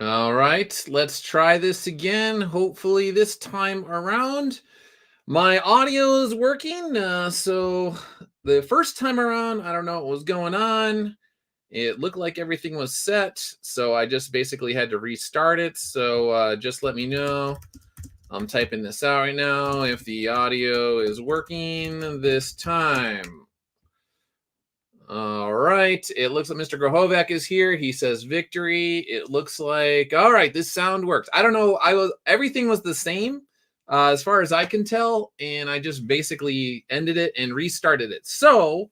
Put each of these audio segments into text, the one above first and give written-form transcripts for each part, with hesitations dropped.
All right, let's try this again. Hopefully, this time around, my audio is working. So, the first time around, I don't know what was going on. It looked like everything was set. So, I just basically had to restart it. So, just let me know. I'm typing this out right now if the audio is working this time. All right. It looks like Mr. Grohovac is here. He says victory. It looks like all right. This sound works. I don't know. Everything was the same as far as I can tell, and I just basically ended it and restarted it. So,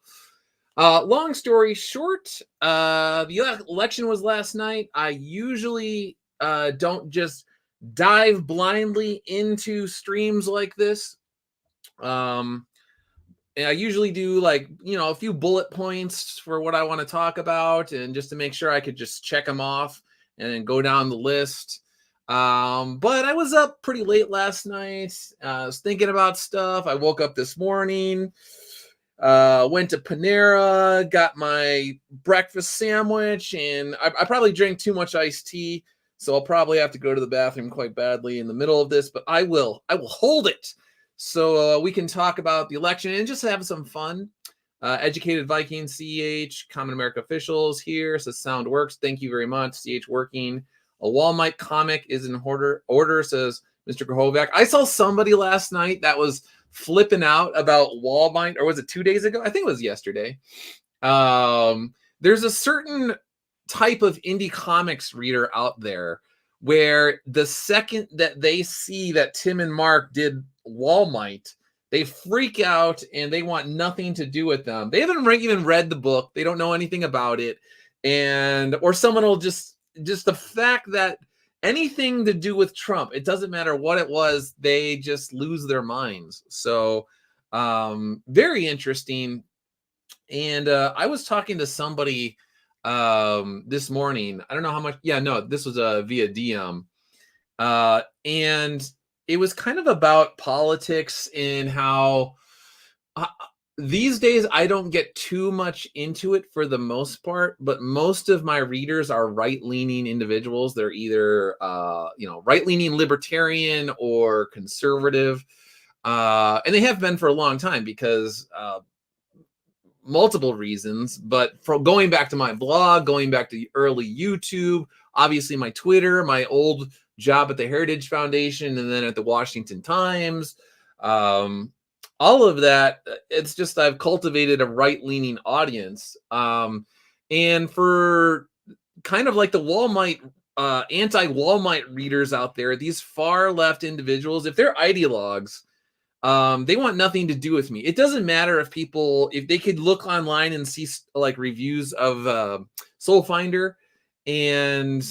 long story short, the election was last night. I usually don't just dive blindly into streams like this. Um, and I usually do like, a few bullet points for what I want to talk about and just to make sure I could just check them off and then go down the list. But I was up pretty late last night. I was thinking about stuff. I woke up this morning, went to Panera, got my breakfast sandwich, and I probably drank too much iced tea. So I'll probably have to go to the bathroom quite badly in the middle of this, but I will hold it so we can talk about the election and just have some fun. Educated Viking, CH, Common America officials here. Says sound works. Thank you very much. CH working. A Walmart comic is in order, says Mr. Grahovac. I saw somebody last night that was flipping out about Walmart, or was it 2 days ago? I think it was yesterday. There's a certain type of indie comics reader out there where the second that they see that Tim and Mark did Walmart, they freak out and they want nothing to do with them. They haven't even read the book. They don't know anything about it. Or someone will just the fact that anything to do with Trump, it doesn't matter what it was, they just lose their minds. So very interesting. And I was talking to somebody this morning. I don't know how much. Yeah, no, this was via DM. And it was kind of about politics and how these days I don't get too much into it for the most part, but most of my readers are right-leaning individuals. They're either right-leaning libertarian or conservative. And they have been for a long time because multiple reasons, but from going back to my blog, going back to the early YouTube, obviously my Twitter, my old job at the Heritage Foundation, and then at the Washington Times, all of that, it's just I've cultivated a right-leaning audience. And for kind of like the Walmart, anti-Walmart readers out there, these far left individuals, if they're ideologues, they want nothing to do with me. It doesn't matter if they could look online and see like reviews of Soul Finder, and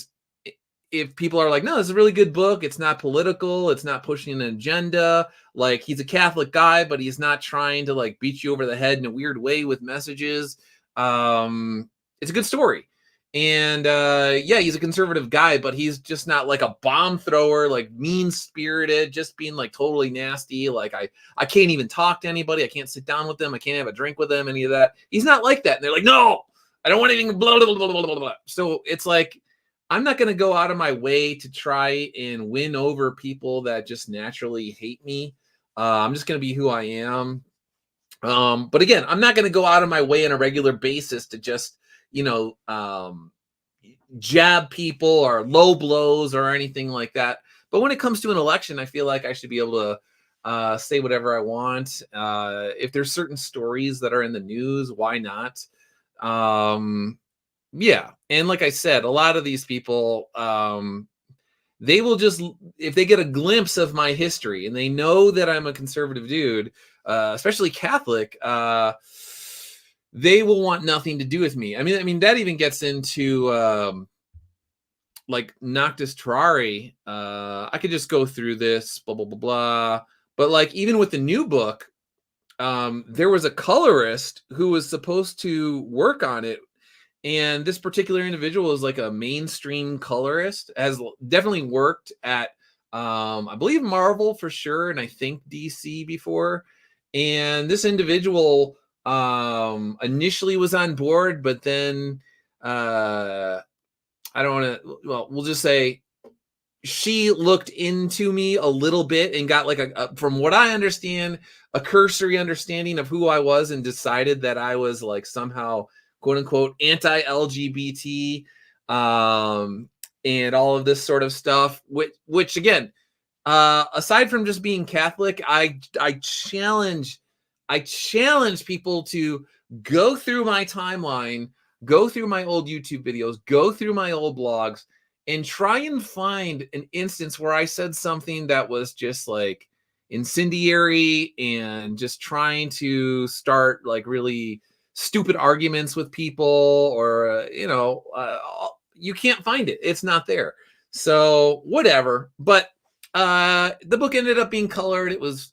if people are like, no, this is a really good book. It's not political. It's not pushing an agenda. Like, he's a Catholic guy, but he's not trying to like beat you over the head in a weird way with messages. It's a good story. And yeah, he's a conservative guy, but he's just not like a bomb thrower, like mean spirited, just being like totally nasty. Like I can't even talk to anybody. I can't sit down with them. I can't have a drink with them, any of that. He's not like that. And they're like, no, I don't want anything, blah, blah, blah, blah, blah, blah. So it's like, I'm not going to go out of my way to try and win over people that just naturally hate me. I'm just going to be who I am. But again, I'm not going to go out of my way on a regular basis to just, jab people or low blows or anything like that. But when it comes to an election, I feel like I should be able to say whatever I want. If there's certain stories that are in the news, why not? Yeah. And like I said, a lot of these people, they will just, if they get a glimpse of my history and they know that I'm a conservative dude, especially Catholic, they will want nothing to do with me. I mean that even gets into like Noctis Terrari. I could just go through this, blah blah blah blah. But like even with the new book, there was a colorist who was supposed to work on it, and this particular individual is like a mainstream colorist, has definitely worked at I believe Marvel for sure, and I think DC before. And this individual initially was on board, but then I don't want to, well, we'll just say she looked into me a little bit and got like from what I understand, a cursory understanding of who I was, and decided that I was like somehow quote unquote anti-LGBT, and all of this sort of stuff, which again, aside from just being Catholic, I challenge people to go through my timeline, go through my old YouTube videos, go through my old blogs, and try and find an instance where I said something that was just like incendiary and just trying to start like really stupid arguments with people, or you can't find it. It's not there. So whatever. But the book ended up being colored. It was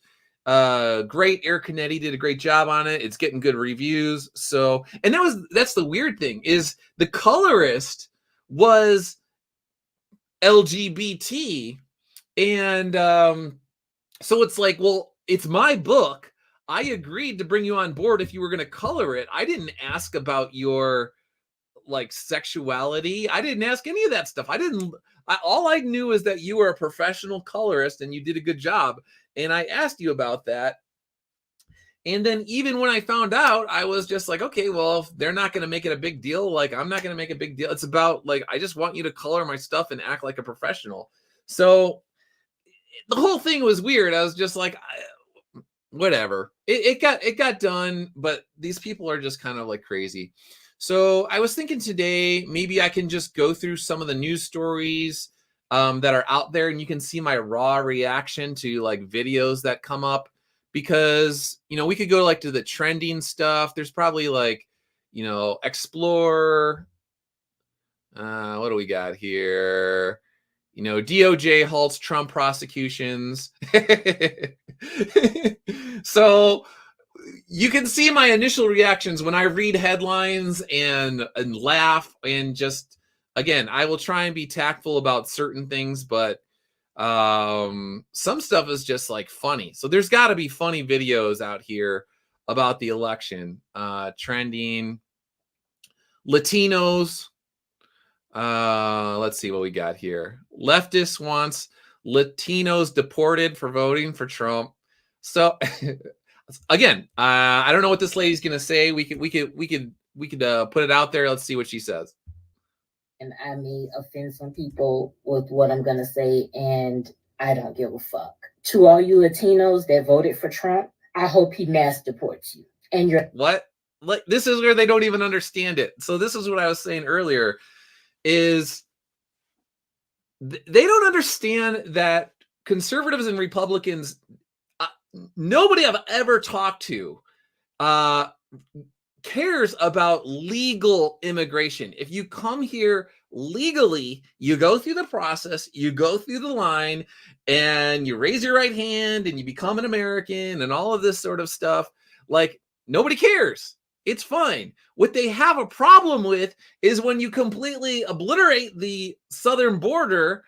great. Eric Canetti did a great job on it. It's getting good reviews. So, and that's the weird thing, is the colorist was LGBT, and so it's like, well, it's my book. I agreed to bring you on board if you were going to color it. I didn't ask about your like sexuality. I didn't ask any of that stuff. All I knew is that you were a professional colorist and you did a good job. And I asked you about that. And then even when I found out, I was just like, okay, well, if they're not going to make it a big deal, like I'm not going to make a big deal. It's about like, I just want you to color my stuff and act like a professional. So the whole thing was weird. I was just like, whatever. It got done, but these people are just kind of like crazy. So I was thinking today, maybe I can just go through some of the news stories that are out there, and you can see my raw reaction to like videos that come up, because, we could go like to the trending stuff. There's probably like, explore, what do we got here? DOJ halts Trump prosecutions. So you can see my initial reactions when I read headlines and laugh, and just, again, I will try and be tactful about certain things, but some stuff is just like funny. So there's got to be funny videos out here about the election. Trending Latinos. Let's see what we got here. Leftist wants Latinos deported for voting for Trump. So again, I don't know what this lady's gonna say. We could put it out there. Let's see what she says. And I may offend some people with what I'm gonna say, and I don't give a fuck. To all you Latinos that voted for Trump, I hope he mass deports you. And you're what? Like, this is where they don't even understand it. So this is what I was saying earlier, is they don't understand that conservatives and Republicans, nobody I've ever talked to cares about legal immigration. If you come here legally, you go through the process, you go through the line, and you raise your right hand and you become an American and all of this sort of stuff. Like, nobody cares. It's fine. What they have a problem with is when you completely obliterate the southern border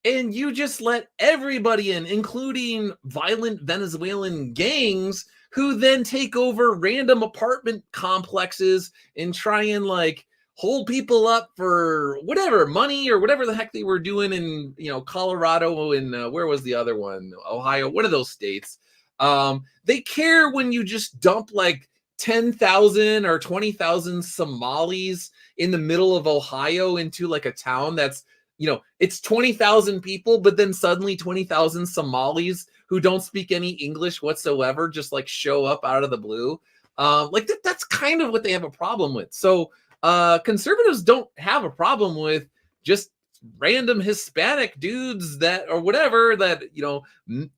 and you just let everybody in, including violent Venezuelan gangs, who then take over random apartment complexes and try and like hold people up for whatever money or whatever the heck they were doing in, Colorado and where was the other one? Ohio, one of those states. They care when you just dump like 10,000 or 20,000 Somalis in the middle of Ohio into like a town that's, it's 20,000 people, but then suddenly 20,000 Somalis who don't speak any English whatsoever just like show up out of the blue. That's kind of what they have a problem with. So conservatives don't have a problem with just random Hispanic dudes that, or whatever, that,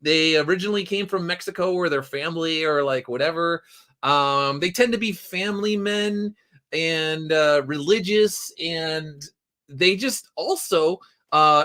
they originally came from Mexico or their family or like whatever. They tend to be family men and religious, and they just also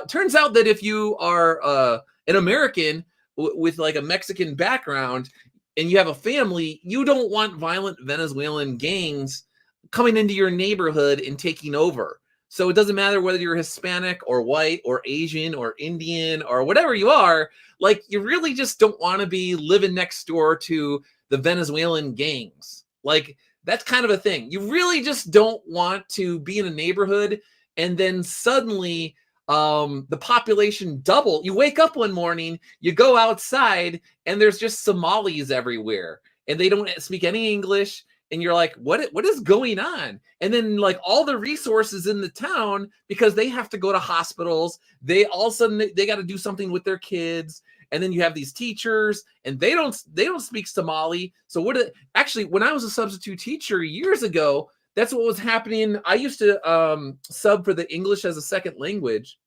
turns out that if you are an American with like a Mexican background and you have a family, you don't want violent Venezuelan gangs coming into your neighborhood and taking over. So it doesn't matter whether you're Hispanic or white or Asian or Indian or whatever you are, like, you really just don't want to be living next door to the Venezuelan gangs. Like, that's kind of a thing. You really just don't want to be in a neighborhood and then suddenly the population double. You wake up one morning, you go outside, and there's just Somalis everywhere, and they don't speak any English. And you're like, what is going on? And then like all the resources in the town, because they have to go to hospitals, they all of a sudden they got to do something with their kids. And then you have these teachers, and they don't speak Somali. So actually, when I was a substitute teacher years ago, that's what was happening. I used to sub for the English as a second language,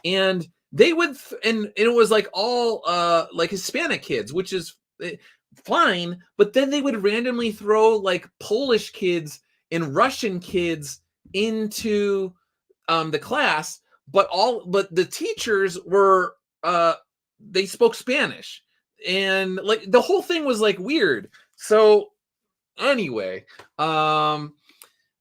and they would, and it was like all like Hispanic kids, which is fine. But then they would randomly throw like Polish kids and Russian kids into the class, but the teachers were they spoke Spanish, and like the whole thing was like weird. So anyway, the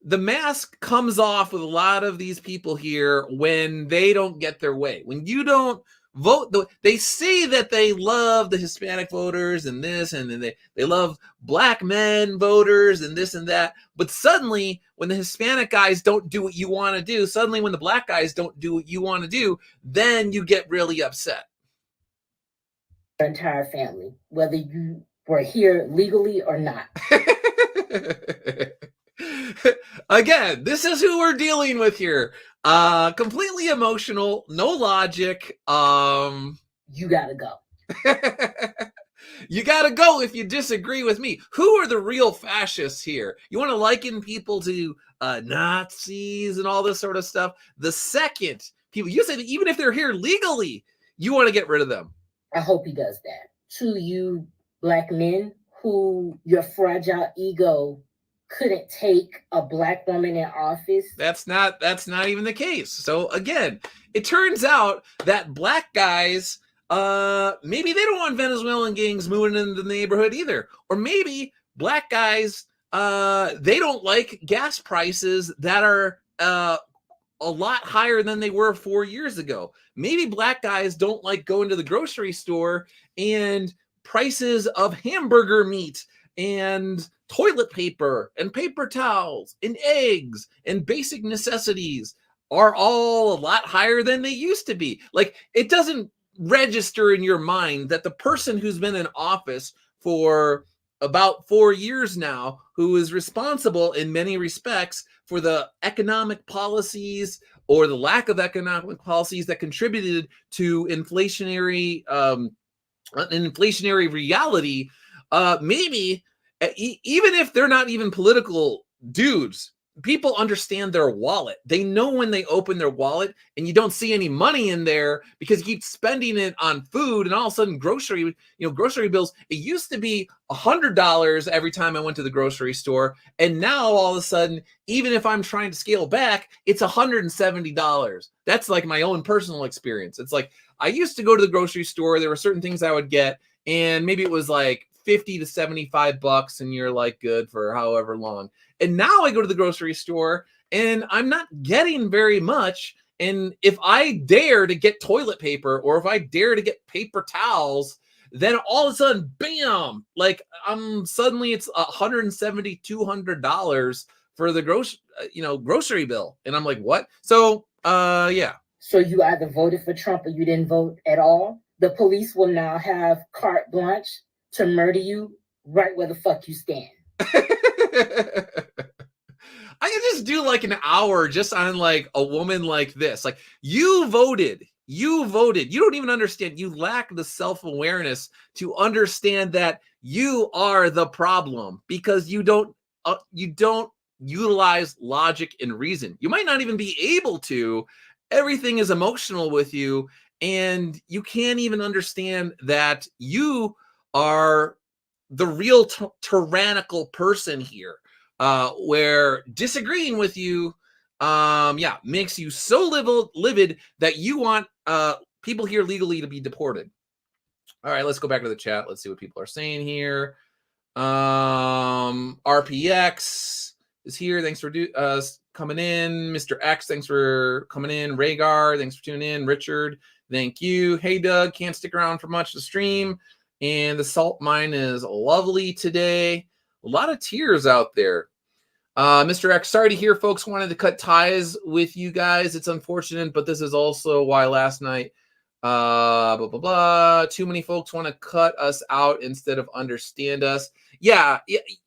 mask comes off with a lot of these people here when they don't get their way. When you don't vote, they say that they love the Hispanic voters and this, and then they love black men voters and this and that. But suddenly, when the Hispanic guys don't do what you want to do, suddenly when the black guys don't do what you want to do, then you get really upset. Your entire family, whether you were here legally or not. Again, this is who we're dealing with here. Completely emotional, no logic. You gotta go. You gotta go if you disagree with me. Who are the real fascists here? You want to liken people to Nazis and all this sort of stuff? The second people, you say that even if they're here legally, you want to get rid of them. I hope he does that. To you black men who your fragile ego couldn't take a black woman in office. That's not even the case. So again, it turns out that black guys, maybe they don't want Venezuelan gangs moving into the neighborhood either. Or maybe black guys, they don't like gas prices that are a lot higher than they were 4 years ago. Maybe black guys don't like going to the grocery store and prices of hamburger meat and toilet paper and paper towels and eggs and basic necessities are all a lot higher than they used to be. Like, it doesn't register in your mind that the person who's been in office for about 4 years now, who is responsible in many respects for the economic policies or the lack of economic policies that contributed to inflationary reality, maybe even if they're not even political dudes, people understand their wallet. They know when they open their wallet and you don't see any money in there because you keep spending it on food, and all of a sudden grocery bills. It used to be $100 every time I went to the grocery store, and now all of a sudden, even if I'm trying to scale back, it's $170. That's like my own personal experience. It's like I used to go to the grocery store. There were certain things I would get, and maybe it was like $50 to $75, and you're like good for however long. And now I go to the grocery store and I'm not getting very much. And if I dare to get toilet paper, or if I dare to get paper towels, then all of a sudden, bam, like suddenly it's $170, $200 for the grocery bill. And I'm like, what? So, yeah. So you either voted for Trump or you didn't vote at all. The police will now have carte blanche to murder you right where the fuck you stand. I could just do like an hour just on like a woman like this. Like, you voted. You don't even understand. You lack the self-awareness to understand that you are the problem because you don't utilize logic and reason. You might not even be able to. Everything is emotional with you, and you can't even understand that you are the real tyrannical person here, where disagreeing with you makes you so livid that you want people here legally to be deported. All right, let's go back to the chat. Let's see what people are saying here. RPX is here. Thanks for coming in. Mr. X, thanks for coming in. Rhaegar, thanks for tuning in. Richard, thank you. Hey, Doug, can't stick around for much to stream. And the salt mine is lovely today. A lot of tears out there. Mr. X, sorry to hear folks wanted to cut ties with you guys. It's unfortunate, but this is also why last night, blah, blah, blah. Too many folks want to cut us out instead of understand us. Yeah,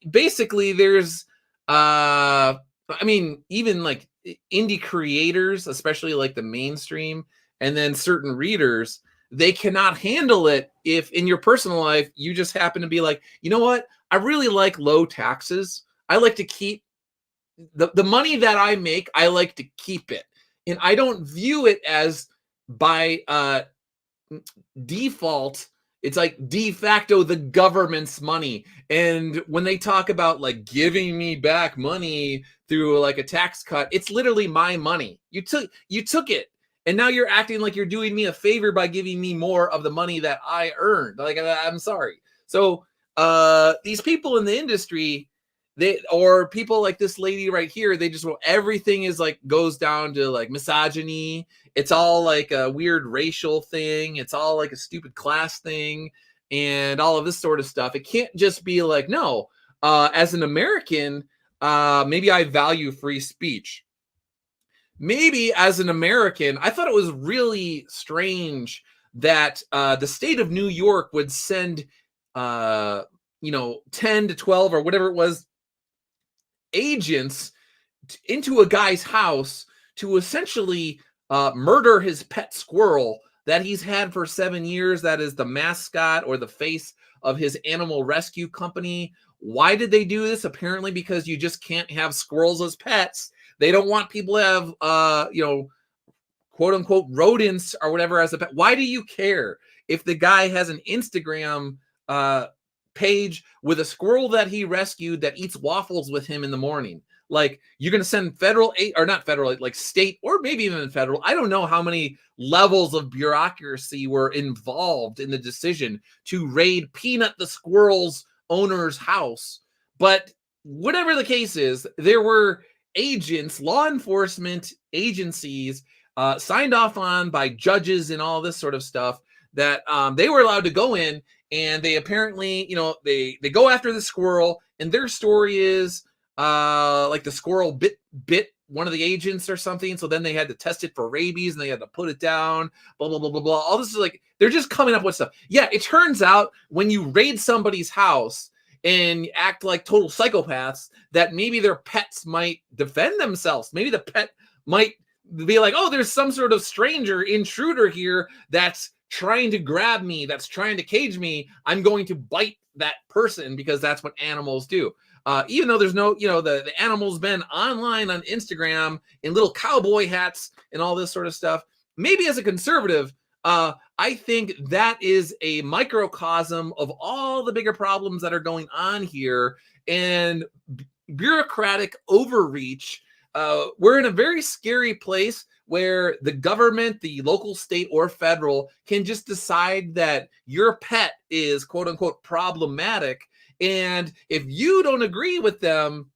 basically there's, I mean, even like indie creators, especially like the mainstream, and then certain readers, they cannot handle it if in your personal life, you just happen to be like, you know what? I really like low taxes. I like to keep the money that I make, I like to keep it. And I don't view it as by default, it's like de facto the government's money. And when they talk about like giving me back money through like a tax cut, it's literally my money. You took it. And now you're acting like you're doing me a favor by giving me more of the money that I earned. Like, I'm sorry. So these people in the industry, or people like this lady right here, they just, everything is like goes down to like misogyny. It's all like a weird racial thing. It's all like a stupid class thing and all of this sort of stuff. It can't just be like, no, as an American, maybe I value free speech. Maybe as an American, I thought it was really strange that the state of New York would send, 10 to 12 or whatever it was, agents into a guy's house to essentially murder his pet squirrel that he's had for 7 years. That is the mascot or the face of his animal rescue company. Why did they do this? Apparently because you just can't have squirrels as pets. They don't want people to have, quote unquote rodents or whatever as a pet. Why do you care if the guy has an Instagram page with a squirrel that he rescued that eats waffles with him in the morning? Like, you're going to send federal aid, or not federal, like state, or maybe even federal. I don't know how many levels of bureaucracy were involved in the decision to raid Peanut the squirrel's owner's house. But whatever the case is, there were agents, law enforcement agencies, signed off on by judges and all this sort of stuff, that they were allowed to go in, and they apparently, they go after the squirrel, and their story is like the squirrel bit one of the agents or something, so then they had to test it for rabies and they had to put it down, blah blah blah blah blah. All this is like, they're just coming up with stuff. Yeah, it turns out when you raid somebody's house and act like total psychopaths, that maybe their pets might defend themselves. Maybe the pet might be like, oh, there's some sort of stranger intruder here that's trying to grab me, that's trying to cage me. I'm going to bite that person because that's what animals do. Even though there's no, the animal's been online on Instagram in little cowboy hats and all this sort of stuff. Maybe as a conservative, I think that is a microcosm of all the bigger problems that are going on here, and bureaucratic overreach. We're in a very scary place where the government, the local, state, or federal, can just decide that your pet is quote unquote problematic. And if you don't agree with them,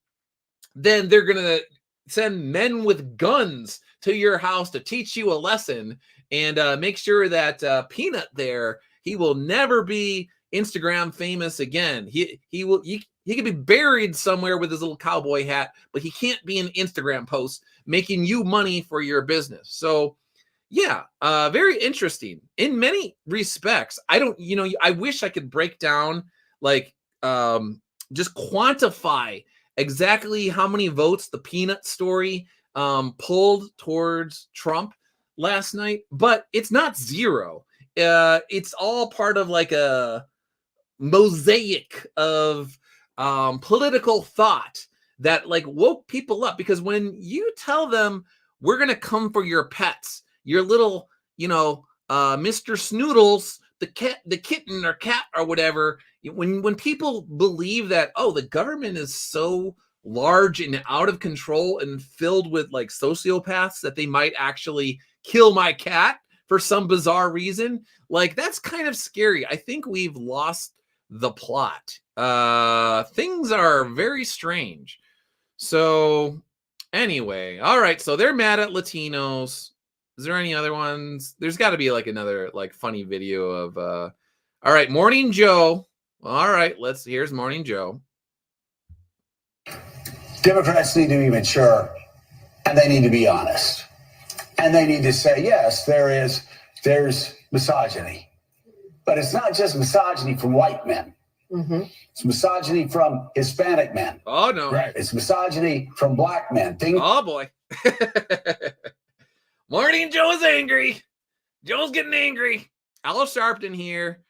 then they're going to send men with guns to your house to teach you a lesson, and make sure that Peanut there, he will never be Instagram famous again. He could be buried somewhere with his little cowboy hat, but he can't be an Instagram post making you money for your business. So yeah, very interesting in many respects. I wish I could break down, like, just quantify exactly how many votes the Peanut story pulled towards Trump last night, but it's not zero. It's all part of like a mosaic of political thought that like woke people up, because when you tell them we're going to come for your pets, your little, Mr. Snoodles, the kitten or cat or whatever, when people believe that, oh, the government is so large and out of control and filled with like sociopaths that they might actually kill my cat for some bizarre reason, like, that's kind of scary. I think we've lost the plot. Things are very strange. So anyway, all right, so they're mad at Latinos. Is there any other ones? There's got to be like another like funny video of all right, Morning Joe. All right, here's Morning Joe. Democrats need to be mature, and they need to be honest. And they need to say, yes, there's misogyny. But it's not just misogyny from white men. Mm-hmm. It's misogyny from Hispanic men. Oh, no. Right. It's misogyny from black men. Oh, boy. Morning, Joe's angry. Joe's getting angry. Al Sharpton here.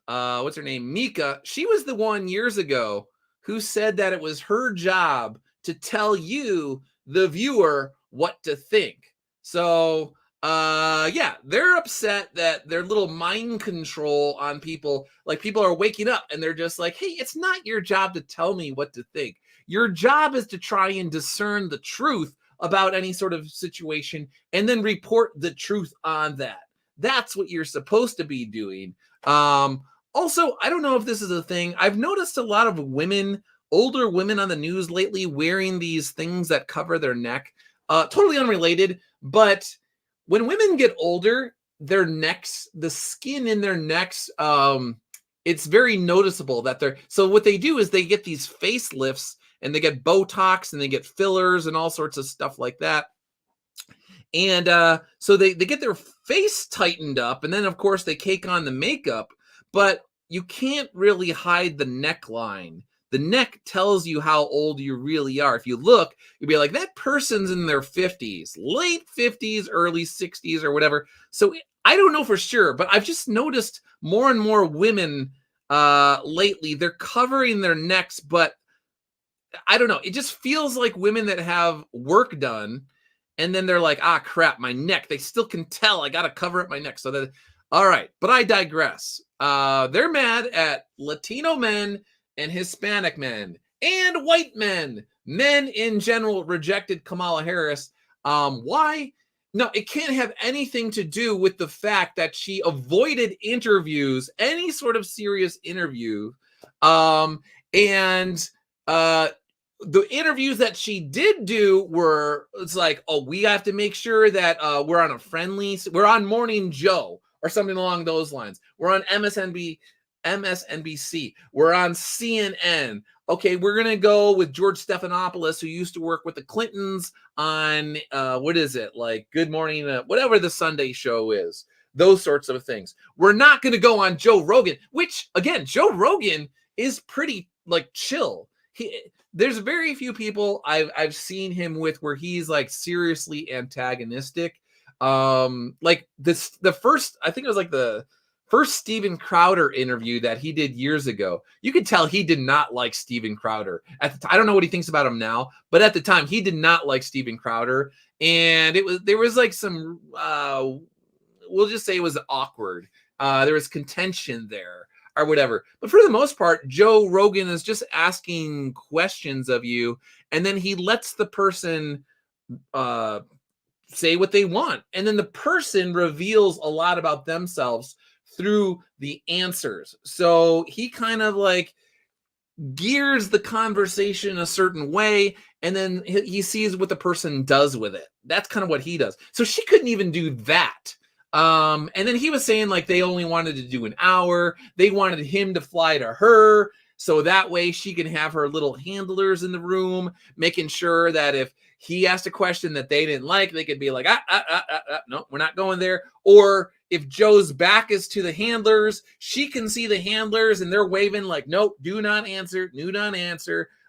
What's her name? Mika. She was the one years ago who said that it was her job to tell you, the viewer, what to think. So, yeah, they're upset that their little mind control on people, like people are waking up and they're just like, hey, it's not your job to tell me what to think. Your job is to try and discern the truth about any sort of situation and then report the truth on that. That's what you're supposed to be doing. Also, I don't know if this is a thing. I've noticed a lot of women, older women on the news lately wearing these things that cover their neck. Totally unrelated, but when women get older, their necks, the skin in their necks, it's very noticeable that so what they do is they get these facelifts and they get Botox and they get fillers and all sorts of stuff like that. And so they get their face tightened up, and then of course they cake on the makeup, but you can't really hide the neckline. The neck tells you how old you really are. If you look, you'll be like, that person's in their 50s, late 50s, early 60s or whatever. So I don't know for sure, but I've just noticed more and more women lately, they're covering their necks, but I don't know. It just feels like women that have work done, and then they're like, ah, crap, my neck. They still can tell I got to cover up my neck. So that, all right, but I digress. They're mad at Latino men and Hispanic men and white men. Men in general rejected Kamala Harris. Why? No, it can't have anything to do with the fact that she avoided interviews, any sort of serious interview. The interviews that she did do were, it's like, oh, we have to make sure that we're on Morning Joe or something along those lines. We're on MSNBC. We're on CNN. Okay, we're going to go with George Stephanopoulos, who used to work with the Clintons on, what is it? Like Good Morning, whatever the Sunday show is. Those sorts of things. We're not going to go on Joe Rogan, which, again, Joe Rogan is pretty, like, chill. There's very few people I've seen him with where he's, like, seriously antagonistic. Like, the first, I think it was, like, the first Steven Crowder interview that he did years ago, you could tell he did not like Steven Crowder. I don't know what he thinks about him now, but at the time he did not like Steven Crowder, and there was like some we'll just say it was awkward. There was contention there or whatever. But for the most part, Joe Rogan is just asking questions of you, and then he lets the person say what they want, and then the person reveals a lot about themselves through the answers. So he kind of like gears the conversation a certain way, and then he sees what the person does with it. That's kind of what he does. So she couldn't even do that. And then he was saying like they only wanted to do an hour. They wanted him to fly to her, so that way she can have her little handlers in the room, making sure that if he asked a question that they didn't like, they could be like, no, we're not going there. Or if Joe's back is to the handlers, she can see the handlers and they're waving like, nope, do not answer,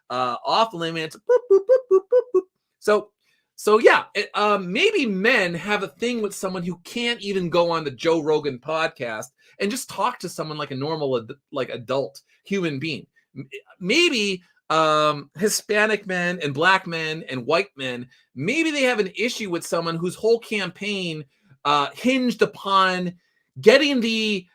off limits. Boop, boop, boop, boop, boop, boop. So yeah, maybe men have a thing with someone who can't even go on the Joe Rogan podcast and just talk to someone like a normal, like adult human being. Maybe Hispanic men and black men and white men, maybe they have an issue with someone whose whole campaign hinged upon getting the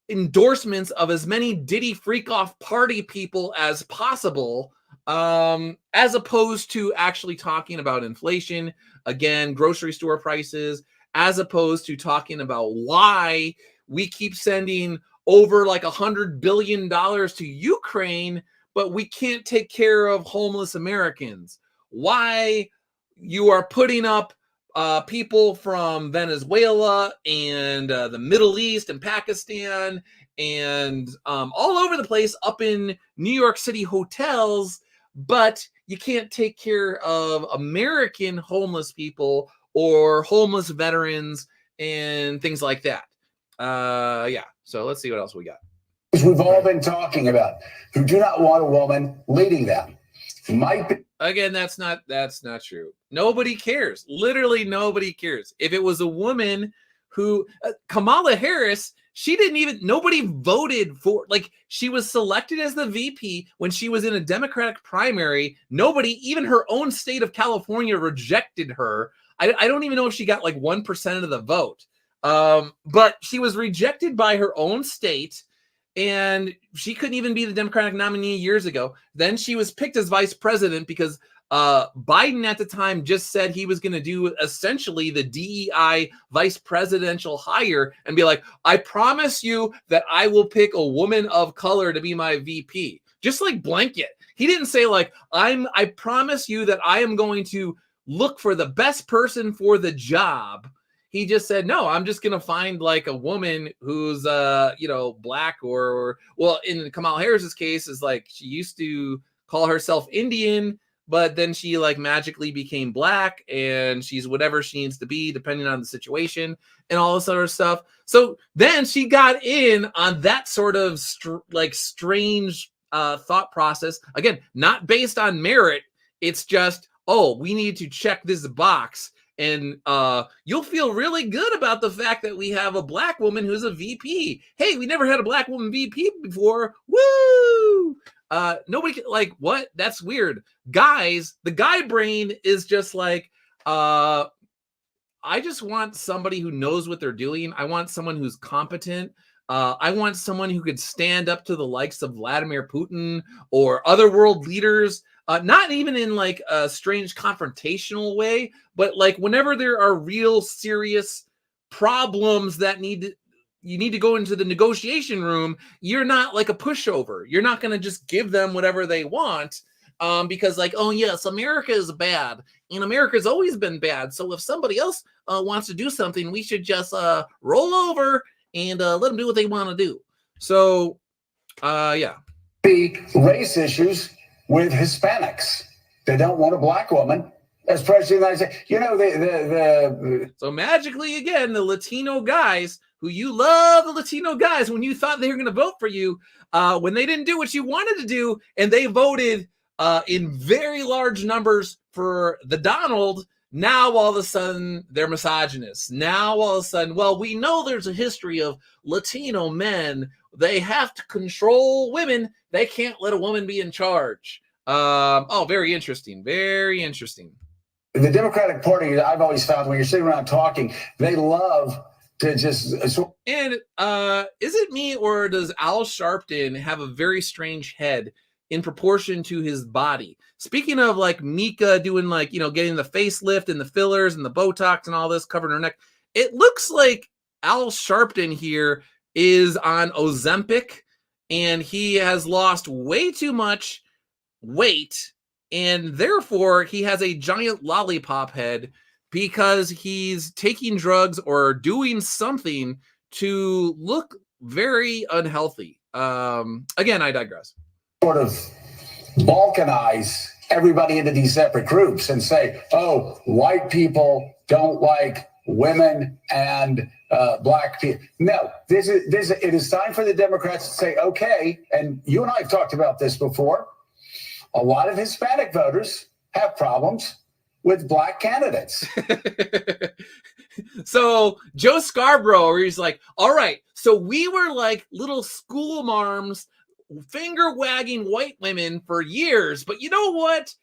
endorsements of as many Diddy freak off party people as possible, as opposed to actually talking about inflation, again, grocery store prices, as opposed to talking about why we keep sending over like $100 billion to Ukraine, but we can't take care of homeless Americans. Why you are putting up people from Venezuela and the Middle East and Pakistan and all over the place up in New York City hotels, but you can't take care of American homeless people or homeless veterans and things like that. Yeah. So let's see what else we got. We've all been talking about who do not want a woman leading them. Might be. Again, that's not true. Nobody cares. Literally nobody cares. If it was a woman who Kamala Harris, nobody voted for, like, she was selected as the VP when she was in a Democratic primary. Nobody, even her own state of California, rejected her. I don't even know if she got like 1% of the vote. But she was rejected by her own state, and she couldn't even be the Democratic nominee years ago. Then she was picked as vice president because Biden at the time just said he was going to do essentially the DEI vice presidential hire and be like, I promise you that I will pick a woman of color to be my VP. Just like blanket. He didn't say like, I promise you that I am going to look for the best person for the job. He just said, no, I'm just going to find like a woman who's, black or, well, in Kamala Harris's case is like, she used to call herself Indian, but then she like magically became black and she's whatever she needs to be, depending on the situation and all this other stuff. So then she got in on that sort of strange thought process. Again, not based on merit. It's just, oh, we need to check this box. And you'll feel really good about the fact that we have a black woman who's a VP. Hey, we never had a black woman VP before. Woo! Nobody like, what? That's weird. Guys, the guy brain is just like, I just want somebody who knows what they're doing. I want someone who's competent. I want someone who could stand up to the likes of Vladimir Putin or other world leaders. Not even in like a strange confrontational way, but like whenever there are real serious problems that you need to go into the negotiation room, you're not like a pushover. You're not going to just give them whatever they want because like, oh yes, America is bad and America's always been bad. So if somebody else wants to do something, we should just roll over and let them do what they want to do. So, yeah. The race issues with Hispanics. They don't want a black woman as president of the United States. You know, So magically, again, the Latino guys who you love, the Latino guys, when you thought they were going to vote for you, when they didn't do what you wanted to do, and they voted in very large numbers for the Donald, now all of a sudden they're misogynists. Now all of a sudden, well, we know there's a history of Latino men. They have to control women. They can't let a woman be in charge. Very interesting. Very interesting. The Democratic Party, I've always found when you're sitting around talking, they love to just. And is it me or does Al Sharpton have a very strange head in proportion to his body? Speaking of like Mika doing like, getting the facelift and the fillers and the Botox and all this covering her neck, it looks like Al Sharpton here is on Ozempic and he has lost way too much weight and therefore he has a giant lollipop head because he's taking drugs or doing something to look very unhealthy. Again, I digress. Sort of balkanize everybody into these separate groups and say, oh, white people don't like women and black people. No, it is time for the Democrats to say, okay, and you and I have talked about this before. A lot of Hispanic voters have problems with black candidates. So Joe Scarborough, where he's like, all right, so we were like little school marms finger wagging white women for years, but you know what?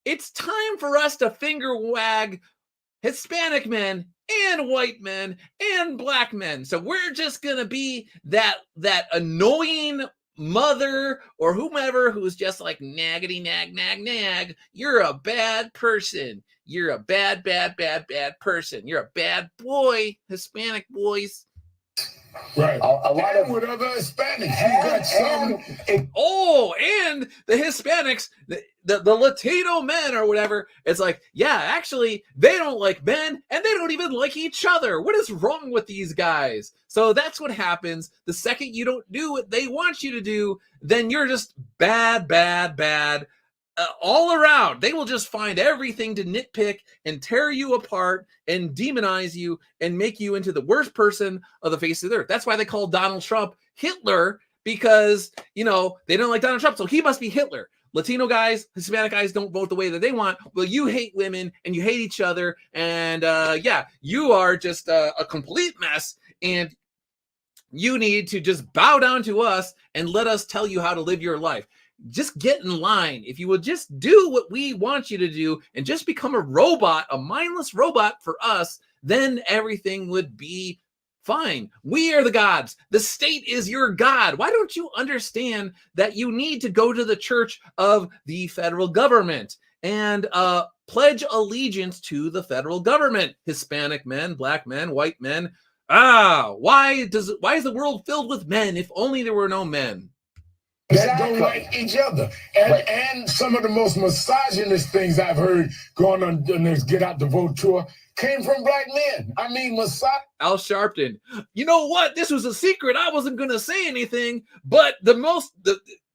It's time for us to finger wag Hispanic men and white men and black men. So we're just going to be that annoying mother or whomever who's just like naggity nag nag nag. You're a bad person. You're a bad person. You're a bad boy, Hispanic boys. Right. A lot of with other Hispanics. And the Hispanics, the Latino men or whatever, it's like, yeah, actually, they don't like men and they don't even like each other. What is wrong with these guys? So that's what happens. The second you don't do what they want you to do, then you're just bad. all around. They will just find everything to nitpick and tear you apart and demonize you and make you into the worst person of the face of the earth. That's why they call Donald Trump Hitler, because, you know, they don't like Donald Trump, so he must be Hitler. Latino guys, Hispanic guys don't vote the way that they want. Well, you hate women and you hate each other. And yeah, you are just a complete mess. And you need to just bow down to us and let us tell you how to live your life. Just get in line. If you will just do what we want you to do and just become a robot, a mindless robot for us, then everything would be fine. We are the gods. The state is your God. Why don't you understand that you need to go to the church of the federal government and pledge allegiance to the federal government? Hispanic men, black men, white men. Why is the world filled with men if only there were no men? That don't like each other. And some of the most misogynist things I've heard going on this Get Out the Vote tour came from black men. I mean, Al Sharpton. You know what? This was a secret. I wasn't going to say anything, but the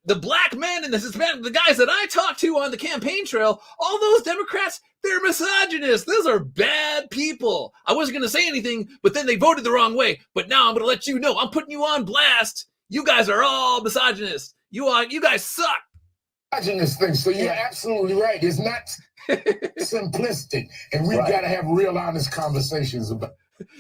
black men and the Hispanic, the guys that I talked to on the campaign trail, all those Democrats, they're misogynists. Those are bad people. I wasn't going to say anything, but then they voted the wrong way. But now I'm going to let you know. I'm putting you on blast. You guys are all misogynists. You guys suck. Misogynist thing. So you're absolutely right. It's not simplistic, and we've got to have real, honest conversations about.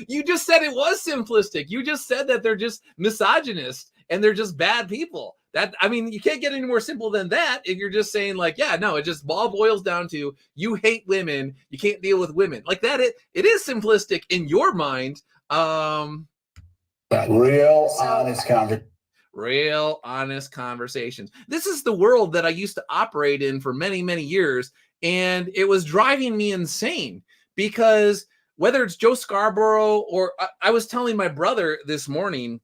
You just said it was simplistic. You just said that they're just misogynists and they're just bad people. I mean, you can't get any more simple than that if you're just saying like, yeah, no, it just all boils down to you hate women. You can't deal with women like that. It is simplistic in your mind. Real, honest conversation. Real, honest conversations. This is the world that I used to operate in for many, many years. And it was driving me insane because whether it's Joe Scarborough or I was telling my brother this morning,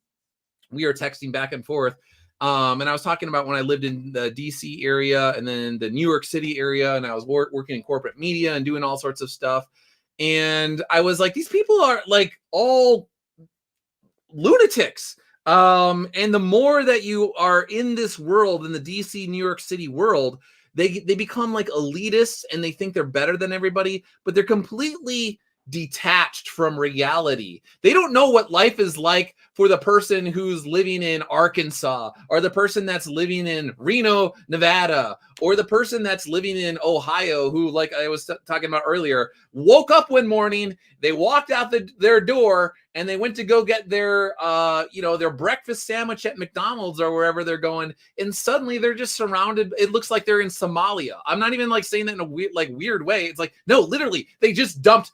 we were texting back and forth. And I was talking about when I lived in the DC area and then the New York City area. And I was working in corporate media and doing all sorts of stuff. And I was like, these people are like all lunatics. And the more that you are in this world, in the DC, New York City world, they become like elitists and they think they're better than everybody, but they're completely detached from reality. They don't know what life is like for the person who's living in Arkansas or the person that's living in Reno, Nevada, or the person that's living in Ohio who, like I was talking about earlier, woke up one morning, they walked out their door and they went to go get their their breakfast sandwich at McDonald's or wherever they're going, and suddenly they're just surrounded. It looks like they're in Somalia. I'm not even like saying that in a weird way. It's like, no, literally, they just dumped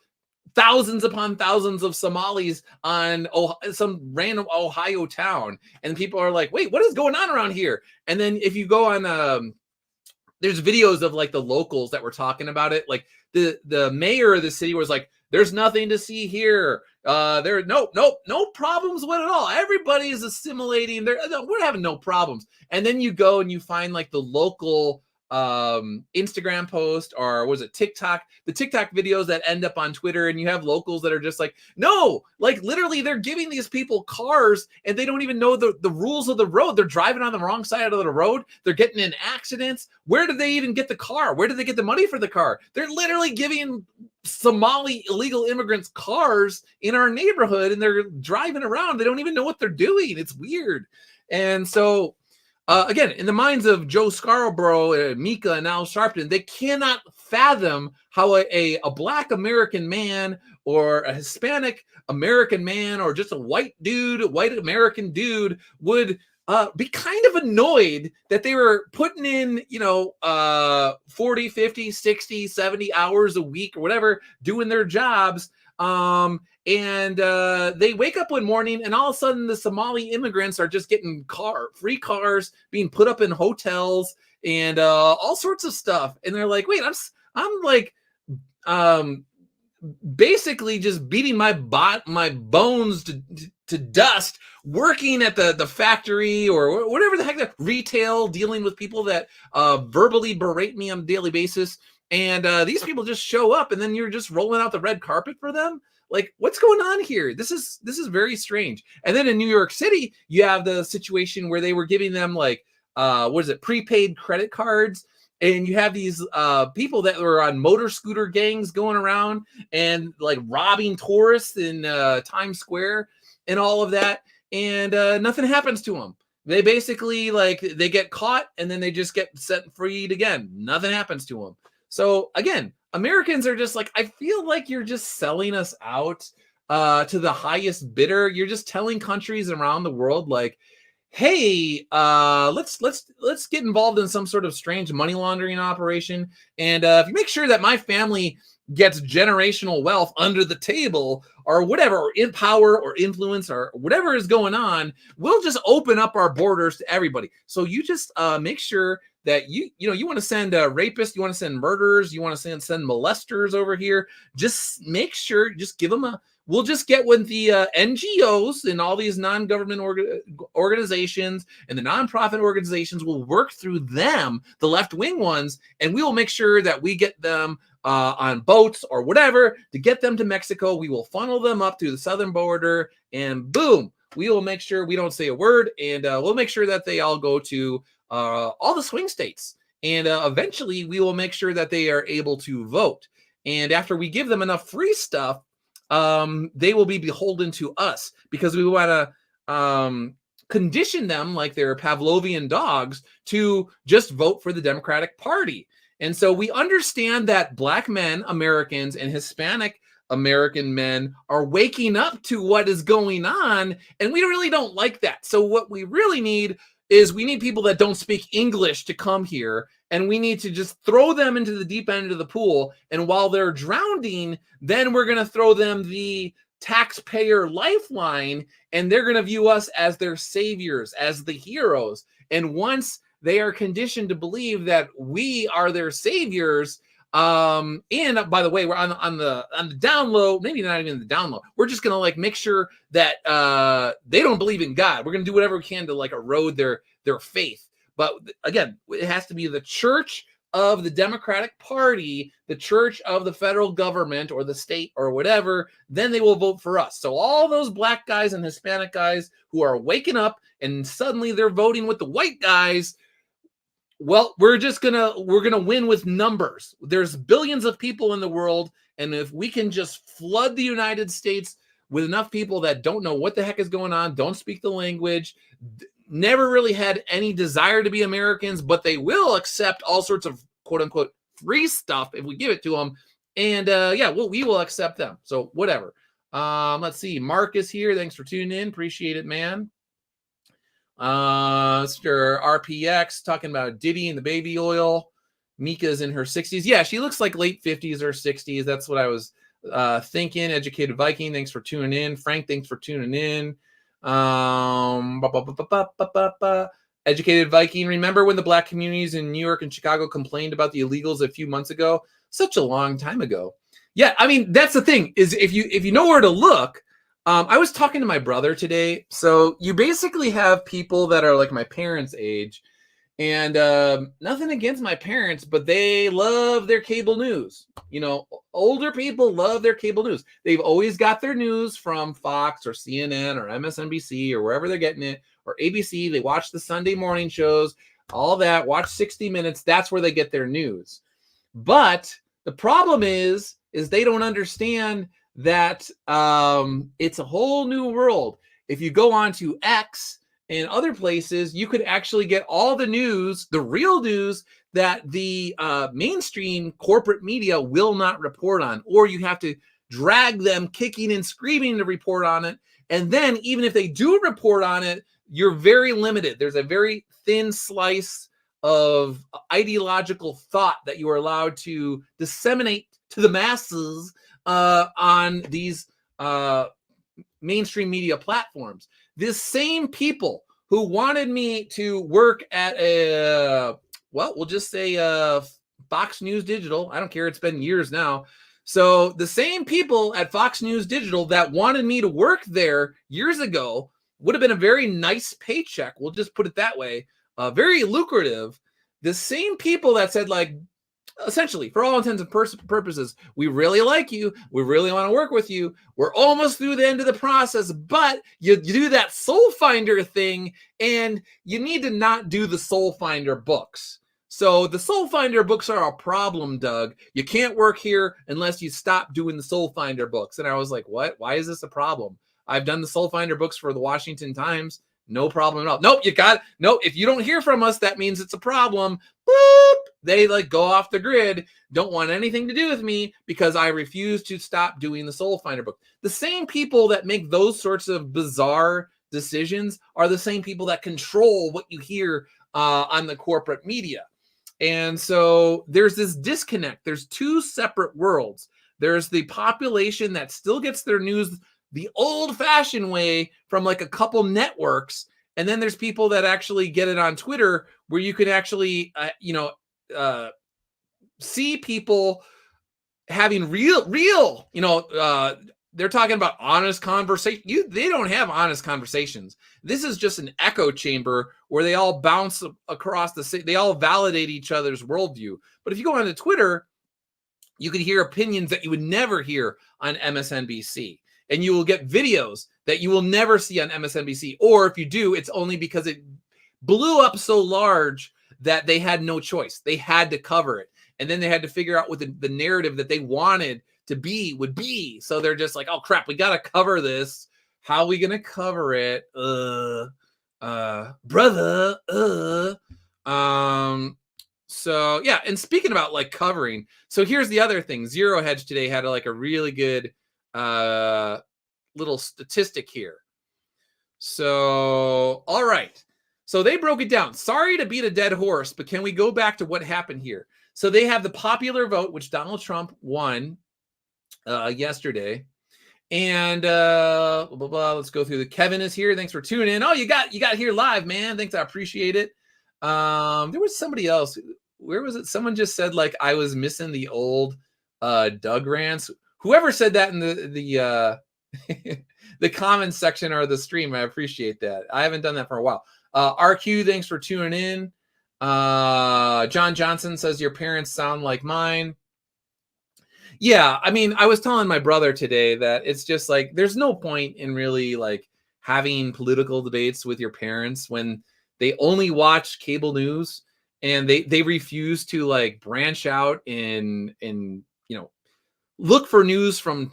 thousands upon thousands of Somalis on some random Ohio town. And people are like, wait, what is going on around here? And then if you go on, there's videos of like the locals that were talking about it. Like the mayor of the city was like, there's nothing to see here. There are no problems with it all. Everybody is assimilating. We're having no problems. And then you go and you find like the local Instagram post, or was it TikTok, the TikTok videos that end up on Twitter, and you have locals that are just like, no, like literally they're giving these people cars and they don't even know the rules of the road. They're driving on the wrong side of the road. They're getting in accidents. Where did they even get the car? Where did they get the money for the car? They're literally giving Somali illegal immigrants cars in our neighborhood and they're driving around. They don't even know what they're doing. It's weird. And so again, in the minds of Joe Scarborough, Mika, and Al Sharpton, they cannot fathom how a Black American man or a Hispanic American man or just a white American dude would be kind of annoyed that they were putting in, 40, 50, 60, 70 hours a week or whatever, doing their jobs. And they wake up one morning and all of a sudden the Somali immigrants are just getting free cars being put up in hotels and all sorts of stuff. And they're like, wait, I'm like basically just beating my bones to dust, working at the factory or whatever the heck, that retail, dealing with people that verbally berate me on a daily basis. And these people just show up and then you're just rolling out the red carpet for them. Like, what's going on here? This is very strange. And then in New York City, you have the situation where they were giving them like, prepaid credit cards. And you have these people that were on motor scooter gangs going around and like robbing tourists in Times Square and all of that. And nothing happens to them. They basically like they get caught and then they just get set freed again. Nothing happens to them. So again, Americans are just like, I feel like you're just selling us out to the highest bidder. You're just telling countries around the world like, hey, let's get involved in some sort of strange money laundering operation. And if you make sure that my family gets generational wealth under the table or whatever, or in power or influence or whatever is going on, we'll just open up our borders to everybody. So you just make sure that you want to send rapists, you want to send murderers, you want to send molesters over here. Just make sure, just give them we'll just get with the NGOs and all these non-government organizations and the nonprofit organizations. Will work through them, the left-wing ones, and we will make sure that we get them on boats or whatever to get them to Mexico. We will funnel them up through the southern border, and boom, we will make sure we don't say a word, and we'll make sure that they all go to all the swing states. And eventually, we will make sure that they are able to vote. And after we give them enough free stuff, they will be beholden to us because we want to condition them like they're Pavlovian dogs to just vote for the Democratic Party. And so we understand that Black men, Americans, and Hispanic American men are waking up to what is going on, and we really don't like that. So what we really need is we need people that don't speak English to come here, and we need to just throw them into the deep end of the pool. And while they're drowning, then we're going to throw them the taxpayer lifeline, and they're going to view us as their saviors, as the heroes. And once they are conditioned to believe that we are their saviors, and by the way, we're on the down low, maybe not even the down low. We're just gonna like make sure that they don't believe in God. We're gonna do whatever we can to like erode their faith. But again, it has to be the church of the Democratic Party, the church of the federal government or the state or whatever. Then they will vote for us. So all those Black guys and Hispanic guys who are waking up and suddenly they're voting with the white guys. Well, we're gonna win with numbers. There's billions of people in the world, and if we can just flood the United States with enough people that don't know what the heck is going on, don't speak the language, never really had any desire to be Americans, but they will accept all sorts of quote unquote free stuff if we give it to them, and we will accept them. So whatever. Let's see. Mark is here. Thanks for tuning in. Appreciate it, man. Mr. RPX talking about Diddy and the baby oil. Mika's in her 60s. Yeah, she looks like late 50s or 60s. That's what I was thinking. Educated Viking, thanks for tuning in. Frank, thanks for tuning in. Educated Viking, remember when the Black communities in New York and Chicago complained about the illegals a few months ago? Such a long time ago. Yeah, I mean, that's the thing, is if you know where to look. I was talking to my brother today. So you basically have people that are like my parents' age, and nothing against my parents, but they love their cable news. You know, older people love their cable news. They've always got their news from Fox or CNN or MSNBC or wherever they're getting it, or ABC. They watch the Sunday morning shows, all that, watch 60 Minutes. That's where they get their news. But the problem is they don't understand that it's a whole new world. If you go on to X and other places, you could actually get all the news, the real news that the mainstream corporate media will not report on, or you have to drag them kicking and screaming to report on it. And then even if they do report on it, you're very limited. There's a very thin slice of ideological thought that you are allowed to disseminate to the masses on these mainstream media platforms. This same people who wanted me to work at we'll just say Fox News Digital. I don't care. It's been years now. So the same people at Fox News Digital that wanted me to work there years ago would have been a very nice paycheck. We'll just put it that way. Very lucrative. The same people that said, like, essentially, for all intents and purposes, we really like you. We really want to work with you. We're almost through the end of the process, but you do that Soul Finder thing, and you need to not do the Soul Finder books. So the Soul Finder books are a problem, Doug. You can't work here unless you stop doing the Soul Finder books. And I was like, what? Why is this a problem? I've done the Soul Finder books for the Washington Times. No problem at all. Nope, if you don't hear from us, that means it's a problem. Boop. They like go off the grid, don't want anything to do with me because I refuse to stop doing the Soul Finder book. The same people that make those sorts of bizarre decisions are the same people that control what you hear on the corporate media. And so there's this disconnect. There's two separate worlds. There's the population that still gets their news the old-fashioned way from like a couple networks. And then there's people that actually get it on Twitter where you can actually, see people having real, they're talking about honest conversation. They don't have honest conversations. This is just an echo chamber where they all bounce across the city. They all validate each other's worldview. But if you go onto Twitter, you can hear opinions that you would never hear on MSNBC. And you will get videos that you will never see on MSNBC. Or if you do, it's only because it blew up so large that they had no choice. They had to cover it. And then they had to figure out what the narrative that they wanted to be would be. So they're just like, oh, crap, we got to cover this. How are we going to cover it? Brother. So, yeah. And speaking about like covering. So here's the other thing. Zero Hedge today had a really good little statistic here. So, all right. So they broke it down. Sorry to beat a dead horse, but can we go back to what happened here? So they have the popular vote, which Donald Trump won yesterday. And let's go through the Kevin is here. Thanks for tuning in. Oh, you got here live, man. Thanks. I appreciate it. There was somebody else. Where was it? Someone just said like I was missing the old Doug rants. Whoever said that in the the comments section or the stream, I appreciate that. I haven't done that for a while. RQ, thanks for tuning in. John Johnson says your parents sound like mine. Yeah, I mean, I was telling my brother today that it's just like there's no point in really like having political debates with your parents when they only watch cable news and they refuse to like branch out and look for news from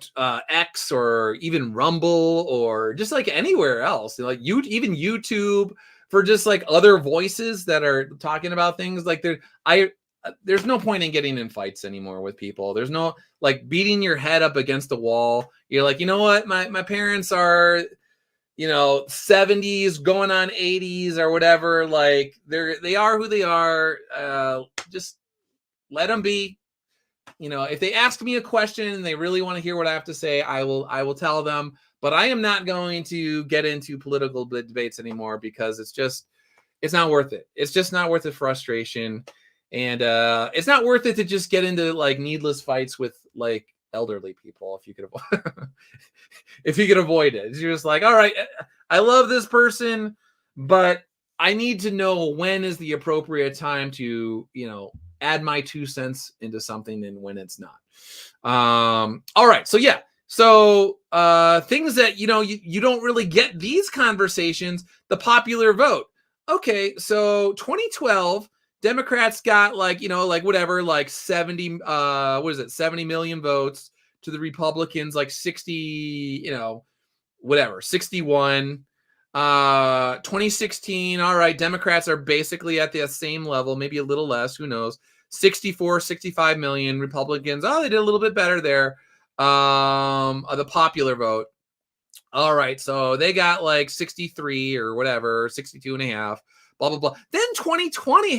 X or even Rumble or just like anywhere else, like even YouTube for just like other voices that are talking about things like there's no point in getting in fights anymore with people. There's no like beating your head up against the wall. You're like, you know what? My parents are, 70s going on 80s or whatever. Like they are who they are. Just let them be. If they ask me a question and they really want to hear what I have to say, I will tell them. But I am not going to get into political debates anymore because it's not worth it. It's just not worth the frustration. And it's not worth it to just get into like needless fights with like elderly people if you could avoid it. You're just like, all right, I love this person, but I need to know when is the appropriate time to, add my 2 cents into something and when it's not. All right. So yeah. So things that, you don't really get these conversations, the popular vote. Okay. So 2012, Democrats got 70, 70 million votes to the Republicans, like 60, 61. 2016, all right, Democrats are basically at the same level, maybe a little less, who knows. 64, 65 million. Republicans, they did a little bit better there. The popular vote. All right, so they got like 63 or whatever, 62 and a half, blah, blah, blah. Then 2020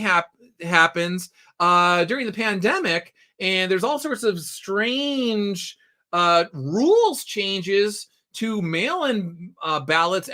happens during the pandemic, and there's all sorts of strange rules changes to mail-in ballots.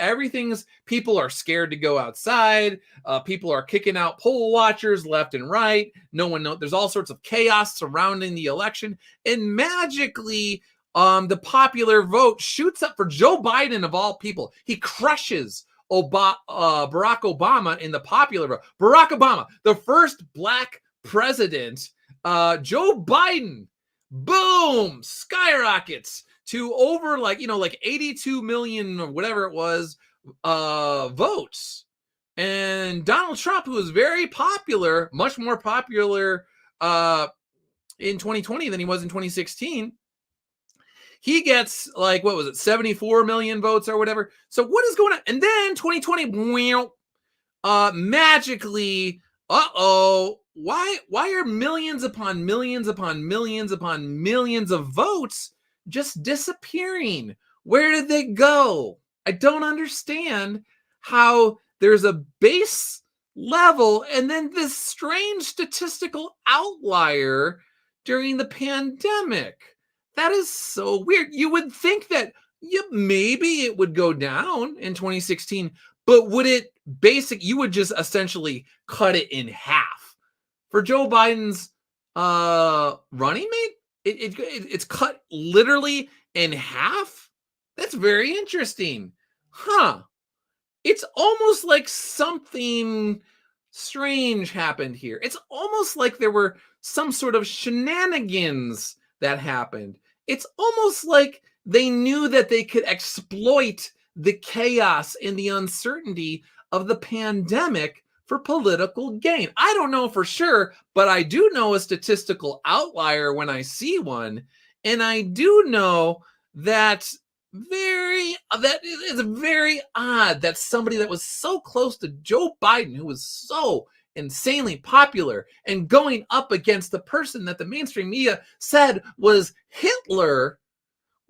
People are scared to go outside. People are kicking out poll watchers left and right. No one knows. There's all sorts of chaos surrounding the election. And magically, the popular vote shoots up for Joe Biden of all people. He crushes Barack Obama in the popular vote. Barack Obama, the first black president. Joe Biden, boom, skyrockets to over 82 million or whatever it was votes. And Donald Trump, who was very popular, much more popular in 2020 than he was in 2016, he gets like, what was it, 74 million votes or whatever. So what is going on? And then 2020, magically, why are millions upon millions upon millions upon millions of votes just disappearing? Where did they go? I don't understand how there's a base level and then this strange statistical outlier during the pandemic. That is so weird. You would think that maybe it would go down in 2016, but would it you would just essentially cut it in half. For Joe Biden's running mate, it's cut literally in half. That's very interesting. Huh. It's almost like something strange happened here. It's almost like there were some sort of shenanigans that happened. It's almost like they knew that they could exploit the chaos and the uncertainty of the pandemic for political gain. I don't know for sure, but I do know a statistical outlier when I see one. And I do know that that is very odd that somebody that was so close to Joe Biden, who was so insanely popular and going up against the person that the mainstream media said was Hitler,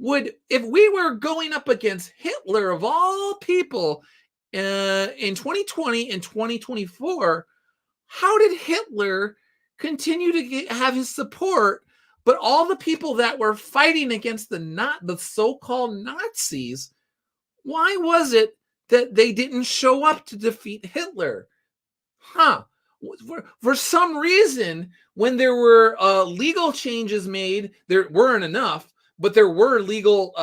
if we were going up against Hitler of all people in 2020 and 2024, how did Hitler continue to have his support, but all the people that were fighting against the so-called Nazis, why was it that they didn't show up to defeat Hitler? For some reason, when there were legal changes made, there weren't enough, but there were legal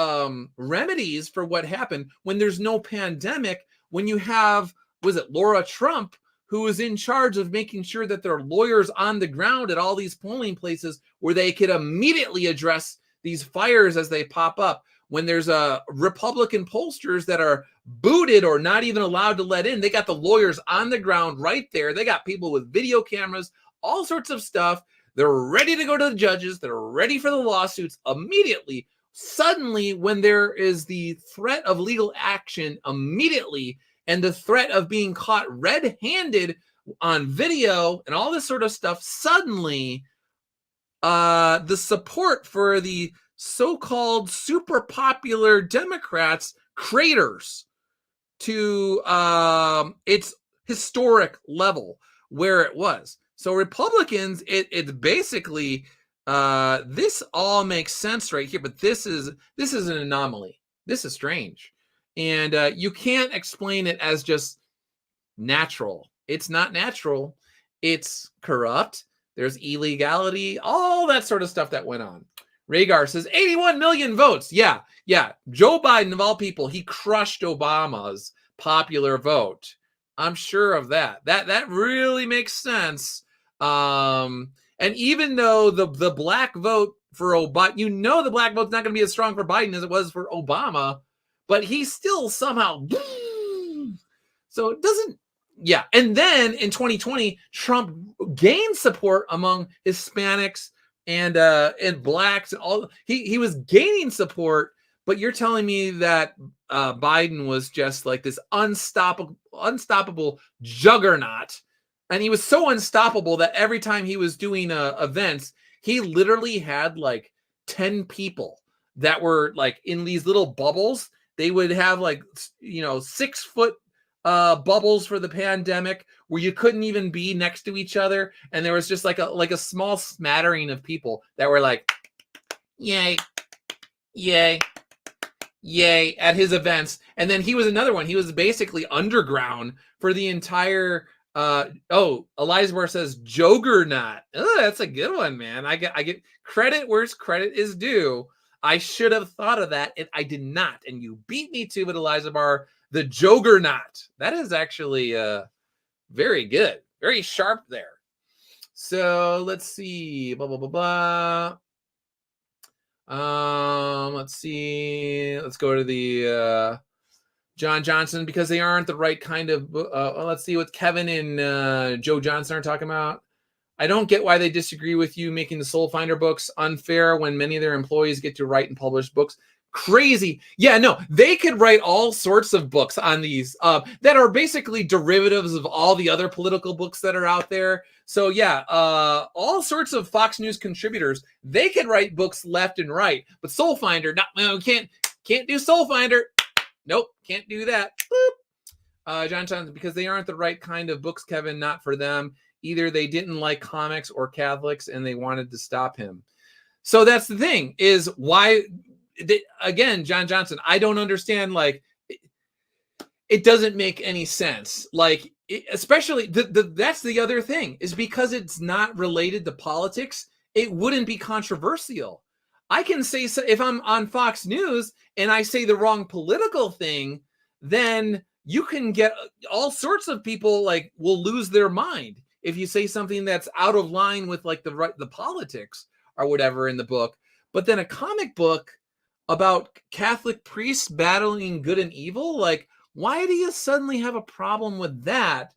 remedies for what happened when there's no pandemic. When you have, was it Laura Trump, who was in charge of making sure that there are lawyers on the ground at all these polling places where they could immediately address these fires as they pop up. When there's Republican pollsters that are booted or not even allowed to let in, they got the lawyers on the ground right there. They got people with video cameras, all sorts of stuff. They're ready to go to the judges. They're ready for the lawsuits immediately. Suddenly, when there is the threat of legal action immediately and the threat of being caught red-handed on video and all this sort of stuff, suddenly the support for the so-called super popular Democrats craters to its historic level where it was. So Republicans, it's basically this all makes sense right here, but this is an anomaly. This is strange, and you can't explain it as just natural. It's not natural. It's corrupt. There's illegality, all that sort of stuff that went on. Rhaegar says 81 million votes. Yeah. Joe Biden, of all people, he crushed Obama's popular vote. I'm sure of that. That really makes sense. And even though the black vote for Obama, the black vote's not going to be as strong for Biden as it was for Obama, but he still somehow. So it doesn't. Yeah. And then in 2020, Trump gained support among Hispanics and blacks and all. He was gaining support, but you're telling me that Biden was just like this unstoppable juggernaut, and he was so unstoppable that every time he was doing events, he literally had like 10 people that were like in these little bubbles. They would have like 6-foot bubbles for the pandemic where you couldn't even be next to each other, and there was just like a small smattering of people that were like yay at his events. And then he was another one. He was basically underground for the entire Elizabeth says Juggernaut. Oh, that's a good one, man. I get credit where's credit is due. I should have thought of that, and I did not. And you beat me to it, Elizabeth. The Juggernaut. That is actually very good. Very sharp there. So let's see. Blah, blah, blah, blah. Let's see. Let's go to the John Johnson, because they aren't the right kind of, let's see what Kevin and Joe Johnson are talking about. I don't get why they disagree with you making the Soul Finder books unfair when many of their employees get to write and publish books. Crazy. Yeah, no, they could write all sorts of books on these that are basically derivatives of all the other political books that are out there. So yeah, all sorts of Fox News contributors, they could write books left and right. But Soul Finder, no, can't do Soul Finder. Nope, can't do that. Boop. John Johnson, because they aren't the right kind of books, Kevin, not for them. Either they didn't like comics or Catholics and they wanted to stop him. So that's the thing, is why, again, John Johnson, I don't understand, like, it doesn't make any sense. Like, especially, that's the other thing, is because it's not related to politics, it wouldn't be controversial. I can say, so if I'm on Fox News and I say the wrong political thing, then you can get all sorts of people, like, will lose their mind if you say something that's out of line with, like, the politics or whatever in the book. But then a comic book about Catholic priests battling good and evil, like, why do you suddenly have a problem with that?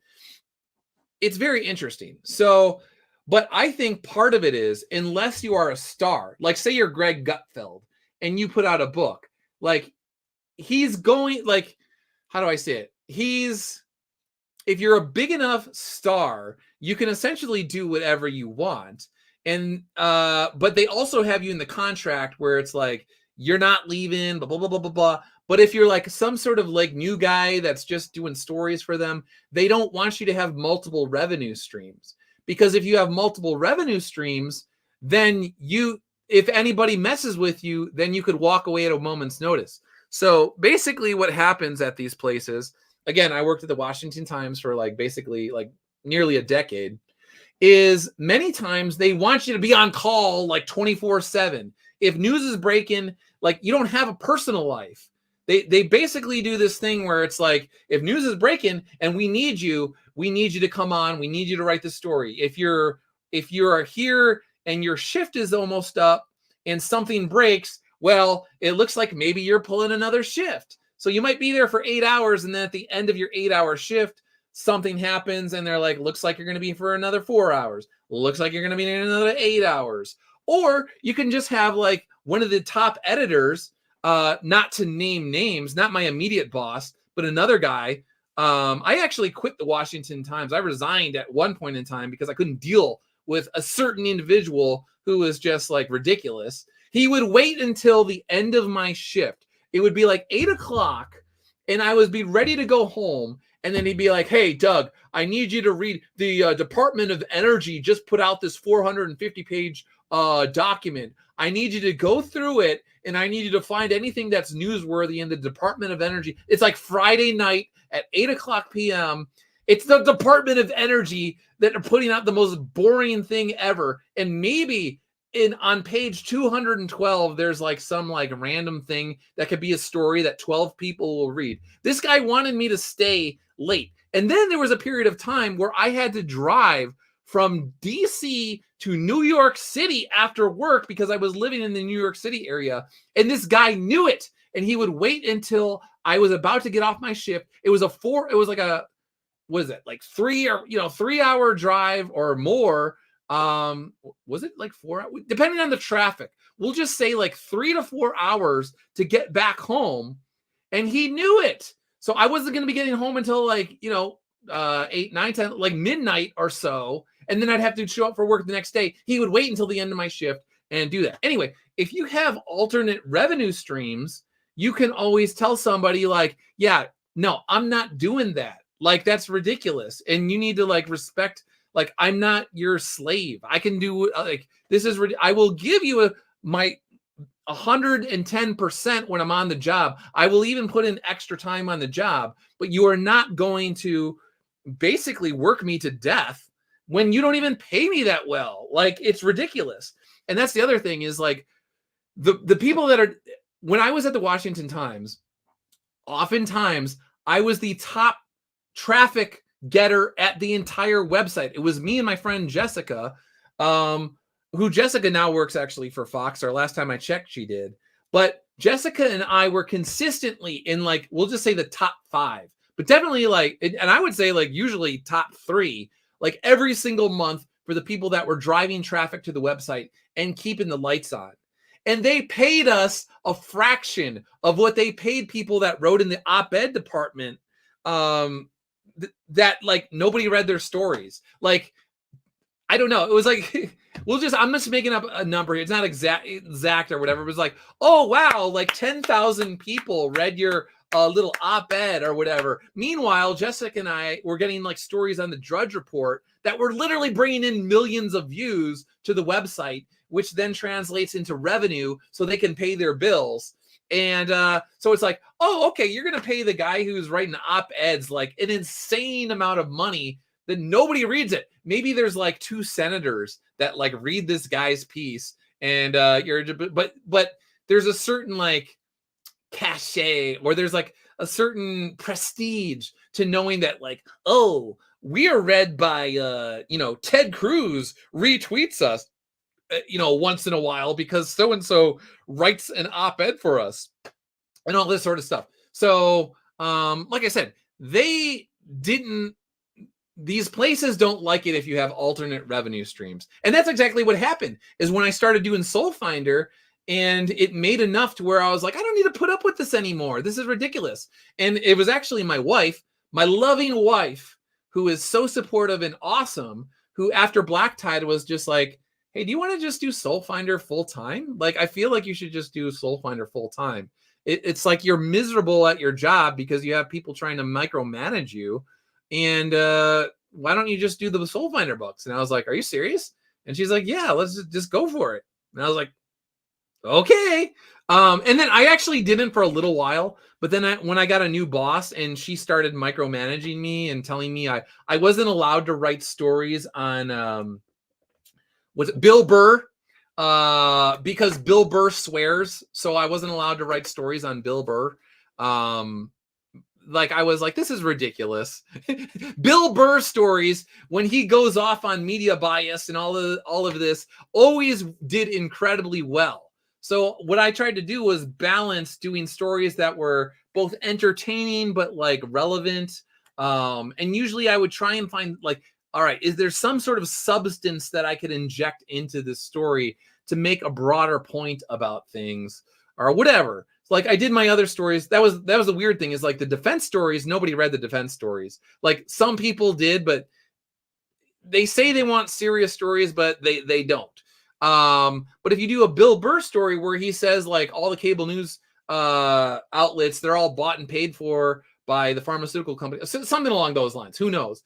It's very interesting. So, but I think part of it is, unless you are a star, like say you're Greg Gutfeld and you put out a book, like, he's going, like, how do I say it? If you're a big enough star, you can essentially do whatever you want. And, but they also have you in the contract where it's like, you're not leaving, blah, blah, blah, blah, blah, blah. But if you're like some sort of like new guy that's just doing stories for them, they don't want you to have multiple revenue streams. Because if you have multiple revenue streams, then if anybody messes with you, then you could walk away at a moment's notice. So basically what happens at these places, again, I worked at the Washington Times for like basically like nearly a decade, is many times they want you to be on call like 24/7. If news is breaking, like, you don't have a personal life. They basically do this thing where it's like, if news is breaking and we need you to come on, we need you to write the story. If you're here and your shift is almost up and something breaks, well, it looks like maybe you're pulling another shift. So you might be there for 8 hours, and then at the end of your 8-hour shift, something happens and they're like, looks like you're going to be for another 4 hours. Looks like you're going to be in another 8 hours. Or you can just have like one of the top editors, not to name names, not my immediate boss, but another guy. I actually quit the Washington Times. I resigned at one point in time because I couldn't deal with a certain individual who was just like ridiculous. He would wait until the end of my shift. It would be like 8 o'clock and I would be ready to go home. And then he'd be like, hey, Doug, I need you to read the Department of Energy just put out this 450-page document. I need you to go through it, and I need you to find anything that's newsworthy in the Department of Energy. It's like Friday night at 8 o'clock p.m. It's the Department of Energy that are putting out the most boring thing ever. And maybe on page 212, there's like some like random thing that could be a story that 12 people will read. This guy wanted me to stay late. And then there was a period of time where I had to drive from DC to New York City after work because I was living in the New York City area. And this guy knew it. And he would wait until I was about to get off my shift. It was like 3-hour drive or more. Was it like 4 hours? Depending on the traffic, we'll just say like 3 to 4 hours to get back home. And he knew it. So I wasn't going to be getting home until like, 8, 9, 10, like midnight or so. And then I'd have to show up for work the next day. He would wait until the end of my shift and do that. Anyway, if you have alternate revenue streams, you can always tell somebody like, yeah, no, I'm not doing that. Like, that's ridiculous. And you need to like respect, like, I'm not your slave. I can do like, I will give you my 110% when I'm on the job. I will even put in extra time on the job, but you are not going to basically work me to death when you don't even pay me that well. Like, it's ridiculous. And that's the other thing is like the people that are, when I was at the Washington Times, oftentimes I was the top traffic getter at the entire website. It was me and my friend Jessica, who Jessica now works actually for Fox, or last time I checked she did. But Jessica and I were consistently in like, we'll just say the top 5, but definitely like, and I would say like usually top 3, like every single month for the people that were driving traffic to the website and keeping the lights on. And they paid us a fraction of what they paid people that wrote in the op-ed department, that like nobody read their stories. Like, I don't know. It was like, I'm just making up a number here. It's not exact or whatever. It was like, oh, wow, like 10,000 people read your little op-ed or whatever. Meanwhile, Jessica and I were getting like stories on the Drudge Report that were literally bringing in millions of views to the website, which then translates into revenue so they can pay their bills. And so it's like, oh, okay, you're going to pay the guy who's writing op-eds like an insane amount of money that nobody reads it. Maybe there's like 2 senators that like read this guy's piece, and but there's a certain like cachet, or there's like a certain prestige to knowing that like, oh, we are read by Ted Cruz retweets us once in a while because so and so writes an op-ed for us and all this sort of stuff. So like I said, these places don't like it if you have alternate revenue streams. And that's exactly what happened, is when I started doing Soul Finder, and it made enough to where I was like, I don't need to put up with this anymore. This is ridiculous. And it was actually my wife, my loving wife, who is so supportive and awesome, who after Black Tide was just like, hey, do you want to just do Soul Finder full time? Like, I feel like you should just do Soul Finder full time. It's like you're miserable at your job because you have people trying to micromanage you. And why don't you just do the Soul Finder books? And I was like, are you serious? And she's like, yeah, let's just go for it. And I was like, okay. And then I actually didn't for a little while, but then when I got a new boss and she started micromanaging me and telling me I wasn't allowed to write stories on was it Bill Burr, because Bill Burr swears, so I wasn't allowed to write stories on Bill Burr. Like I was like, this is ridiculous. Bill Burr stories, when he goes off on media bias and all of this, always did incredibly well. So what I tried to do was balance doing stories that were both entertaining but like relevant. And usually I would try and find like, all right, is there some sort of substance that I could inject into this story to make a broader point about things or whatever? Like I did my other stories. That was the weird thing, is like the defense stories, nobody read the defense stories. Like some people did, but they say they want serious stories, but they don't. But if you do a Bill Burr story where he says like all the cable news outlets, they're all bought and paid for by the pharmaceutical company, something along those lines, who knows?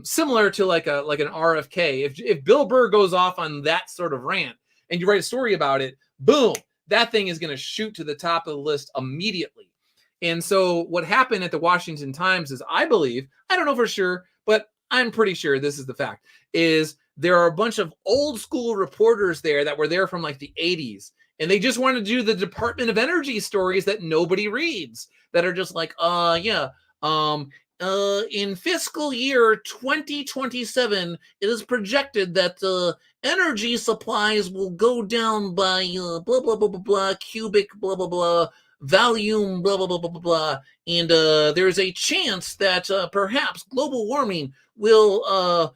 Similar to like an RFK. If Bill Burr goes off on that sort of rant and you write a story about it, boom, that thing is going to shoot to the top of the list immediately. And so what happened at the Washington Times is, I believe, I don't know for sure, but I'm pretty sure this is the fact, is there are a bunch of old school reporters there that were there from like the 80s. And they just want to do the Department of Energy stories that nobody reads, that are just like, in fiscal year 2027, it is projected that energy supplies will go down by blah, blah, blah, blah, blah, cubic, blah, blah, blah, volume, blah, blah, blah, blah, blah, blah. And there's a chance that perhaps global warming will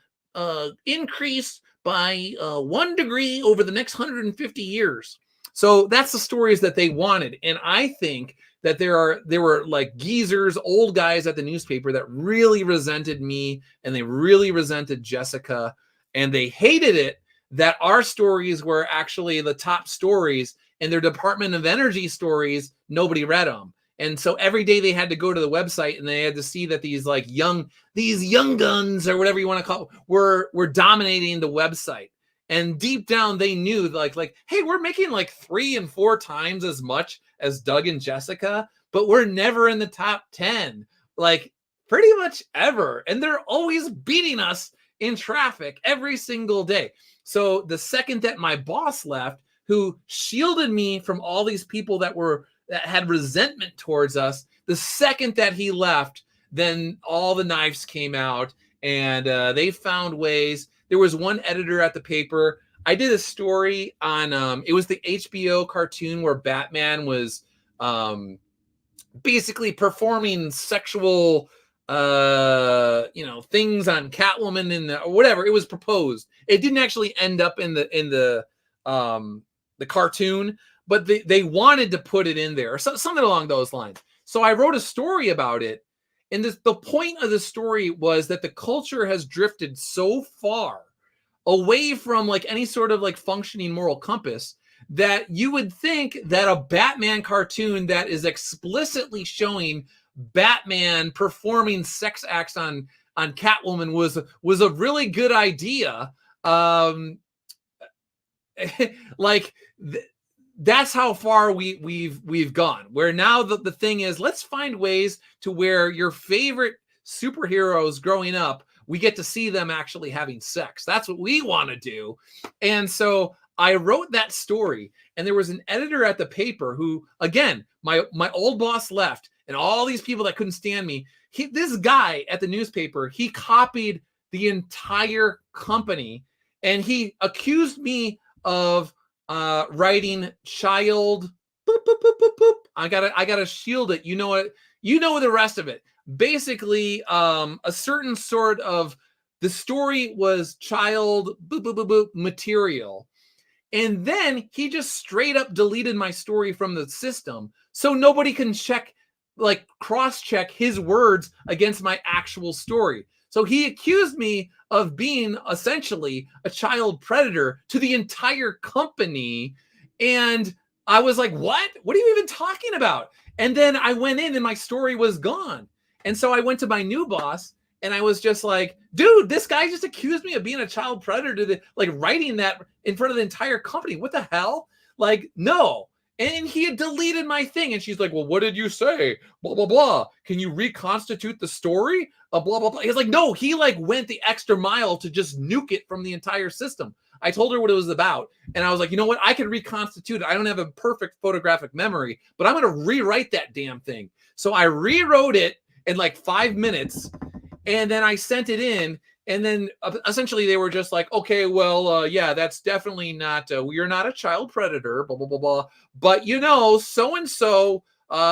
increase by 1 degree over the next 150 years. So that's the stories that they wanted. And I think that there were like geezers, old guys at the newspaper that really resented me, and they really resented Jessica, and they hated it that our stories were actually the top stories, and their Department of Energy stories, nobody read them. And so every day they had to go to the website and they had to see that these young guns, or whatever you want to call them, were dominating the website. And deep down they knew like, hey, we're making like 3 and 4 times as much as Doug and Jessica, but we're never in the top 10, like pretty much ever. And they're always beating us in traffic every single day. So the second that my boss left, who shielded me from all these people that had resentment towards us, the second that he left, then all the knives came out, and they found ways. There was one editor at the paper. I did a story on it was the HBO cartoon where Batman was basically performing sexual things on Catwoman and or whatever. It was proposed. It didn't actually end up in the cartoon, but they wanted to put it in there or something along those lines. So I wrote a story about it, and the point of the story was that the culture has drifted so far away from like any sort of like functioning moral compass that you would think that a Batman cartoon that is explicitly showing Batman performing sex acts on Catwoman was a really good idea. That's how far we've gone. Where now the thing is, let's find ways to where your favorite superheroes growing up, we get to see them actually having sex. That's what we want to do. And so I wrote that story, and there was an editor at the paper who, again, my old boss left, and all these people that couldn't stand me. This guy at the newspaper, he copied the entire company, and he accused me of writing child. Boop, boop, boop, boop, boop. I gotta shield it. You know what? You know the rest of it. Basically, a certain sort of the story was child boop, boop, boop, boop, material. And then he just straight up deleted my story from the system so nobody can cross-check his words against my actual story. So he accused me of being essentially a child predator to the entire company. And I was like, what? What are you even talking about? And then I went in and my story was gone. And so I went to my new boss and I was just like, dude, this guy just accused me of being a child predator, writing that in front of the entire company. What the hell? Like, no. And he had deleted my thing. And she's like, well, what did you say? Blah, blah, blah. Can you reconstitute the story? Blah, blah, blah. He's like, no, he went the extra mile to just nuke it from the entire system. I told her what it was about. And I was like, you know what? I can reconstitute it. I don't have a perfect photographic memory, but I'm going to rewrite that damn thing. So I rewrote it in 5 minutes. And then I sent it in, and then essentially they were just like, okay, well, yeah, that's definitely not, you're not a child predator, blah, blah, blah, blah. But, so-and-so,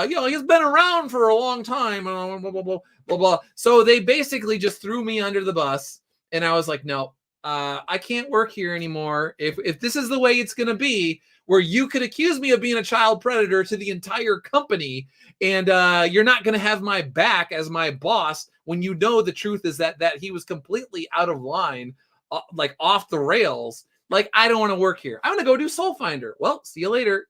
he's been around for a long time, blah, blah, blah, blah, blah, blah. So they basically just threw me under the bus, and I was like, no, I can't work here anymore. If this is the way it's going to be, where you could accuse me of being a child predator to the entire company, and you're not going to have my back as my boss when you know the truth is that he was completely out of line, off the rails. I don't want to work here. I want to go do Soul Finder. Well, see you later.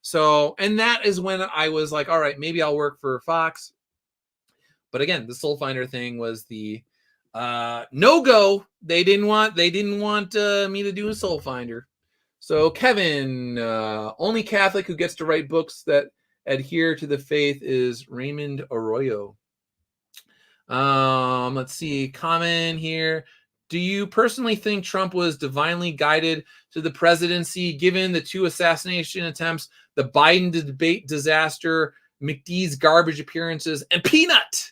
So, and that is when I was like, all right, maybe I'll work for Fox. But again, the Soul Finder thing was the no-go. They didn't want me to do a Soul Finder. So Kevin, only Catholic who gets to write books that adhere to the faith is Raymond Arroyo. Let's see, comment here. Do you personally think Trump was divinely guided to the presidency, given the 2 assassination attempts, the Biden debate disaster, McDee's garbage appearances, and Peanut?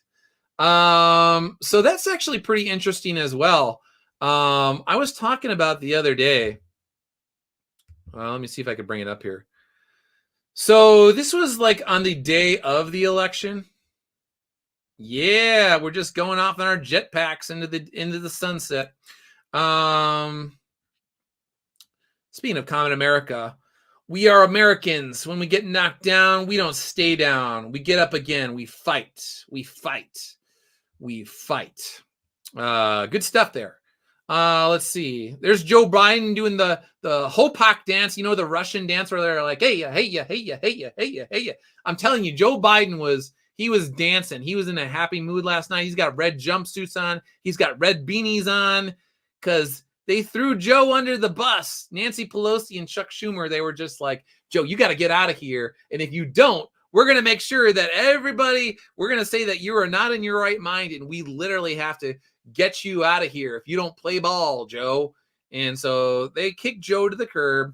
So that's actually pretty interesting as well. I was talking about the other day. Let me see if I could bring it up here. So this was on the day of the election. Yeah, we're just going off on our jetpacks into the sunset. Speaking of common America, we are Americans. When we get knocked down, we don't stay down. We get up again. We fight. We fight. We fight. Good stuff there. Let's see. There's Joe Biden doing the Hopak dance, the Russian dance where they're like, hey ya, hey ya, hey ya, hey ya, hey ya, hey ya. I'm telling you, Joe Biden was dancing. He was in a happy mood last night. He's got red jumpsuits on. He's got red beanies on because they threw Joe under the bus. Nancy Pelosi and Chuck Schumer, they were just like, Joe, you got to get out of here. And if you don't, we're going to make sure that we're going to say that you are not in your right mind. And we literally have to get you out of here if you don't play ball, Joe. And so they kicked Joe to the curb.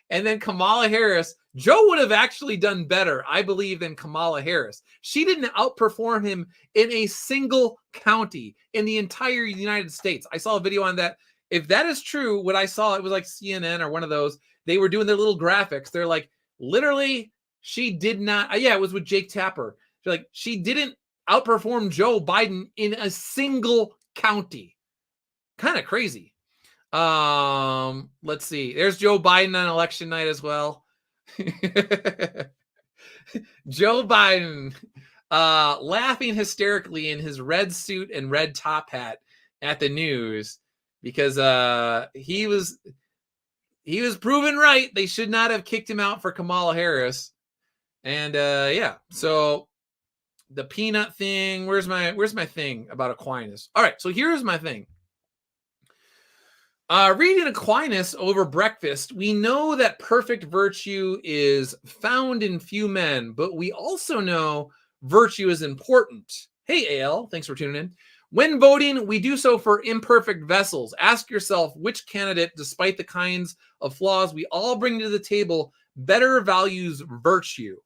And then Kamala Harris, Joe would have actually done better, I believe, than Kamala Harris. She didn't outperform him in a single county in the entire United States. I saw a video on that. if that is true, what I saw, it was like CNN or one of those, they were doing their little graphics. They're like, literally, she did not, yeah, it was with Jake Tapper. They're like, she didn't outperform Joe Biden in a single county. Kind of crazy. Let's see. There's Joe Biden on election night as well. Joe Biden laughing hysterically in his red suit and red top hat at the news because he was proven right. They should not have kicked him out for Kamala Harris. And yeah, so the peanut thing, where's my thing about Aquinas? All right, so here's my thing. Reading Aquinas over breakfast, we know that perfect virtue is found in few men, but we also know virtue is important. Hey, AL, thanks for tuning in. When voting, we do so for imperfect vessels. Ask yourself which candidate, despite the kinds of flaws we all bring to the table, better values virtue.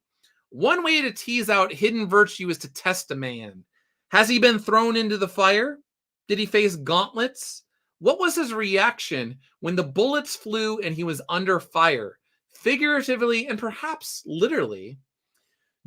One way to tease out hidden virtue is to test a man. Has he been thrown into the fire? Did he face gauntlets? What was his reaction when the bullets flew and he was under fire? Figuratively and perhaps literally.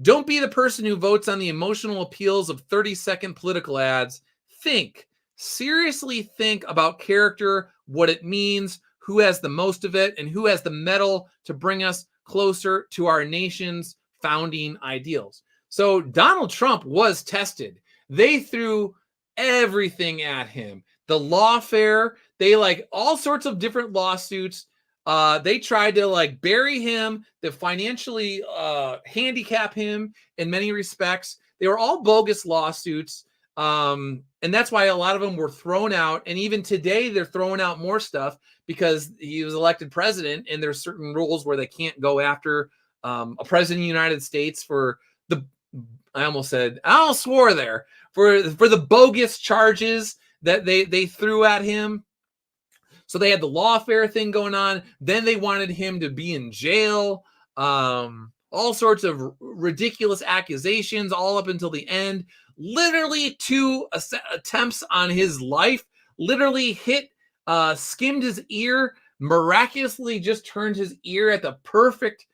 Don't be the person who votes on the emotional appeals of 30-second political ads. Think. Seriously think about character, what it means, who has the most of it, and who has the mettle to bring us closer to our nation's founding ideals. So Donald Trump was tested. They threw everything at him. The lawfare, they like all sorts of different lawsuits. They tried to like bury him, to financially handicap him in many respects. They were all bogus lawsuits. And that's why a lot of them were thrown out. And even today, they're throwing out more stuff because he was elected president. And there's certain rules where they can't go after a president of the United States for the, I almost swore there, for the bogus charges that they threw at him. So they had the lawfare thing going on. Then they wanted him to be in jail. All sorts of ridiculous accusations all up until the end. Literally 2 attempts on his life. Literally skimmed his ear. Miraculously just turned his ear at the perfect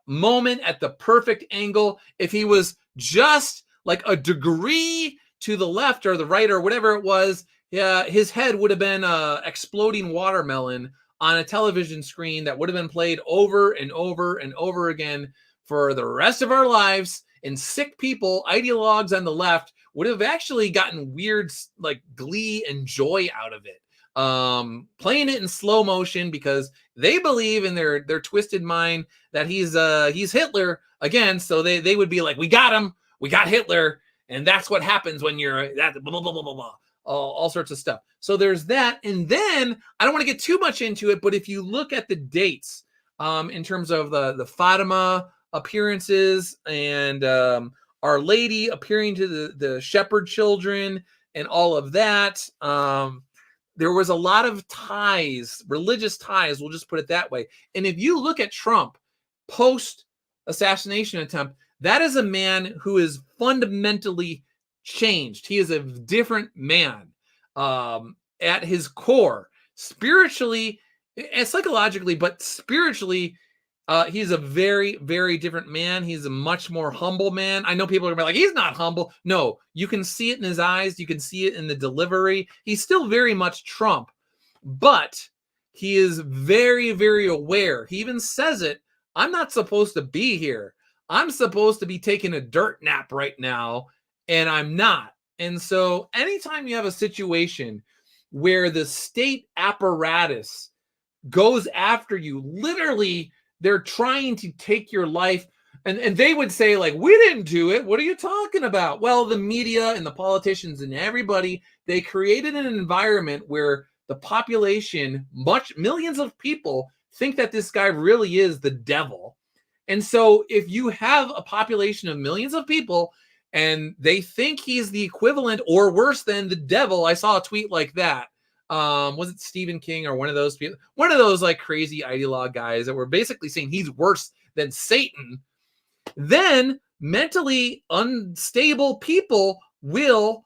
moment, at the perfect angle. If he was just like a degree to the left or the right or whatever it was, yeah, his head would have been exploding watermelon on a television screen that would have been played over and over and over again for the rest of our lives. And sick people, ideologues on the left, would have actually gotten weird like glee and joy out of it. Playing it in slow motion because they believe in their twisted mind that he's Hitler again. So they would be like, we got him, we got Hitler. And that's what happens when you're that blah, blah, blah, blah, blah. All sorts of stuff. So there's that. And then I don't want to get too much into it, but if you look at the dates in terms of the Fatima appearances and Our Lady appearing to the shepherd children and all of that, there was a lot of ties, religious ties, we'll just put it that way. And if you look at Trump post-assassination attempt, that is a man who is fundamentally changed. He is a different man at his core, spiritually and psychologically, but spiritually, he's a very, very different man. He's a much more humble man. I know people are gonna be like, he's not humble. No, you can see it in his eyes. You can see it in the delivery. He's still very much Trump, but he is very, very aware. He even says it. I'm not supposed to be here. I'm supposed to be taking a dirt nap right now, and I'm not. And so anytime you have a situation where the state apparatus goes after you, literally, they're trying to take your life, and they would say, like, we didn't do it. What are you talking about? Well, the media and the politicians and everybody, they created an environment where the population, millions of people, think that this guy really is the devil. And so if you have a population of millions of people and they think he's the equivalent or worse than the devil, I saw a tweet like that. Was it Stephen King or one of those people, one of those like crazy ideologue guys that were basically saying he's worse than Satan, then mentally unstable people will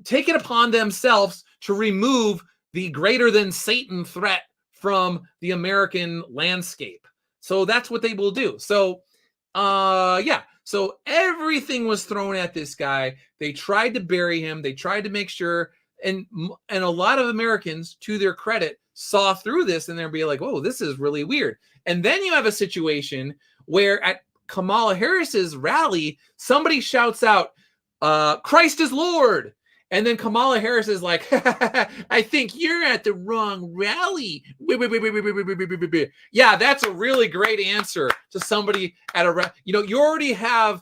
take it upon themselves to remove the greater than Satan threat from the American landscape. So that's what they will do. So, yeah. So everything was thrown at this guy. They tried to bury him. They tried to make sure, and a lot of Americans, to their credit, saw through this and they're be like, "Oh, this is really weird." And then you have a situation where at Kamala Harris's rally, somebody shouts out, "Christ is Lord." And then Kamala Harris is like, "I think you're at the wrong rally." Yeah, that's a really great answer to somebody at a, you already have,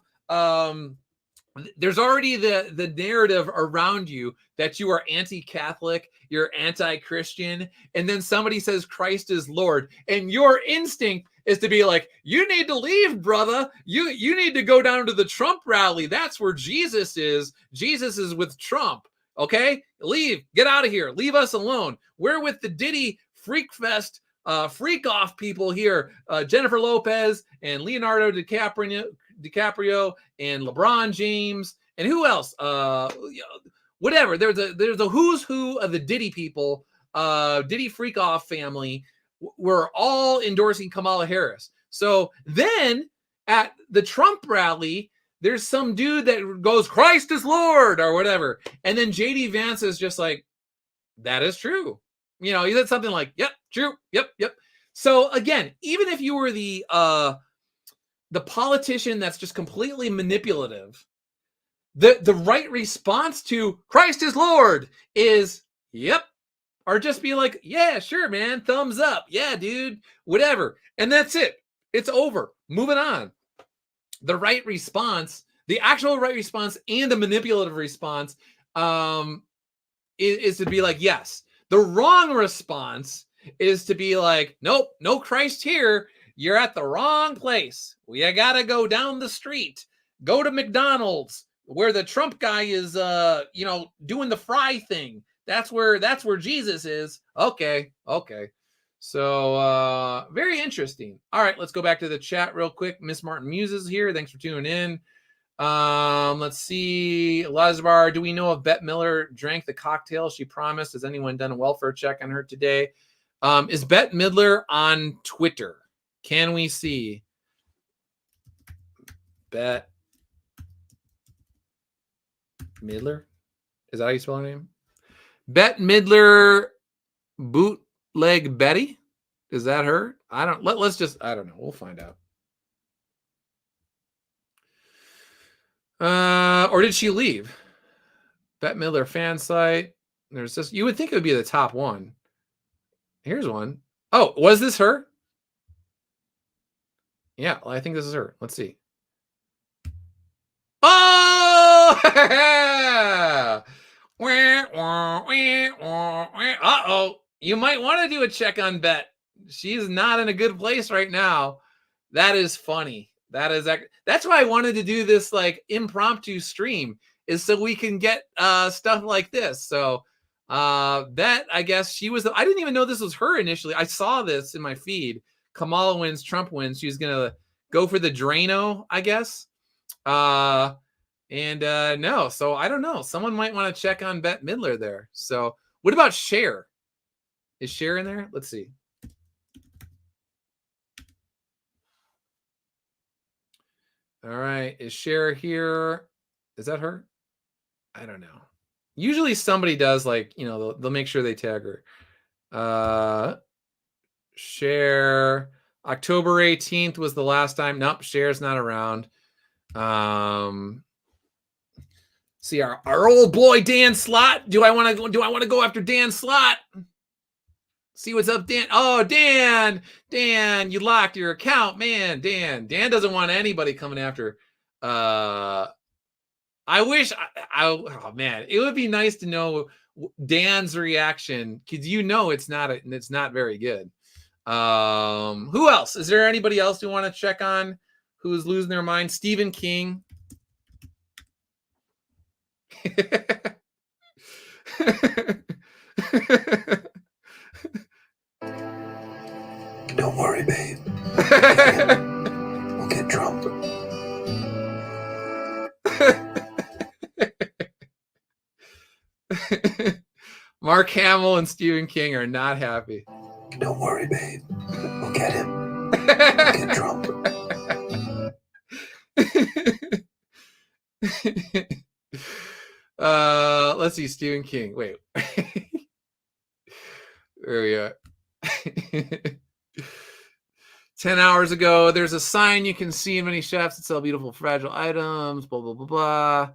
there's already the narrative around you that you are anti-Catholic, you're anti-Christian, and then somebody says Christ is Lord, and your instinct is to be like, "You need to leave, brother. You need to go down to the Trump rally. That's where Jesus is. Jesus is with Trump. Okay, leave. Get out of here. Leave us alone. We're with the Diddy Freak Fest, freak off people here. Jennifer Lopez and Leonardo DiCaprio and LeBron James and who else? Whatever. There's a who's who of the Diddy people, Diddy freak off family. We're all endorsing Kamala Harris. So then at the Trump rally, there's some dude that goes, "Christ is Lord," or whatever. And then JD Vance is just like, "That is true." He said something like, "Yep, true. Yep. So again, even if you were the politician that's just completely manipulative, the right response to "Christ is Lord" is, "Yep." Or just be like, "Yeah, sure, man. Thumbs up. Yeah, dude. Whatever." And that's it. It's over. Moving on. The right response, the actual right response and the manipulative response is to be like, yes. The wrong response is to be like, "Nope, no Christ here. You're at the wrong place. You got to go down the street. Go to McDonald's where the Trump guy is, doing the fry thing. That's where Jesus is." Okay. So very interesting. All right, let's go back to the chat real quick. Miss Martin Muse is here. Thanks for tuning in. Let's see. Lazar, do we know if Bette Midler drank the cocktail she promised? Has anyone done a welfare check on her today? Is Bette Midler on Twitter? Can we see Bette Midler? Is that how you spell her name? Bette Midler Bootleg Betty? Is that her? I don't know. We'll find out. Or did she leave? Bette Midler fan site. There's this. You would think it would be the top one. Here's one. Oh, was this her? Yeah, well, I think this is her. Let's see. Oh! Uh-oh. You might want to do a check on Bette. She's not in a good place right now. That is funny. That's why I wanted to do this like impromptu stream, is so we can get stuff like this. So Bette, I guess she was. I didn't even know this was her initially. I saw this in my feed. Kamala wins, Trump wins. She's gonna go for the Drano, I guess. No, so I don't know. Someone might want to check on Bette Midler there. So what about Cher? Is Cher in there? Let's see. All right. Is Cher here? Is that her? I don't know. Usually somebody does, like, they'll make sure they tag her. Cher. October 18th was the last time. Nope, Cher's not around. See our old boy Dan Slott. Do I want to go after Dan Slott? See what's up, Dan. Oh, Dan, you locked your account, man. Dan doesn't want anybody coming after. I wish. Oh man, it would be nice to know Dan's reaction, because it's not very good. Who else? Is there anybody else you want to check on who's losing their mind? Stephen King. Don't worry, babe. We'll get Trump. Mark Hamill and Stephen King are not happy. Don't worry, babe. We'll get him. We'll get Trump. Let's see, Stephen King. Wait. There we are. 10 hours ago, there's a sign you can see in many shops that sell beautiful, fragile items, blah, blah, blah,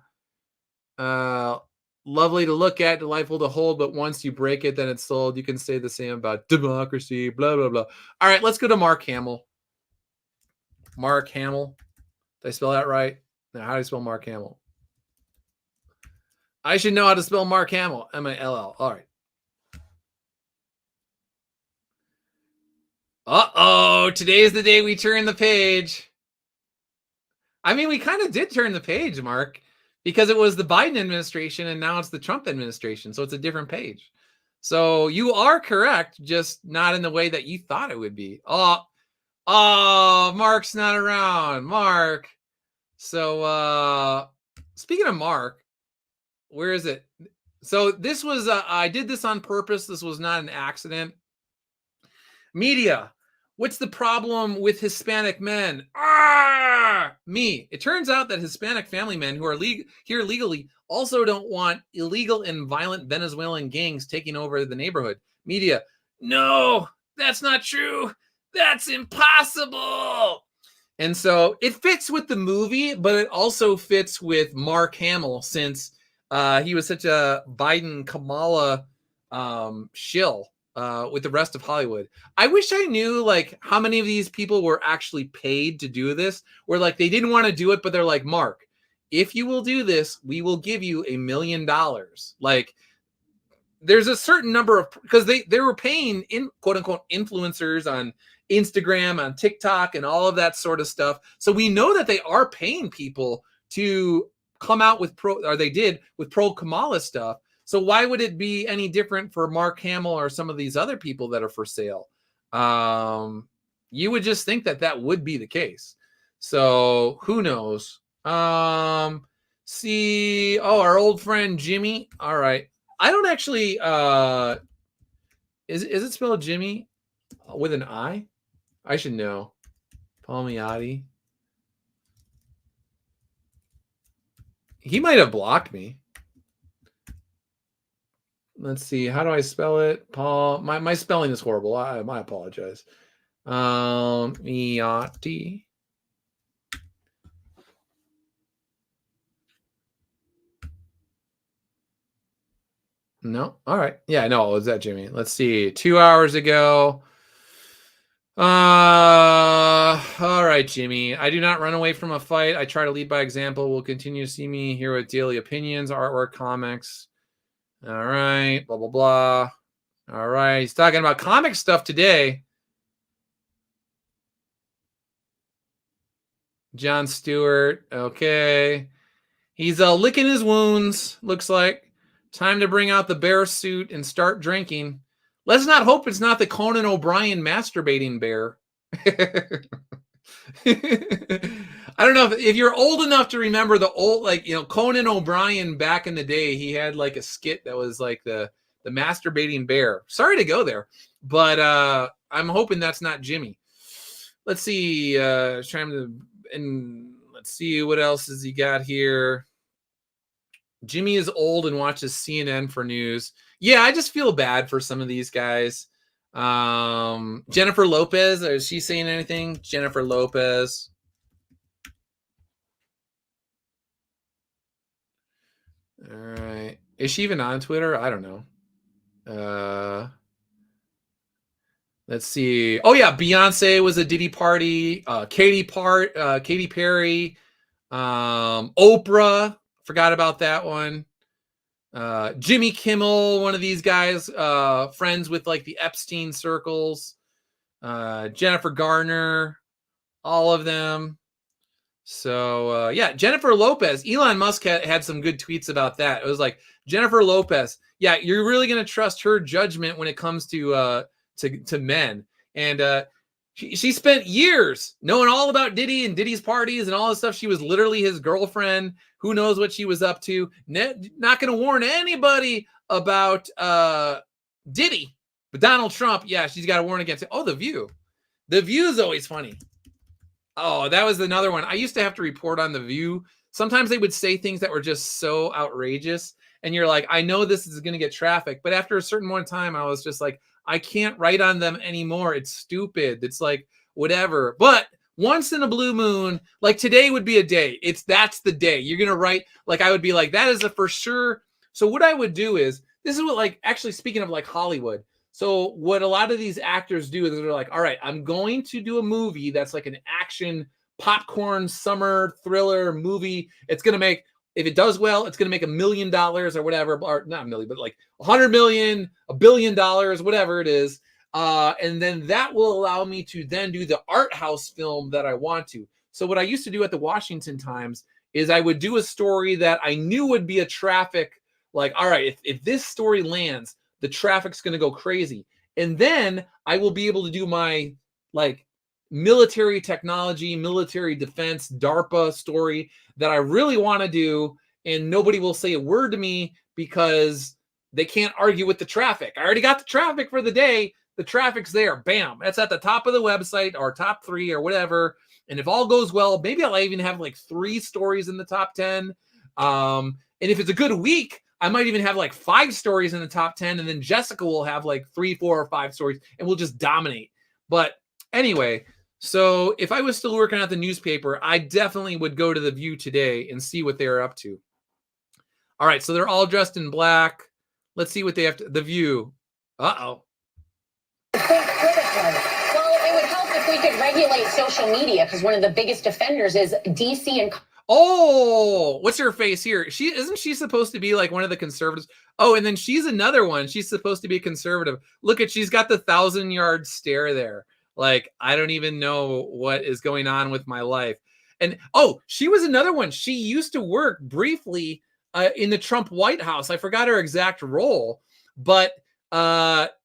blah. Lovely to look at, delightful to hold, but once you break it, then it's sold. You can say the same about democracy, blah, blah, blah. All right, let's go to Mark Hamill. Mark Hamill. Did I spell that right? Now, how do I spell Mark Hamill? I should know how to spell Mark Hamill. M-A-L-L. All right. Uh-oh. Today is the day we turn the page. I mean, we kind of did turn the page, Mark, because it was the Biden administration and now it's the Trump administration. So it's a different page. So you are correct, just not in the way that you thought it would be. Oh, Mark's not around. Mark. So speaking of Mark, where is it? So this was, I did this on purpose. This was not an accident. Media. What's the problem with Hispanic men? Me. It turns out that Hispanic family men who are here legally also don't want illegal and violent Venezuelan gangs taking over the neighborhood. Media. No, that's not true. That's impossible. And so it fits with the movie, but it also fits with Mark Hamill since he was such a Biden Kamala shill with the rest of Hollywood. I wish I knew like how many of these people were actually paid to do this, where like they didn't want to do it, but they're like, Mark, if you will do this, we will give you $1 million. Like there's a certain number of, because they were paying in quote unquote influencers on Instagram, on TikTok, and all of that sort of stuff. So we know that they are paying people to come out with they did with pro Kamala stuff. So why would it be any different for Mark Hamill or some of these other people that are for sale? You would just think that that would be the case. So who knows? See, our old friend Jimmy. All right. I don't actually, is it spelled Jimmy with an I? I should know. Palmiotti. He might have blocked me. Let's see. How do I spell it? Paul. My spelling is horrible. I apologize. Miotti. No. All right. Yeah, no, it was that Jimmy. Let's see. 2 hours ago. All right, Jimmy. I do not run away from a fight. I try to lead by example. Will continue to see me here with daily opinions, artwork, comics. All right. Blah, blah, blah. All right. He's talking about comic stuff today. John Stewart. Okay. He's licking his wounds, looks like. Time to bring out the bear suit and start drinking. Let's not hope it's not the Conan O'Brien masturbating bear. I don't know if you're old enough to remember the old, like, you know, Conan O'Brien back in the day, he had like a skit that was like the masturbating bear. Sorry to go there, but I'm hoping that's not Jimmy. Let's see. Trying to, and let's see what else has he got here. Jimmy is old and watches CNN for news. Yeah, I just feel bad for some of these guys. Jennifer Lopez, is she saying anything? Jennifer Lopez. All right. Is she even on Twitter? I don't know. Let's see. Oh yeah, Beyonce was a Diddy party. Katy Perry. Oprah. Forgot about that one. Jimmy Kimmel, one of these guys, friends with like the Epstein circles. Jennifer Garner, all of them. So yeah, Jennifer Lopez. Elon Musk had some good tweets about that. It was like, Jennifer Lopez. Yeah, you're really gonna trust her judgment when it comes to men. And She spent years knowing all about Diddy and Diddy's parties and all this stuff. She was literally his girlfriend. Who knows what she was up to? Not going to warn anybody about Diddy. But Donald Trump, yeah, she's got a warrant against it. Oh, The View. The View is always funny. Oh, that was another one. I used to have to report on The View. Sometimes they would say things that were just so outrageous. And you're like, I know this is going to get traffic. But after a certain one time, I was just like, I can't write on them anymore. It's stupid. It's like, whatever. But once in a blue moon, like today would be a day. That's the day. You're going to write, like I would be like, that is a for sure. So what I would do is, this is what, like, actually speaking of like Hollywood. So what a lot of these actors do is they're like, all right, I'm going to do a movie that's like an action popcorn summer thriller movie. It's going to make, if it does well, it's going to make $1 million or whatever, or not a million, but like 100 million, $1 billion, whatever it is. And then that will allow me to then do the art house film that I want to. So what I used to do at the Washington Times is I would do a story that I knew would be a traffic, like, all right, if this story lands, the traffic's going to go crazy. And then I will be able to do my like military technology, military defense, DARPA story that I really want to do. And nobody will say a word to me because they can't argue with the traffic. I already got the traffic for the day. The traffic's there. Bam. That's at the top of the website or top 3 or whatever. And if all goes well, maybe I'll even have like 3 stories in the top 10. And if it's a good week, I might even have like 5 stories in the top 10. And then Jessica will have like 3, 4, or 5 stories and we'll just dominate. But anyway, so if I was still working at the newspaper, I definitely would go to The View today and see what they're up to. All right. So they're all dressed in black. Let's see what they have to, The View. Uh-oh. Well, it would help if we could regulate social media because one of the biggest offenders is DC and. Oh, what's her face here? Isn't she supposed to be like one of the conservatives? Oh, and then she's another one. She's supposed to be conservative. Look at, she's got the 1,000-yard stare there. Like, I don't even know what is going on with my life. And oh, she was another one. She used to work briefly in the Trump White House. I forgot her exact role, but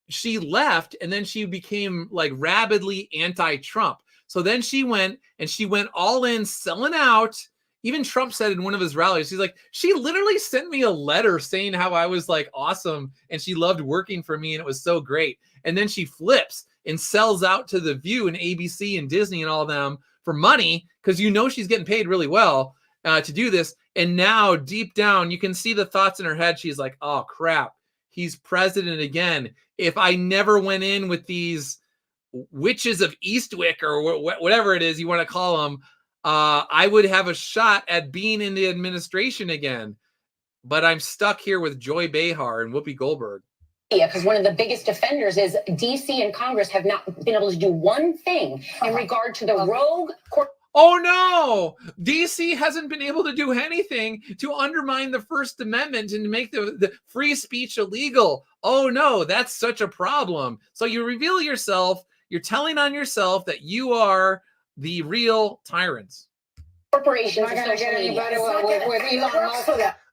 she left and then she became like rabidly anti-Trump. So then she went all in, selling out. Even Trump said in one of his rallies, he's like, she literally sent me a letter saying how I was like awesome and she loved working for me and it was so great. And then she flips and sells out to The View and ABC and Disney and all of them for money because you know she's getting paid really well to do this. And now deep down, you can see the thoughts in her head. She's like, oh, crap. He's president again. If I never went in with these witches of Eastwick or whatever it is you want to call them, I would have a shot at being in the administration again. But I'm stuck here with Joy Behar and Whoopi Goldberg. Yeah, because one of the biggest offenders is DC and Congress have not been able to do one thing in regard to the rogue court. Oh no, DC hasn't been able to do anything to undermine the First Amendment and to make the free speech illegal. Oh no, that's such a problem. So you reveal yourself, you're telling on yourself that you are the real tyrants. Corporations and social media. with Elon Musk.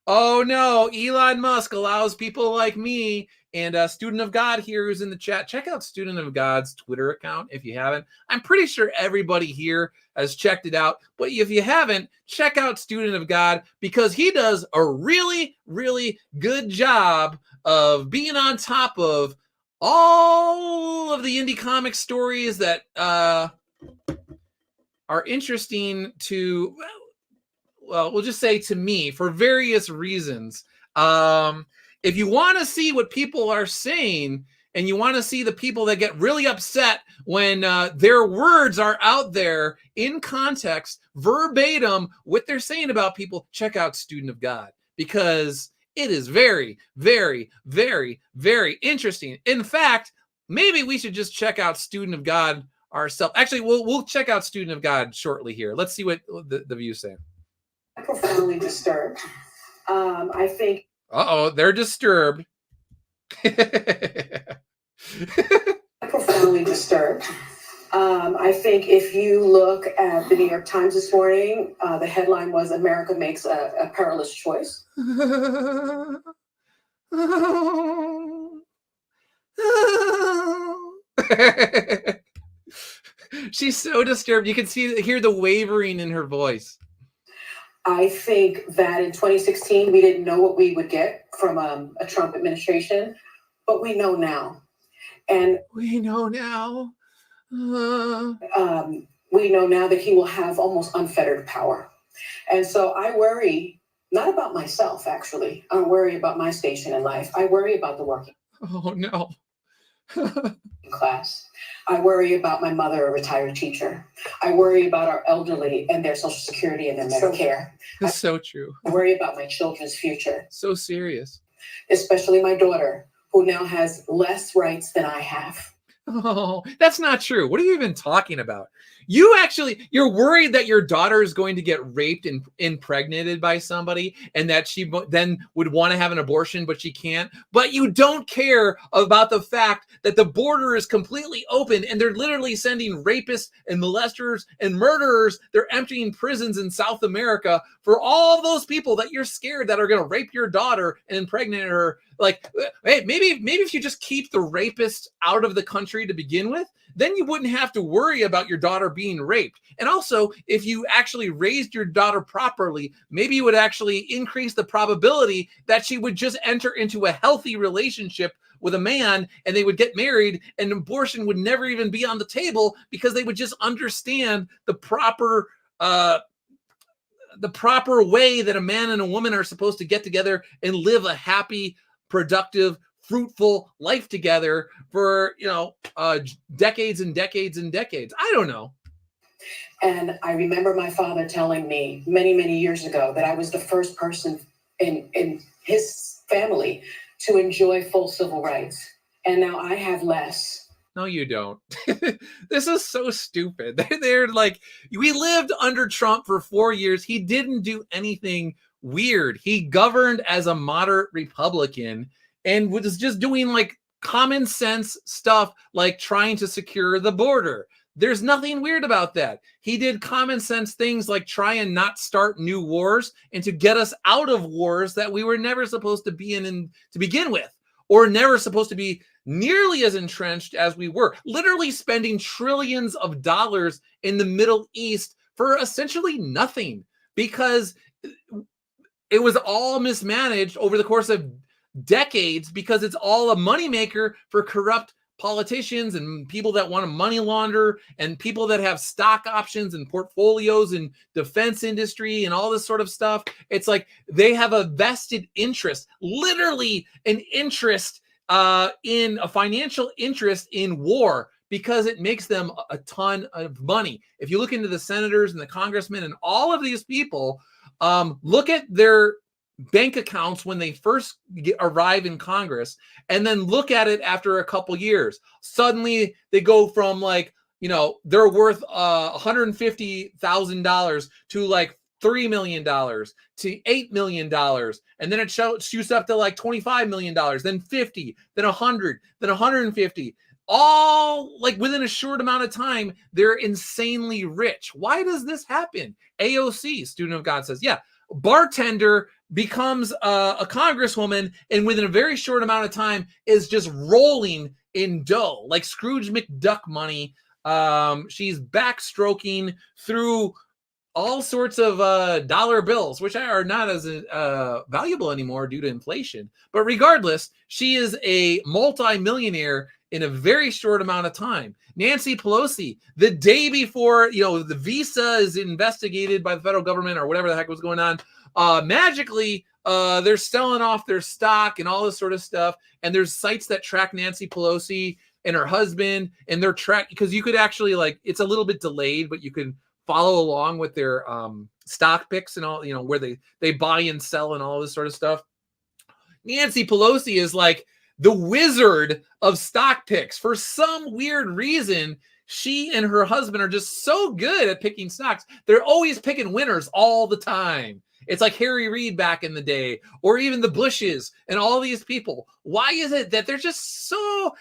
Oh no, Elon Musk allows people like me and a Student of God here who's in the chat. Check out Student of God's Twitter account if you haven't. I'm pretty sure everybody here has checked it out. But if you haven't, check out Student of God because he does a really, really good job of being on top of all of the indie comic stories that are interesting to, well, we'll just say to me for various reasons. If you want to see what people are saying and you want to see the people that get really upset when their words are out there in context, verbatim, what they're saying about people, check out Student of God because it is very, very, very, very interesting. In fact, maybe we should just check out Student of God ourselves. Actually, we'll check out Student of God shortly here. Let's see what the View's saying. Profoundly disturbed. I think. They're disturbed. Profoundly disturbed. I think if you look at the New York Times this morning, the headline was "America makes a perilous choice." She's so disturbed. You can hear the wavering in her voice. I think that in 2016, we didn't know what we would get from a Trump administration, but we know now. And we know now. We know now that he will have almost unfettered power. And so I worry, not about myself, actually. I don't worry about my station in life. I worry about the working class. I worry about my mother, a retired teacher. I worry about our elderly and their Social Security and their Medicare. That's so true. I worry about my children's future. So serious. Especially my daughter, who now has less rights than I have. Oh, that's not true. What are you even talking about? You're worried that your daughter is going to get raped and impregnated by somebody and that she then would want to have an abortion, but she can't. But you don't care about the fact that the border is completely open and they're literally sending rapists and molesters and murderers. They're emptying prisons in South America for all those people that you're scared that are going to rape your daughter and impregnate her. Like, hey, maybe if you just keep the rapists out of the country to begin with, then you wouldn't have to worry about your daughter being raped. And also, if you actually raised your daughter properly, maybe you would actually increase the probability that she would just enter into a healthy relationship with a man and they would get married and abortion would never even be on the table because they would just understand the proper way that a man and a woman are supposed to get together and live a happy, productive, fruitful life together for, decades and decades and decades. I don't know. And I remember my father telling me many, many years ago that I was the first person in his family to enjoy full civil rights. And now I have less. No, you don't. This is so stupid. They're like, we lived under Trump for 4 years. He didn't do anything weird. He governed as a moderate Republican and was just doing like common sense stuff like trying to secure the border. There's nothing weird about that. He did common sense things like try and not start new wars and to get us out of wars that we were never supposed to be in to begin with, or never supposed to be nearly as entrenched as we were. Literally spending trillions of dollars in the Middle East for essentially nothing because it was all mismanaged over the course of decades because it's all a moneymaker for corrupt politicians and people that want to money launder and people that have stock options and portfolios in defense industry and all this sort of stuff. It's like they have a vested interest, literally an interest in a financial interest in war because it makes them a ton of money. If you look into the senators and the congressmen and all of these people, look at their bank accounts when they first arrive in Congress and then look at it after a couple years. Suddenly they go from like, they're worth $150,000 to like $3 million to $8 million. And then it shoots up to like $25 million, then 50, then 100, then 150. All like within a short amount of time, they're insanely rich. Why does this happen? AOC, Student of God, says, yeah, bartender becomes a congresswoman and within a very short amount of time is just rolling in dough like Scrooge McDuck money. She's backstroking through all sorts of dollar bills, which are not as valuable anymore due to inflation. But regardless, she is a multi-millionaire in a very short amount of time. Nancy Pelosi, the day before, the visa is investigated by the federal government or whatever the heck was going on, magically, they're selling off their stock and all this sort of stuff. And there's sites that track Nancy Pelosi and her husband, and they're tracked because you could actually it's a little bit delayed, but you can follow along with their stock picks and all, where they buy and sell and all this sort of stuff. Nancy Pelosi is like the wizard of stock picks. For some weird reason, she and her husband are just so good at picking stocks. They're always picking winners all the time. It's like Harry Reid back in the day, or even the Bushes and all these people. Why is it that they're so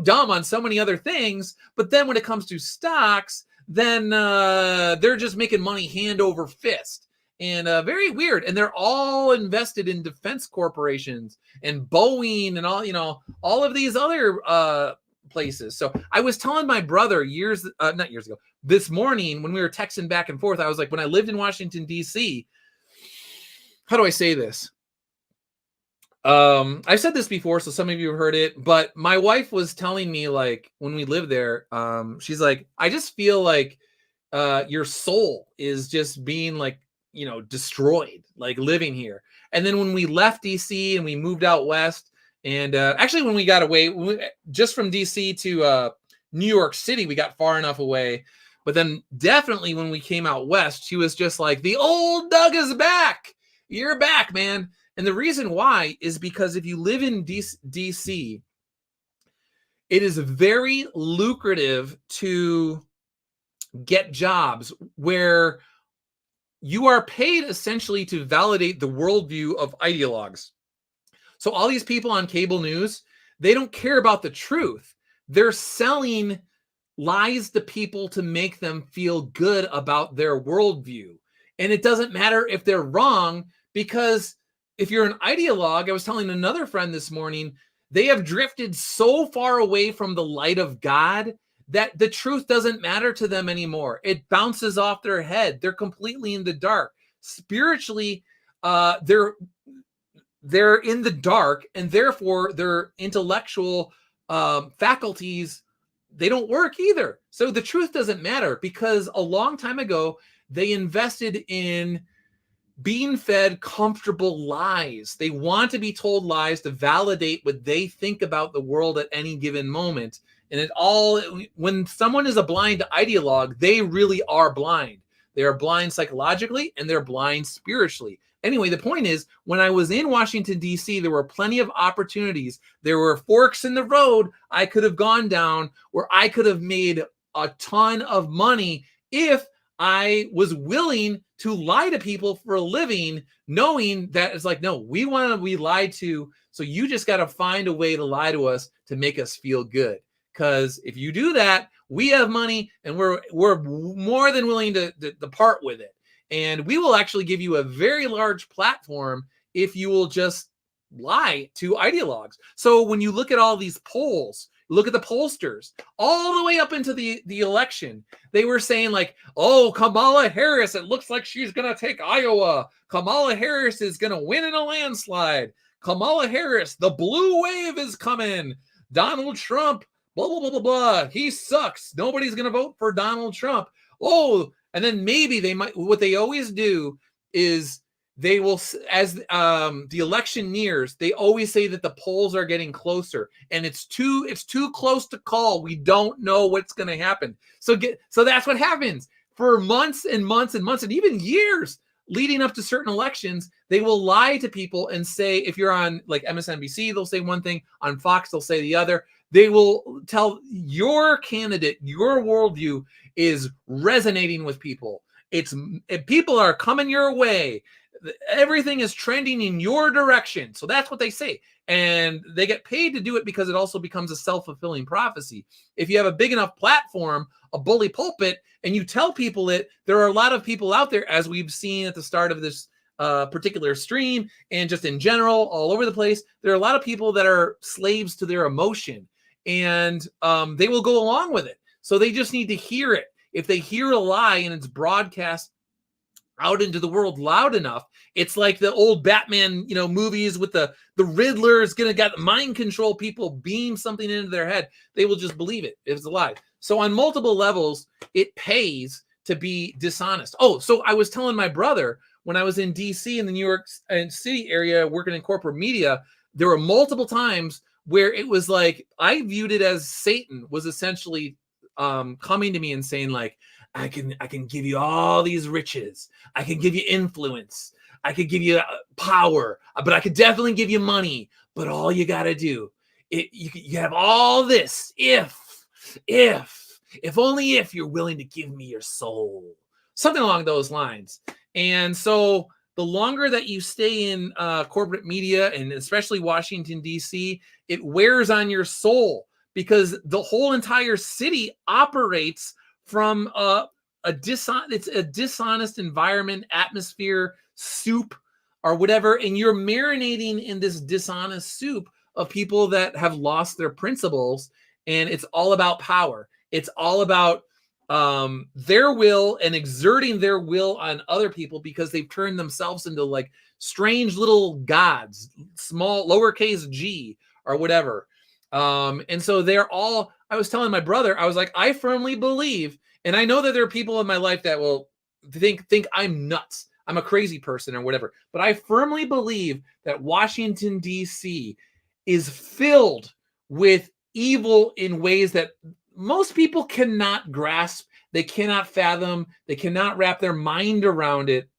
dumb on so many other things, but then when it comes to stocks, then they're just making money hand over fist. And very weird. And they're all invested in defense corporations and Boeing and all of these other places. So I was telling my brother not years ago, this morning when we were texting back and forth, I was like, when I lived in Washington, D.C., how do I say this? I've said this before, so some of you have heard it, but my wife was telling me, like, when we lived there, she's like, I just feel like your soul is just being like, destroyed, like living here. And then when we left DC and we moved out west, and actually when we got away, just from DC to New York City, we got far enough away. But then definitely when we came out west, she was just like, the old Doug is back. You're back, man. And the reason why is because if you live in DC, it is very lucrative to get jobs where you are paid essentially to validate the worldview of ideologues. So all these people on cable news, they don't care about the truth. They're selling lies to people to make them feel good about their worldview. And it doesn't matter if they're wrong, because if you're an ideologue, I was telling another friend this morning, they have drifted so far away from the light of God that the truth doesn't matter to them anymore. It bounces off their head. They're completely in the dark. Spiritually, they're in the dark, and therefore their intellectual faculties, they don't work either. So the truth doesn't matter, because a long time ago, they invested in being fed comfortable lies. They want to be told lies to validate what they think about the world at any given moment. And when someone is a blind ideologue, they really are blind. They are blind psychologically and they're blind spiritually. Anyway, the point is, when I was in Washington, D.C., there were plenty of opportunities. There were forks in the road I could have gone down where I could have made a ton of money if I was willing to lie to people for a living, knowing that it's like, no, we want to be lied to. So you just got to find a way to lie to us to make us feel good. Because if you do that, we have money and we're more than willing to part with it. And we will actually give you a very large platform if you will just lie to ideologues. So when you look at all these polls, look at the pollsters all the way up into the election. They were saying like, oh, Kamala Harris, it looks like she's going to take Iowa. Kamala Harris is going to win in a landslide. Kamala Harris, the blue wave is coming. Donald Trump, blah, blah, blah, blah, blah. He sucks. Nobody's going to vote for Donald Trump. Oh, and then maybe they might, what they always do is they will, as the election nears, they always say that the polls are getting closer, and it's too close to call. We don't know what's going to happen. So that's what happens for months and months and months, and even years leading up to certain elections. They will lie to people and say, if you're on like MSNBC, they'll say one thing, on Fox, they'll say the other. They will tell your candidate, your worldview is resonating with people. People are coming your way. Everything is trending in your direction. So that's what they say. And they get paid to do it because it also becomes a self-fulfilling prophecy. If you have a big enough platform, a bully pulpit, and you tell people it, there are a lot of people out there, as we've seen at the start of this particular stream and just in general, all over the place. There are a lot of people that are slaves to their emotion, and they will go along with it. So they just need to hear it. If they hear a lie and it's broadcast out into the world loud enough, it's like the old Batman, movies with the Riddler is going to get mind control people, beam something into their head. They will just believe it if it's a lie. So on multiple levels, it pays to be dishonest. Oh, so I was telling my brother when I was in DC in the New York City area working in corporate media, there were multiple times where it was like, I viewed it as Satan was essentially coming to me and saying like, I can give you all these riches. I can give you influence. I could give you power, but I could definitely give you money. But all you got to do, you have all this if only if you're willing to give me your soul, something along those lines. And so the longer that you stay in corporate media, and especially Washington, D.C., it wears on your soul, because the whole entire city operates from it's a dishonest environment, atmosphere, soup, or whatever, and you're marinating in this dishonest soup of people that have lost their principles. and it's all about power. It's all about their will and exerting their will on other people because they've turned themselves into like strange little gods, small lowercase g or whatever. And so they're all, I was telling my brother, I was like, I firmly believe, and I know that there are people in my life that will think I'm nuts, I'm a crazy person or whatever, but I firmly believe that Washington, D.C. is filled with evil in ways that most people cannot grasp, they cannot fathom, they cannot wrap their mind around it,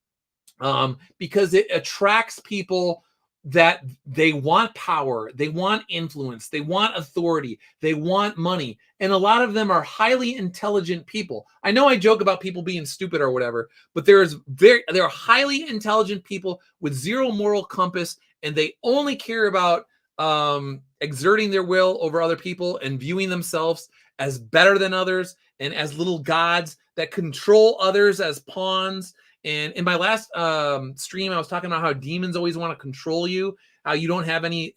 because it attracts people that they want power, they want influence, they want authority, they want money. And a lot of them are highly intelligent people. I know I joke about people being stupid or whatever, but there are highly intelligent people with zero moral compass, and they only care about exerting their will over other people and viewing themselves as better than others and as little gods that control others as pawns. And in my last stream, I was talking about how demons always want to control you, how you don't have any,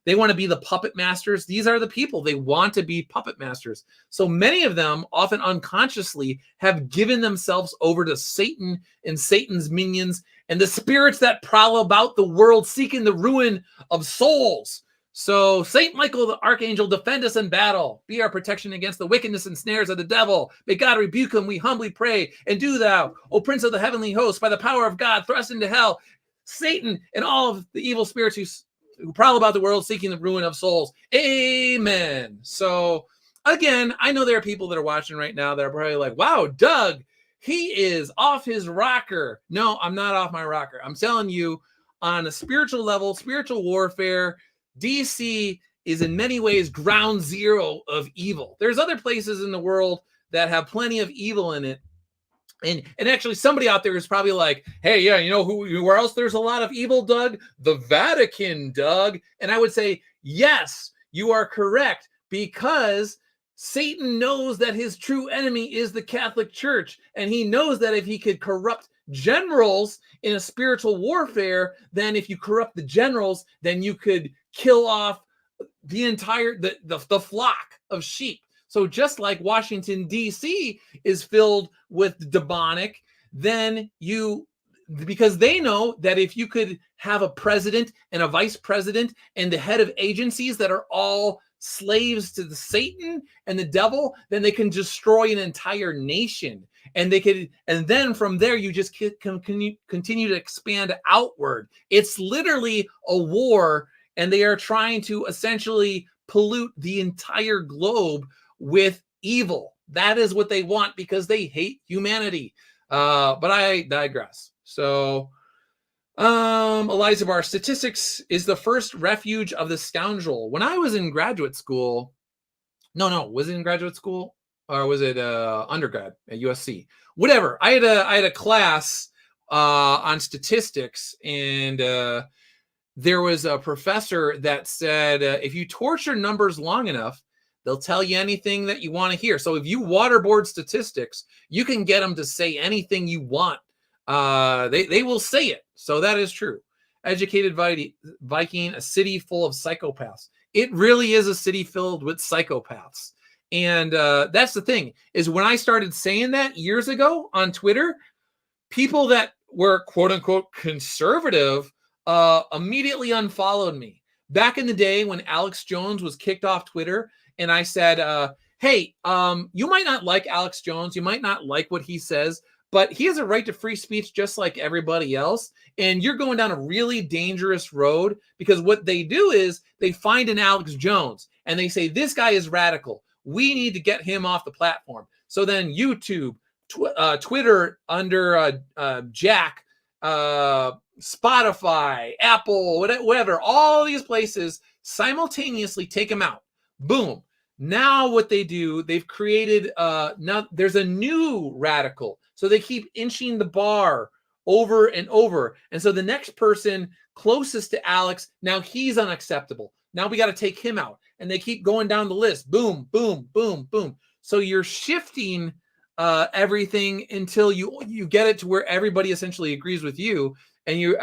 they want to be the puppet masters. These are the people, they want to be puppet masters. So many of them, often unconsciously, have given themselves over to Satan and Satan's minions and the spirits that prowl about the world seeking the ruin of souls. So Saint Michael, the archangel, defend us in battle. Be our protection against the wickedness and snares of the devil. May God rebuke him, we humbly pray. And do thou, O Prince of the heavenly host, by the power of God, thrust into hell Satan and all of the evil spirits who prowl about the world seeking the ruin of souls. Amen. So again, I know there are people that are watching right now that are probably like, wow, Doug, he is off his rocker. No, I'm not off my rocker. I'm telling you, on a spiritual level, spiritual warfare, DC is in many ways ground zero of evil. There's other places in the world that have plenty of evil in it. And actually somebody out there is probably like, hey, yeah, where else there's a lot of evil, Doug? The Vatican, Doug. And I would say, yes, you are correct, because Satan knows that his true enemy is the Catholic Church. And he knows that if he could corrupt generals in a spiritual warfare, then if you corrupt the generals, then you could kill off the entire the flock of sheep. So just like Washington, D.C. is filled with demonic, then because they know that if you could have a president and a vice president and the head of agencies that are all slaves to the Satan and the devil, then they can destroy an entire nation. And then from there, you just continue to expand outward. It's literally a war, and they are trying to essentially pollute the entire globe with evil. That is what they want because they hate humanity. But I digress. So, Eliza Barr, statistics is the first refuge of the scoundrel. When I was in graduate school, was it in graduate school or was it undergrad at USC? Whatever. I had a class on statistics, and there was a professor that said, if you torture numbers long enough, they'll tell you anything that you want to hear. So if you waterboard statistics, you can get them to say anything you want. They will say it. So that is true. Educated Viking, a city full of psychopaths. It really is a city filled with psychopaths. And that's the thing, is when I started saying that years ago on Twitter, people that were quote unquote conservative immediately unfollowed me. Back in the day when Alex Jones was kicked off Twitter, and I said, hey, you might not like Alex Jones, you might not like what he says, but he has a right to free speech just like everybody else. And you're going down a really dangerous road, because what they do is they find an Alex Jones and they say, this guy is radical. We need to get him off the platform. So then YouTube, Twitter under Jack, Spotify, Apple, whatever, all these places simultaneously take him out. Boom. Now what they do, they've created, now there's a new radical. So they keep inching the bar over and over. And so the next person closest to Alex, now he's unacceptable. Now we got to take him out. And they keep going down the list. Boom, boom, boom, boom. So you're shifting everything until you get it to where everybody essentially agrees with you. And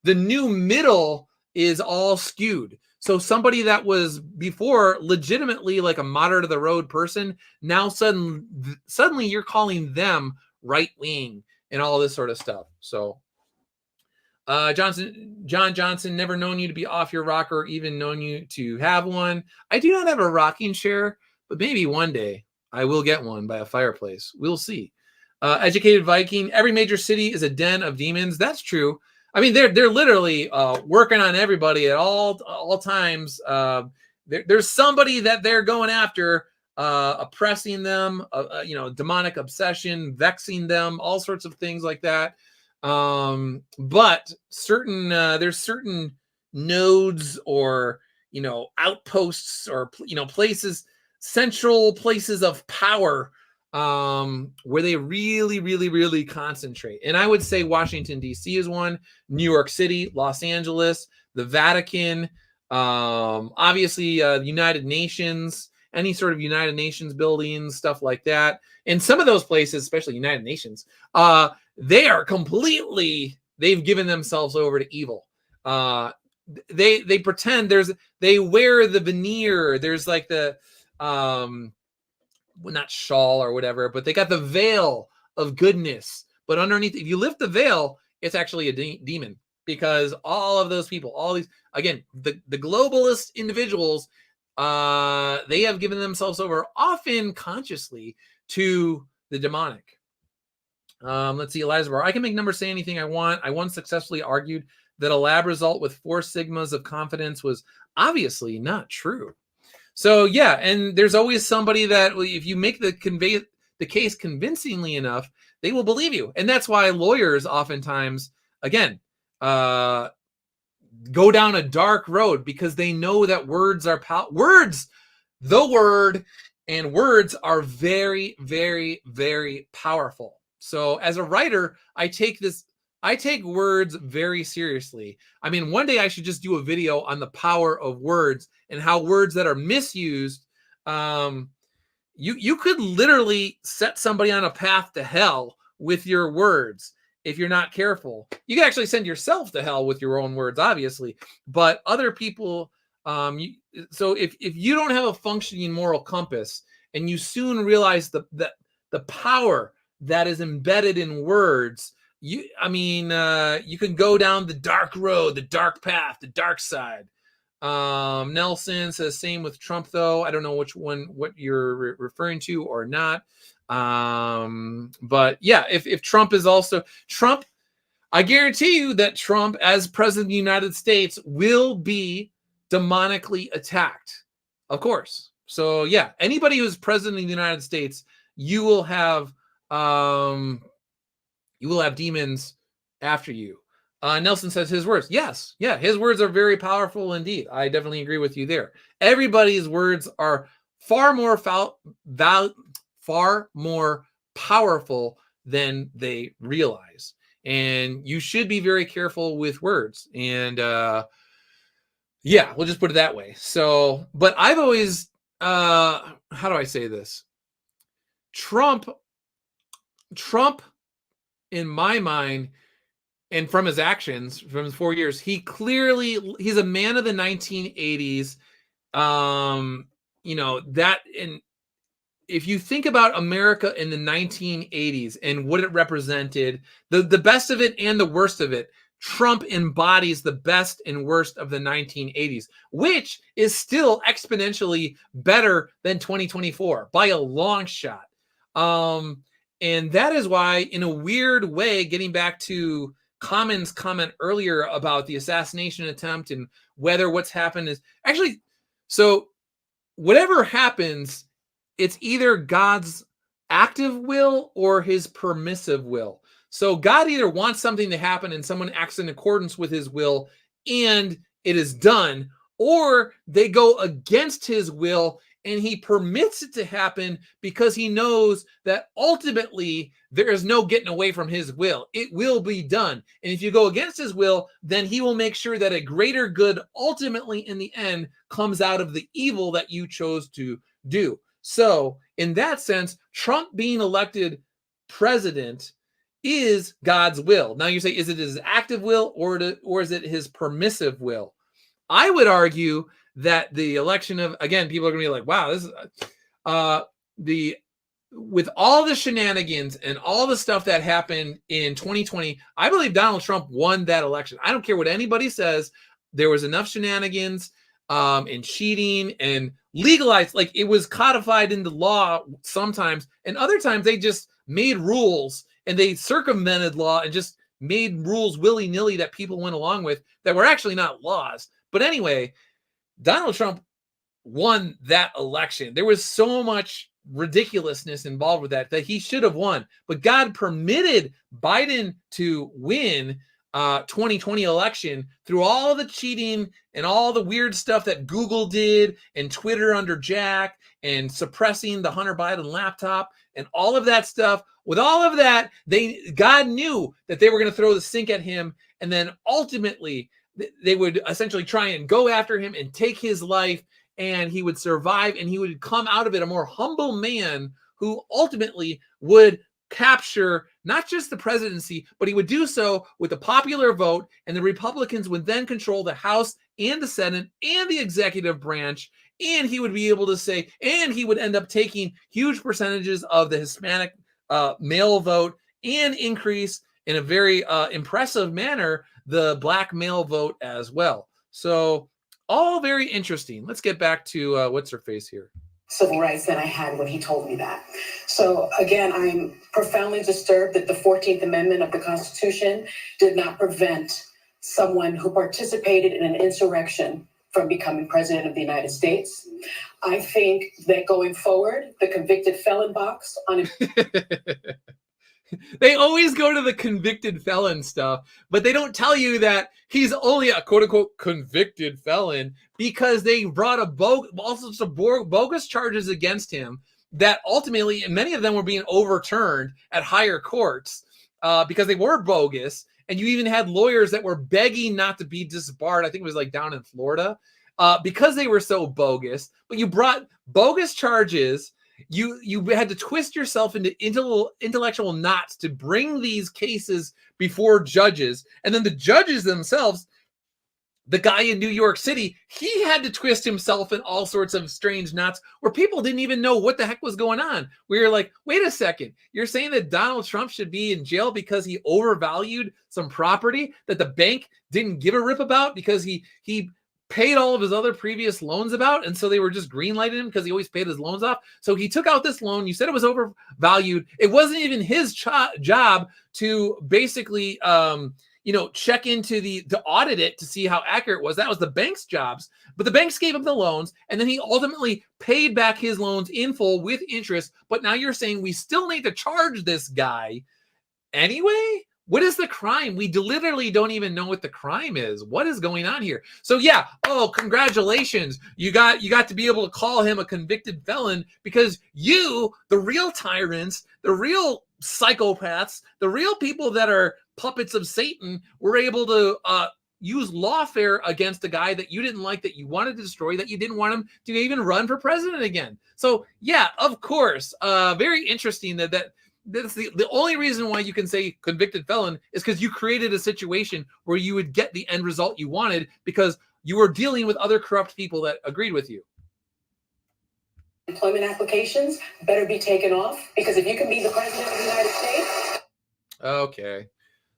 the new middle is all skewed. So somebody that was before legitimately like a moderate of the road person, now suddenly you're calling them right wing and all this sort of stuff. So John Johnson, never known you to be off your rocker or even known you to have one. I do not have a rocking chair, but maybe one day I will get one by a fireplace. We'll see. Educated Viking, every major city is a den of demons. That's true. I mean, they're literally working on everybody at all times. There's somebody that they're going after, oppressing them, demonic obsession, vexing them, all sorts of things like that. But there's certain nodes or outposts or places, central places of power, where they really, really, really concentrate. And I would say Washington, D.C. is one, New York City, Los Angeles, the Vatican, obviously the United Nations, any sort of United Nations buildings, stuff like that. And some of those places, especially United Nations, they are they've given themselves over to evil. They pretend they wear the veneer. There's like the, not shawl or whatever, but they got the veil of goodness. But underneath, if you lift the veil, it's actually a demon, because all of those people, all these, again, the globalist individuals, they have given themselves over, often consciously, to the demonic. Let's see, Eliza Barr. I can make numbers say anything I want. I once successfully argued that a lab result with 4 sigmas of confidence was obviously not true. So yeah, and there's always somebody that if you make the case convincingly enough, they will believe you. And that's why lawyers oftentimes, again, go down a dark road, because they know that words are the word and words are very, very, very powerful. So as a writer, I take words very seriously. I mean, one day I should just do a video on the power of words and how words that are misused, you could literally set somebody on a path to hell with your words if you're not careful. You can actually send yourself to hell with your own words, obviously, but other people. So if you don't have a functioning moral compass, and you soon realize the power that is embedded in words, you can go down the dark road, the dark path, the dark side. Nelson says same with Trump, though. I don't know what you're referring to or not. But yeah, if Trump is also Trump, I guarantee you that Trump, as president of the United States, will be demonically attacked, of course. So yeah, anybody who's president of the United States, you will have demons after you. Nelson says his words. Yes. Yeah. His words are very powerful indeed. I definitely agree with you there. Everybody's words are far more powerful than they realize. And you should be very careful with words. And, yeah, we'll just put it that way. So, but I've always, how do I say this? Trump, in my mind, and from his actions, from his 4 years, he's a man of the 1980s. And if you think about America in the 1980s and what it represented, the best of it and the worst of it, Trump embodies the best and worst of the 1980s, which is still exponentially better than 2024 by a long shot. And that is why, in a weird way, getting back to Common's comment earlier about the assassination attempt and whether what's happened is actually, so whatever happens, it's either God's active will or his permissive will. So God either wants something to happen and someone acts in accordance with his will and it is done, or they go against his will and he permits it to happen because he knows that ultimately there is no getting away from his will. It will be done. And if you go against his will, then he will make sure that a greater good ultimately in the end comes out of the evil that you chose to do. So in that sense, Trump being elected president is God's will. Now you say, is it his active will or is it his permissive will? I would argue that the election of, again, people are going to be like, wow, this is with all the shenanigans and all the stuff that happened in 2020, I believe Donald Trump won that election. I don't care what anybody says. There was enough shenanigans and cheating and legalized, like it was codified into law sometimes, and other times they just made rules and they circumvented law and just made rules willy-nilly that people went along with that were actually not laws. But anyway, Donald Trump won that election. There was so much ridiculousness involved with that he should have won. But God permitted Biden to win 2020 election through all the cheating and all the weird stuff that Google did and Twitter under Jack and suppressing the Hunter Biden laptop and all of that stuff. With all of that, God knew that they were going to throw the sink at him, and then ultimately they would essentially try and go after him and take his life, and he would survive, and he would come out of it a more humble man who ultimately would capture not just the presidency, but he would do so with the popular vote, and the Republicans would then control the House and the Senate and the executive branch, and he would be able to say, and he would end up taking huge percentages of the Hispanic male vote and increase in a very impressive manner the black male vote as well. So all very interesting. Let's get back to what's her face here. Civil rights than I had when he told me that. So again, I'm profoundly disturbed that the 14th Amendment of the Constitution did not prevent someone who participated in an insurrection from becoming president of the United States. I think that going forward, the convicted felon box on They always go to the convicted felon stuff, but they don't tell you that he's only a quote-unquote convicted felon because they brought also some bogus charges against him that ultimately, and many of them were being overturned at higher courts because they were bogus. And you even had lawyers that were begging not to be disbarred. I think it was like down in Florida because they were so bogus. But you brought bogus charges. You had to twist yourself into intellectual knots to bring these cases before judges. And then the judges themselves, the guy in New York City, he had to twist himself in all sorts of strange knots where people didn't even know what the heck was going on. We were like, wait a second, you're saying that Donald Trump should be in jail because he overvalued some property that the bank didn't give a rip about because he paid all of his other previous loans about, and so they were just greenlighting him because he always paid his loans off. So he took out this loan. You said it was overvalued. It wasn't even his job to basically, check into to audit it to see how accurate it was. That was the bank's jobs. But the banks gave him the loans, and then he ultimately paid back his loans in full with interest. But now you're saying we still need to charge this guy anyway? What is the crime? We literally don't even know what the crime is. What is going on here? So yeah, congratulations. You got to be able to call him a convicted felon because you, the real tyrants, the real psychopaths, the real people that are puppets of Satan, were able to use lawfare against a guy that you didn't like, that you wanted to destroy, that you didn't want him to even run for president again. So yeah, of course, very interesting that that's the only reason why you can say convicted felon is because you created a situation where you would get the end result you wanted because you were dealing with other corrupt people that agreed with you. Employment applications better be taken off because if you can be the president of the United States. Okay.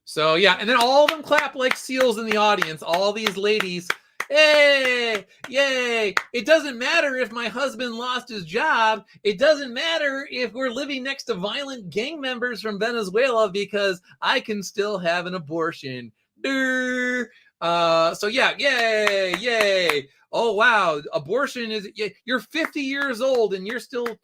So yeah, and then all of them clap like seals in the audience. All these ladies, hey, yay. It doesn't matter if my husband lost his job. It doesn't matter if we're living next to violent gang members from Venezuela because I can still have an abortion. So yeah, yay. Oh, wow. Abortion is, you're 50 years old and you're still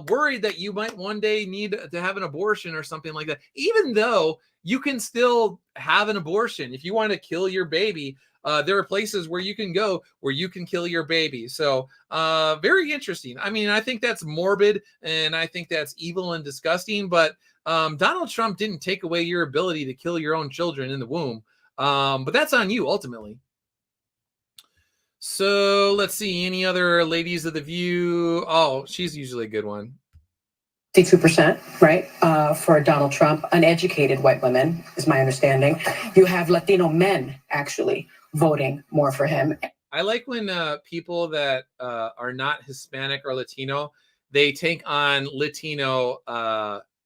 worried that you might one day need to have an abortion or something like that, even though you can still have an abortion. If you want to kill your baby, there are places where you can go where you can kill your baby. So very interesting. I mean, I think that's morbid and I think that's evil and disgusting, but Donald Trump didn't take away your ability to kill your own children in the womb. But that's on you ultimately. So let's see, any other ladies of the View? Oh, she's usually a good one. 62%, right? For Donald Trump, uneducated white women is my understanding. You have Latino men actually voting more for him. I like when people that are not Hispanic or Latino, they take on Latino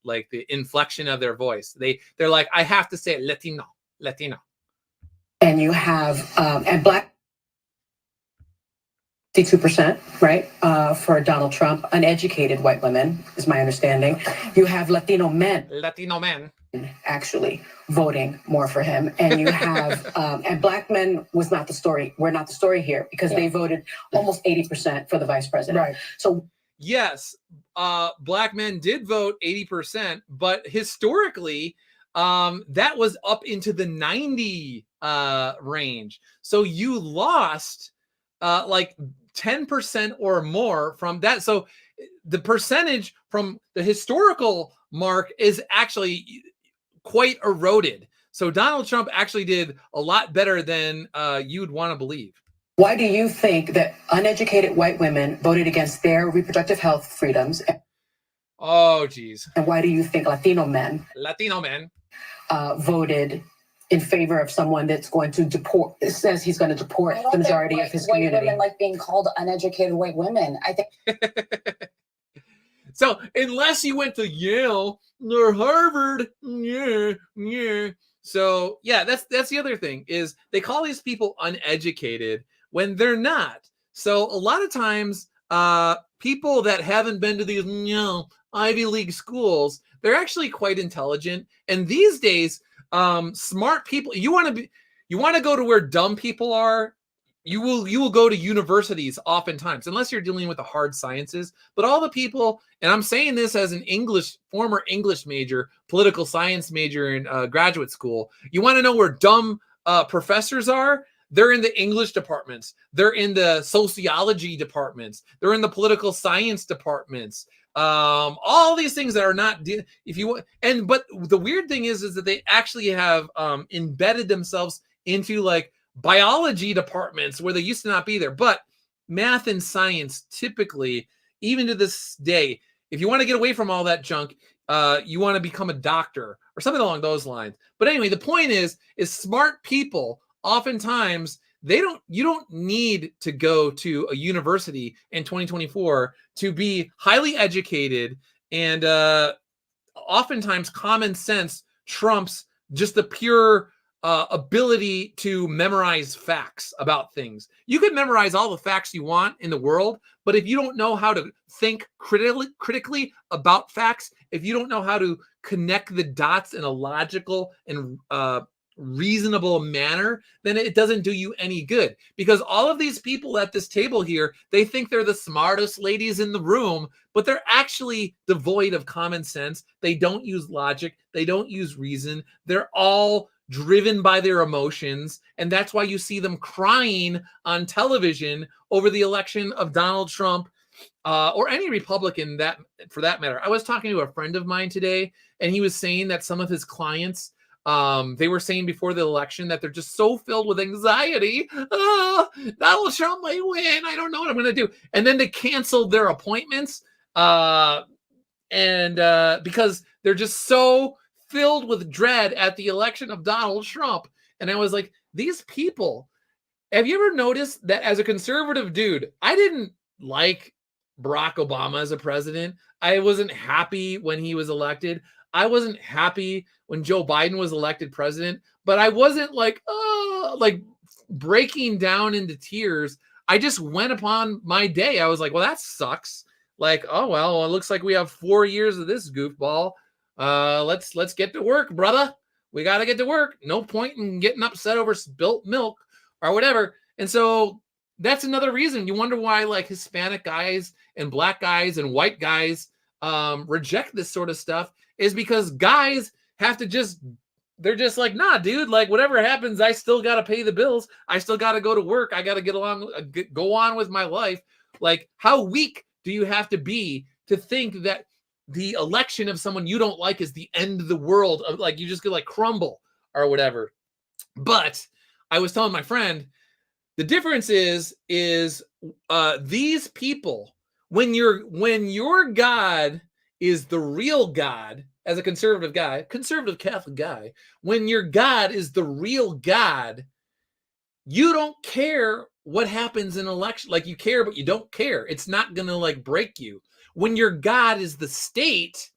like the inflection of their voice. They're like, I have to say Latino. And you have and black 52%, right, for Donald Trump. Uneducated white women is my understanding. You have Latino men actually voting more for him, and you have and black men was not the story. We're not the story here because they voted almost 80% for the vice president. Right. So yes, black men did vote 80%, but historically, that was up into the 90 range. So you lost like 10% or more from that. So the percentage from the historical mark is actually quite eroded. So Donald Trump actually did a lot better than you'd want to believe. Why do you think that uneducated white women voted against their reproductive health freedoms? Oh, geez. And why do you think Latino men voted in favor of someone that's going to deport? It says he's going to deport the majority of his community. White women like being called uneducated white women. I think. So unless you went to Yale or Harvard, So yeah, that's the other thing is they call these people uneducated when they're not. So a lot of times, people that haven't been to these Ivy League schools, they're actually quite intelligent. And these days, smart people, you want to go to where dumb people are. You will go to universities oftentimes, unless you're dealing with the hard sciences. But all the people, and I'm saying this as an former English major, political science major in graduate school. You want to know where dumb professors are? They're in the English departments. They're in the sociology departments. They're in the political science departments. All these things that are not, but the weird thing is that they actually have embedded themselves into like biology departments where they used to not be there. But math and science, typically, even to this day, if you want to get away from all that junk, you want to become a doctor or something along those lines. But anyway, the point is smart people, oftentimes, you don't need to go to a university in 2024 to be highly educated, and oftentimes common sense trumps just the pure ability to memorize facts about things. You can memorize all the facts you want in the world, but if you don't know how to think critically about facts, if you don't know how to connect the dots in a logical and reasonable manner, then it doesn't do you any good. Because all of these people at this table here, they think they're the smartest ladies in the room, but they're actually devoid of common sense. They don't use logic. They don't use reason. They're all driven by their emotions, and that's why you see them crying on television over the election of Donald Trump or any Republican, that for that matter. I was talking to a friend of mine today, and he was saying that some of his clients, they were saying before the election that they're just so filled with anxiety. Donald Trump might win. I don't know what I'm going to do. And then they canceled their appointments because they're just so filled with dread at the election of Donald Trump. And I was like, these people, have you ever noticed that as a conservative dude, I didn't like Barack Obama as a president. I wasn't happy when he was elected. I wasn't happy when Joe Biden was elected president, but I wasn't like breaking down into tears. I just went upon my day. I was like, well, that sucks. Like, oh, well, it looks like we have 4 years of this goofball. Let's get to work, brother. We got to get to work. No point in getting upset over spilt milk or whatever. And so that's another reason you wonder why like Hispanic guys and black guys and white guys reject this sort of stuff, is because guys have to they're just like, nah, dude, like whatever happens, I still got to pay the bills. I still got to go to work. I got to go on with my life. Like, how weak do you have to be to think that the election of someone you don't like is the end of the world, of like you just could like crumble or whatever? But I was telling my friend, the difference is these people, when your God is the real God, as a conservative Catholic guy, when your God is the real God, you don't care what happens in election. Like, you care, but you don't care. It's not going to like break you. When your God is the state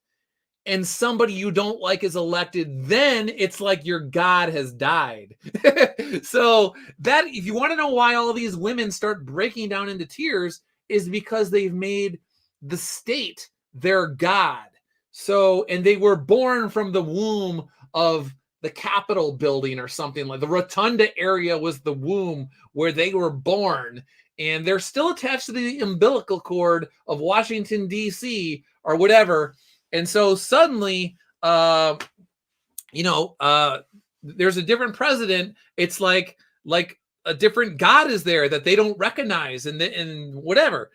and somebody you don't like is elected, then it's like your God has died. So that, if you want to know why all these women start breaking down into tears, is because they've made the state their God. So, and they were born from the womb of the Capitol building or something, like the Rotunda area was the womb where they were born, and they're still attached to the umbilical cord of Washington, D.C. or whatever. And so suddenly, there's a different president. It's like a different God is there that they don't recognize, and whatever.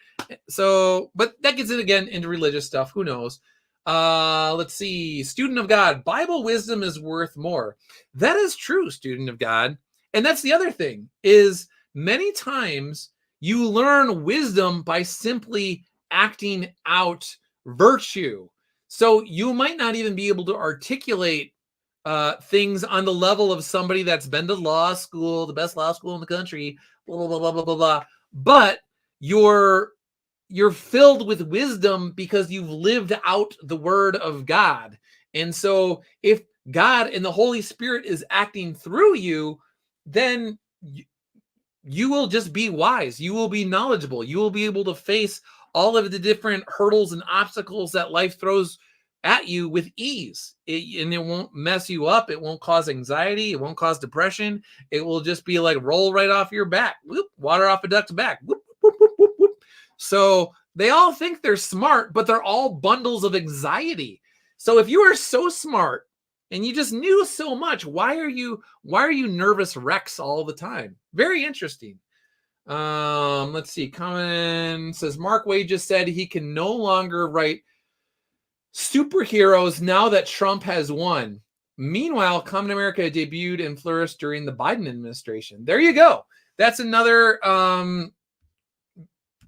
So, but that gets it again into religious stuff. Who knows? Let's see. Student of God, Bible wisdom is worth more. That is true, student of God. And that's the other thing, is many times you learn wisdom by simply acting out virtue. So you might not even be able to articulate things on the level of somebody that's been to law school, the best law school in the country, blah, blah, blah, blah, blah, blah, blah. But you're filled with wisdom because you've lived out the word of God. And so if God and the Holy Spirit is acting through you, then you will just be wise. You will be knowledgeable. You will be able to face all of the different hurdles and obstacles that life throws at you with ease. And it won't mess you up. It won't cause anxiety. It won't cause depression. It will just be like roll right off your back. Whoop, water off a duck's back. Whoop, whoop, whoop, whoop, whoop. So they all think they're smart, but they're all bundles of anxiety. So if you are so smart and you just knew so much, why are you nervous wrecks all the time? Very interesting. Let's see. Comment says Mark Wade just said he can no longer write superheroes now that Trump has won. Meanwhile, Common America debuted and flourished during the Biden administration. There you go. That's another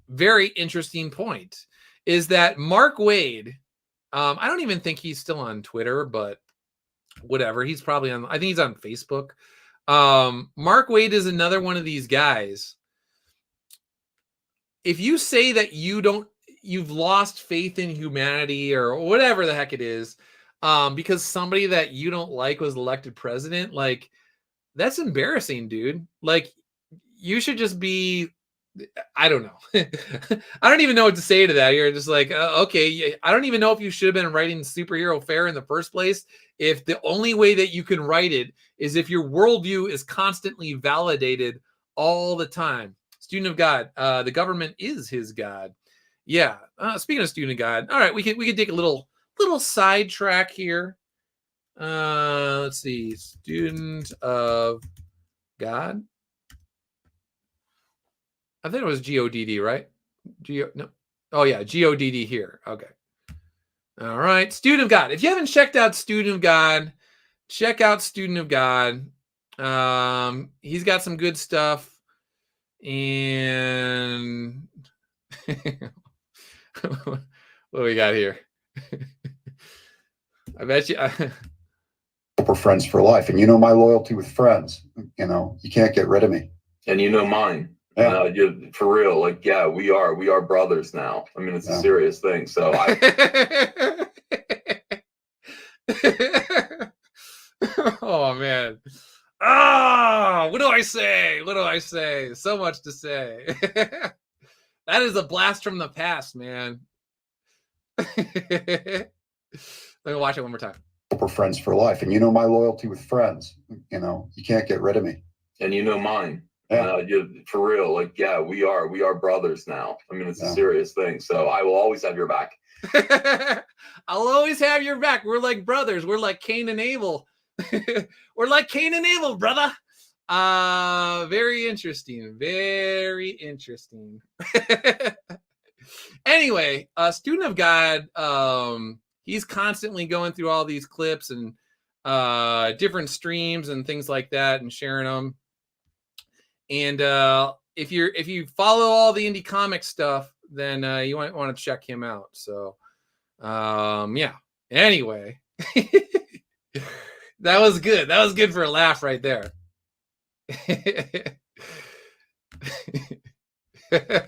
very interesting point, is that Mark Wade, I don't even think he's still on Twitter, but whatever. He's probably on, I think he's on Facebook. Mark Wade is another one of these guys. If you say that you've lost faith in humanity or whatever the heck it is, because somebody that you don't like was elected president, like, that's embarrassing, dude. Like, you should just be, I don't know. I don't even know what to say to that. You're just like, okay, I don't even know if you should have been writing superhero fare in the first place, if the only way that you can write it is if your worldview is constantly validated all the time. Student of God, the government is his God. Yeah. Speaking of student of God, all right, we can take a little sidetrack here. Let's see. Student of God. I think it was GODD, right? No. Oh yeah, GODD here. Okay. All right, Student of God. If you haven't checked out Student of God, check out Student of God. He's got some good stuff. And what do we got here? I bet you. We're friends for life, and you know my loyalty with friends. You know, you can't get rid of me. And you know mine. Yeah. For real. Like, yeah, we are brothers now. I mean, it's a serious thing. So oh man. What do I say? What do I say? So much to say. That is a blast from the past, man. Let me watch it one more time. We're friends for life, and you know my loyalty with friends. You know, you can't get rid of me. And you know mine. Yeah. For real. Like, yeah, we are brothers now. I mean, it's a serious thing. So I will always have your back. I'll always have your back. We're like brothers. We're like Cain and Abel. We're like Cain and Abel, brother. Very interesting. Very interesting. Anyway, Student of God, he's constantly going through all these clips and different streams and things like that and sharing them. And if you follow all the indie comic stuff, then you might want to check him out. So yeah. Anyway. That was good. That was good for a laugh right there. I'm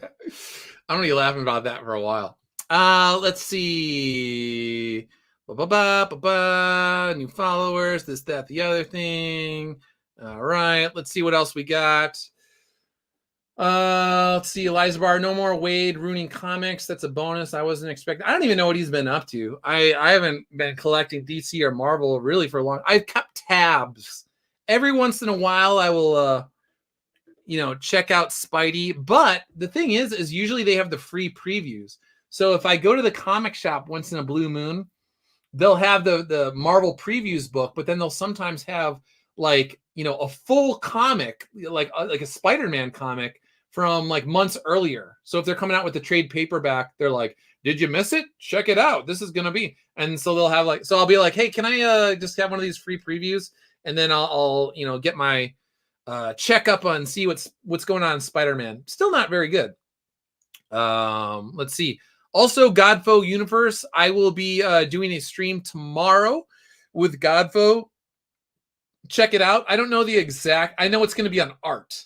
gonna be laughing about that for a while. Let's see. New followers, this, that, the other thing. All right, let's see what else we got. Let's see, Eliza Barr, no more Wade ruining comics. That's a bonus. I wasn't expecting. I don't even know what he's been up to. I haven't been collecting DC or Marvel really for a long. I've kept tabs. Every once in a while, I will, check out Spidey. But the thing is usually they have the free previews. So if I go to the comic shop once in a blue moon, they'll have the Marvel previews book, but then they'll sometimes have like, a full comic, like a Spider-Man comic from like months earlier. So if they're coming out with the trade paperback, they're like, did you miss it? Check it out. This is going to be. And so they'll have like, so I'll be like, hey, can I just have one of these free previews? And then I'll get my checkup on, see what's going on in Spider-Man. Still not very good. Let's see. Also, Godfo Universe. I will be doing a stream tomorrow with Godfo. Check it out. I don't know the exact. I know it's going to be on art.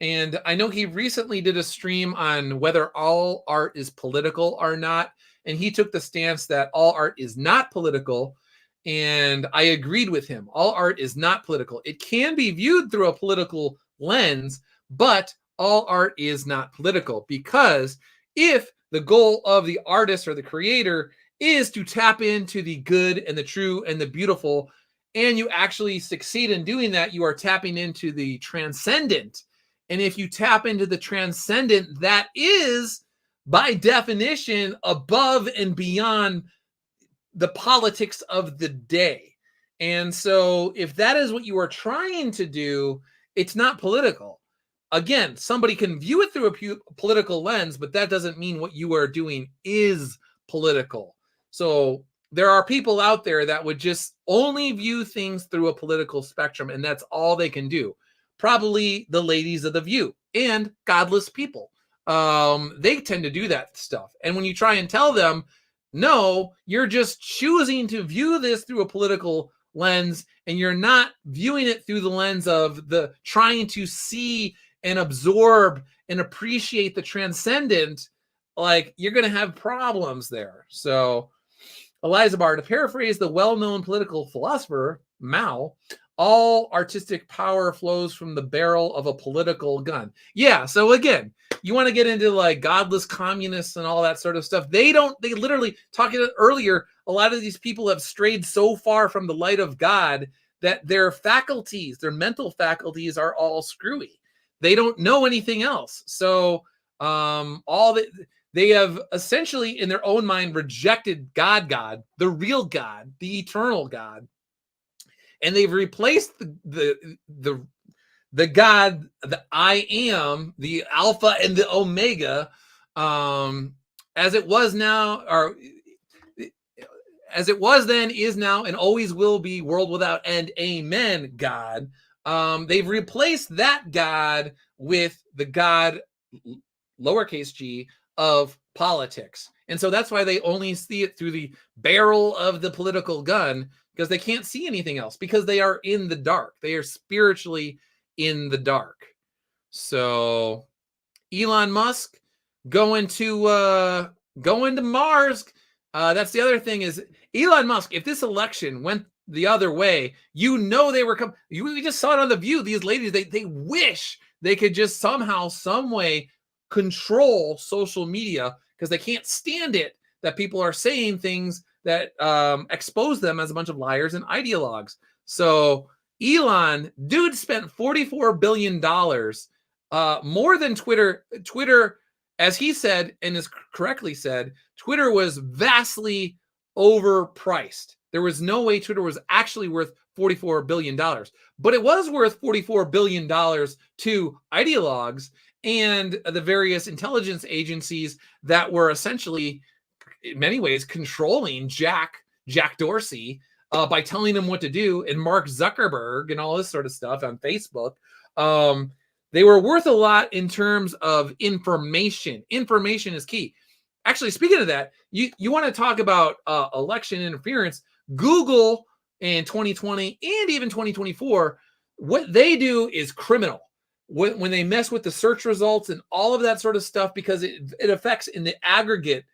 And I know he recently did a stream on whether all art is political or not. And he took the stance that all art is not political. And I agreed with him. All art is not political. It can be viewed through a political lens, but all art is not political. Because if the goal of the artist or the creator is to tap into the good and the true and the beautiful, and you actually succeed in doing that, you are tapping into the transcendent. And if you tap into the transcendent, that is, by definition, above and beyond the politics of the day. And so if that is what you are trying to do, it's not political. Again, somebody can view it through a political lens, but that doesn't mean what you are doing is political. So there are people out there that would just only view things through a political spectrum, and that's all they can do. Probably the ladies of The View and godless people. They tend to do that stuff. And when you try and tell them, no, you're just choosing to view this through a political lens, and you're not viewing it through the lens of the trying to see and absorb and appreciate the transcendent, like you're going to have problems there. So Eliza Barr, to paraphrase the well-known political philosopher Mao, all artistic power flows from the barrel of a political gun. Yeah, so again, you want to get into like godless communists and all that sort of stuff. They literally, talking earlier, a lot of these people have strayed so far from the light of God that their faculties, their mental faculties are all screwy. They don't know anything else. So they have essentially in their own mind rejected God, the real God, the eternal God. And they've replaced the God, the I am, the Alpha and the Omega, as it was now, or as it was then, is now, and always will be, world without end. Amen, God. They've replaced that God with the God, lowercase g, of politics. And so that's why they only see it through the barrel of the political gun, because they can't see anything else, because they are in the dark. They are spiritually in the dark. So Elon Musk going to Mars. That's the other thing is Elon Musk, if this election went the other way, they were we just saw it on The View. These ladies, they wish they could just somehow, some way control social media, because they can't stand it that people are saying things that expose them as a bunch of liars and ideologues. So Elon, dude, spent $44 billion, more than Twitter. Twitter, as he said, and is correctly said, Twitter was vastly overpriced. There was no way Twitter was actually worth $44 billion, but it was worth $44 billion to ideologues and the various intelligence agencies that were essentially, in many ways, controlling Jack Dorsey by telling him what to do, and Mark Zuckerberg and all this sort of stuff on Facebook. They were worth a lot in terms of information. Information is key. Actually, speaking of that, you want to talk about election interference. Google in 2020 and even 2024, what they do is criminal. when they mess with the search results and all of that sort of stuff, because it affects in the aggregate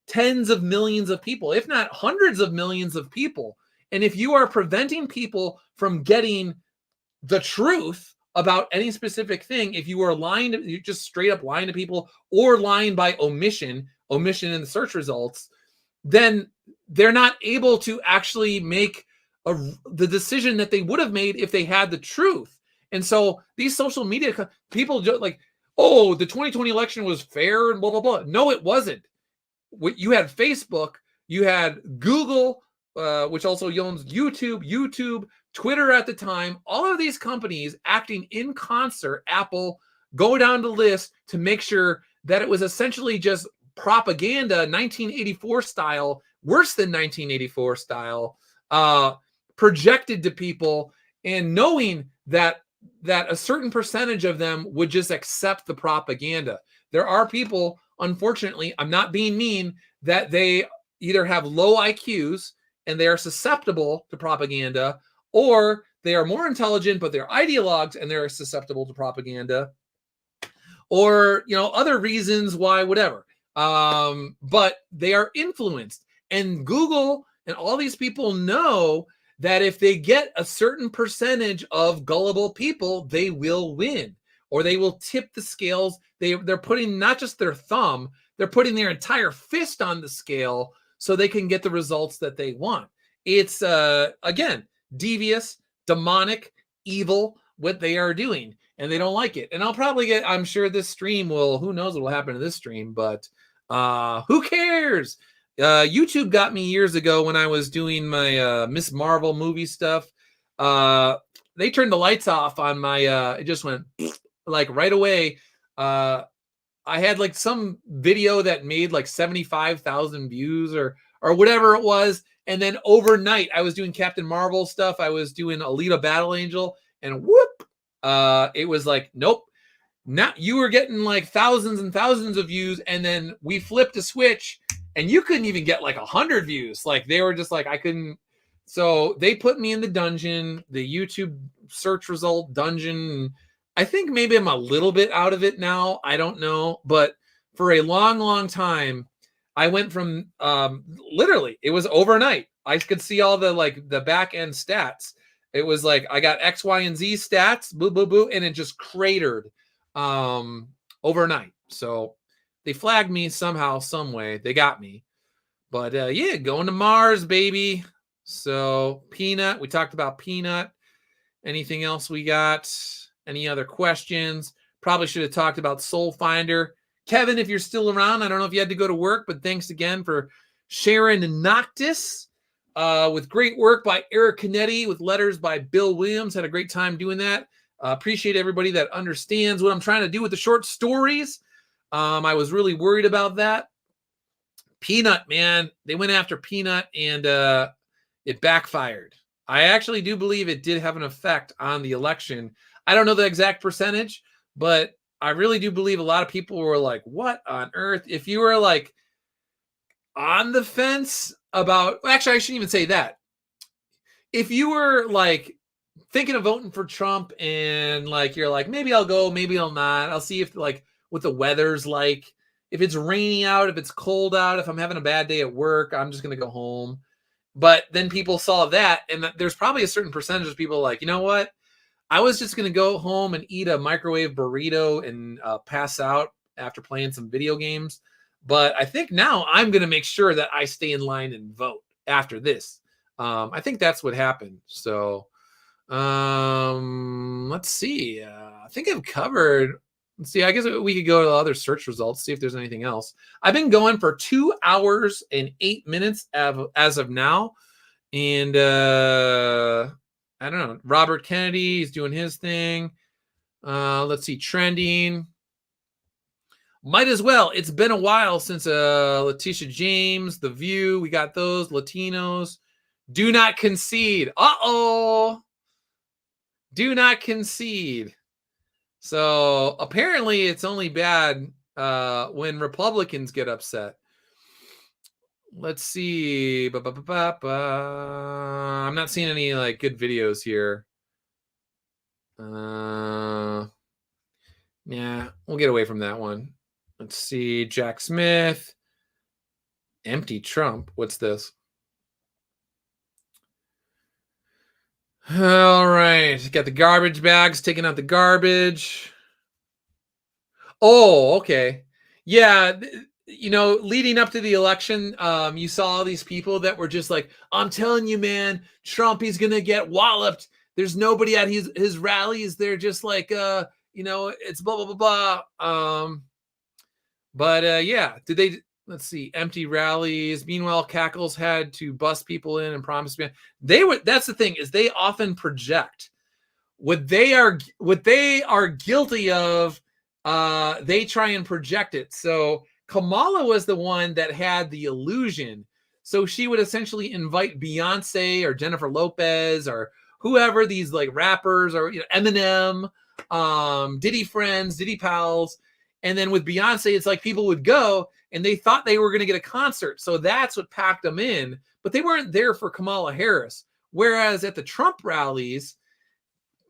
tens of millions of people, if not hundreds of millions of people. And if you are preventing people from getting the truth about any specific thing, if you are lying, you're just straight up lying to people or lying by omission in the search results, then they're not able to actually make the decision that they would have made if they had the truth. And so these social media people just like, oh, the 2020 election was fair and blah, blah, blah. No, it wasn't. You had Facebook, you had Google, which also owns YouTube, Twitter at the time, all of these companies acting in concert, Apple, go down the list to make sure that it was essentially just propaganda, 1984 style, worse than 1984 style, projected to people, and knowing that a certain percentage of them would just accept the propaganda. There are people, unfortunately, I'm not being mean, that they either have low IQs and they are susceptible to propaganda, or they are more intelligent, but they're ideologues and they're susceptible to propaganda, or, other reasons why, whatever. But they are influenced. And Google and all these people know that if they get a certain percentage of gullible people, they will win, or they will tip the scales. They're putting not just their thumb, they're putting their entire fist on the scale so they can get the results that they want. It's, again, devious, demonic, evil, what they are doing, and they don't like it. And I'm sure this stream who knows what will happen to this stream, but who cares? YouTube got me years ago when I was doing my Miss Marvel movie stuff. They turned the lights off on my, it just went like right away. I had like some video that made like 75,000 views or whatever it was. And then overnight I was doing Captain Marvel stuff. I was doing Alita Battle Angel, and whoop, it was like, nope. Now you were getting like thousands and thousands of views. And then we flipped a switch and you couldn't even get like 100 views. Like they were just like, I couldn't. So they put me in the dungeon, the YouTube search result dungeon. I think maybe I'm a little bit out of it now. I don't know. But for a long, long time, I went from literally, it was overnight. I could see all the back end stats. It was like I got X, Y, and Z stats, boo, boo, boo, and it just cratered overnight. So they flagged me somehow, some way. They got me. But yeah, going to Mars, baby. So Peanut, we talked about Peanut. Anything else we got? Any other questions? Probably should have talked about Soul Finder. Kevin, if you're still around, I don't know if you had to go to work, but thanks again for Sharon Noctis with great work by Eric Canetti with letters by Bill Williams. Had a great time doing that. Appreciate everybody that understands what I'm trying to do with the short stories. I was really worried about that. Peanut, man, they went after Peanut and it backfired. I actually do believe it did have an effect on the election. I don't know the exact percentage, but I really do believe a lot of people were like, what on earth? If you were like on the fence about, actually, I shouldn't even say that. If you were like thinking of voting for Trump and like, you're like, maybe I'll go, maybe I'll not. I'll see if like what the weather's like. If it's raining out, if it's cold out, if I'm having a bad day at work, I'm just going to go home. But then people saw that, and there's probably a certain percentage of people like, you know what? I was just going to go home and eat a microwave burrito and pass out after playing some video games. But I think now I'm going to make sure that I stay in line and vote after this. I think that's what happened. So let's see. I think I've covered. Let's see. I guess we could go to the other search results, see if there's anything else. I've been going for 2 hours and 8 minutes as of now. And I don't know. Robert Kennedy is doing his thing. Let's see. Trending. Might as well. It's been a while since Letitia James, The View. We got those. Latinos. Do not concede. Uh-oh. Do not concede. So apparently it's only bad when Republicans get upset. Let's see. I'm not seeing any like good videos here. Yeah, we'll get away from that one. Let's see. Jack Smith. Empty Trump. What's this? All right. Got the garbage bags, taking out the garbage. Oh, okay. Yeah. Leading up to the election, you saw all these people that were just like, I'm telling you, man, Trump, he's going to get walloped. There's nobody at his rallies. They're just like, it's blah, blah, blah, blah. Yeah, let's see, empty rallies. Meanwhile, Cackles had to bust people in and promise me. That's the thing, is they often project what they are guilty of. They try and project it. So Kamala was the one that had the illusion. So she would essentially invite Beyonce or Jennifer Lopez or whoever, these like rappers or Eminem, Diddy friends, Diddy pals. And then with Beyonce, it's like people would go and they thought they were going to get a concert. So that's what packed them in. But they weren't there for Kamala Harris. Whereas at the Trump rallies,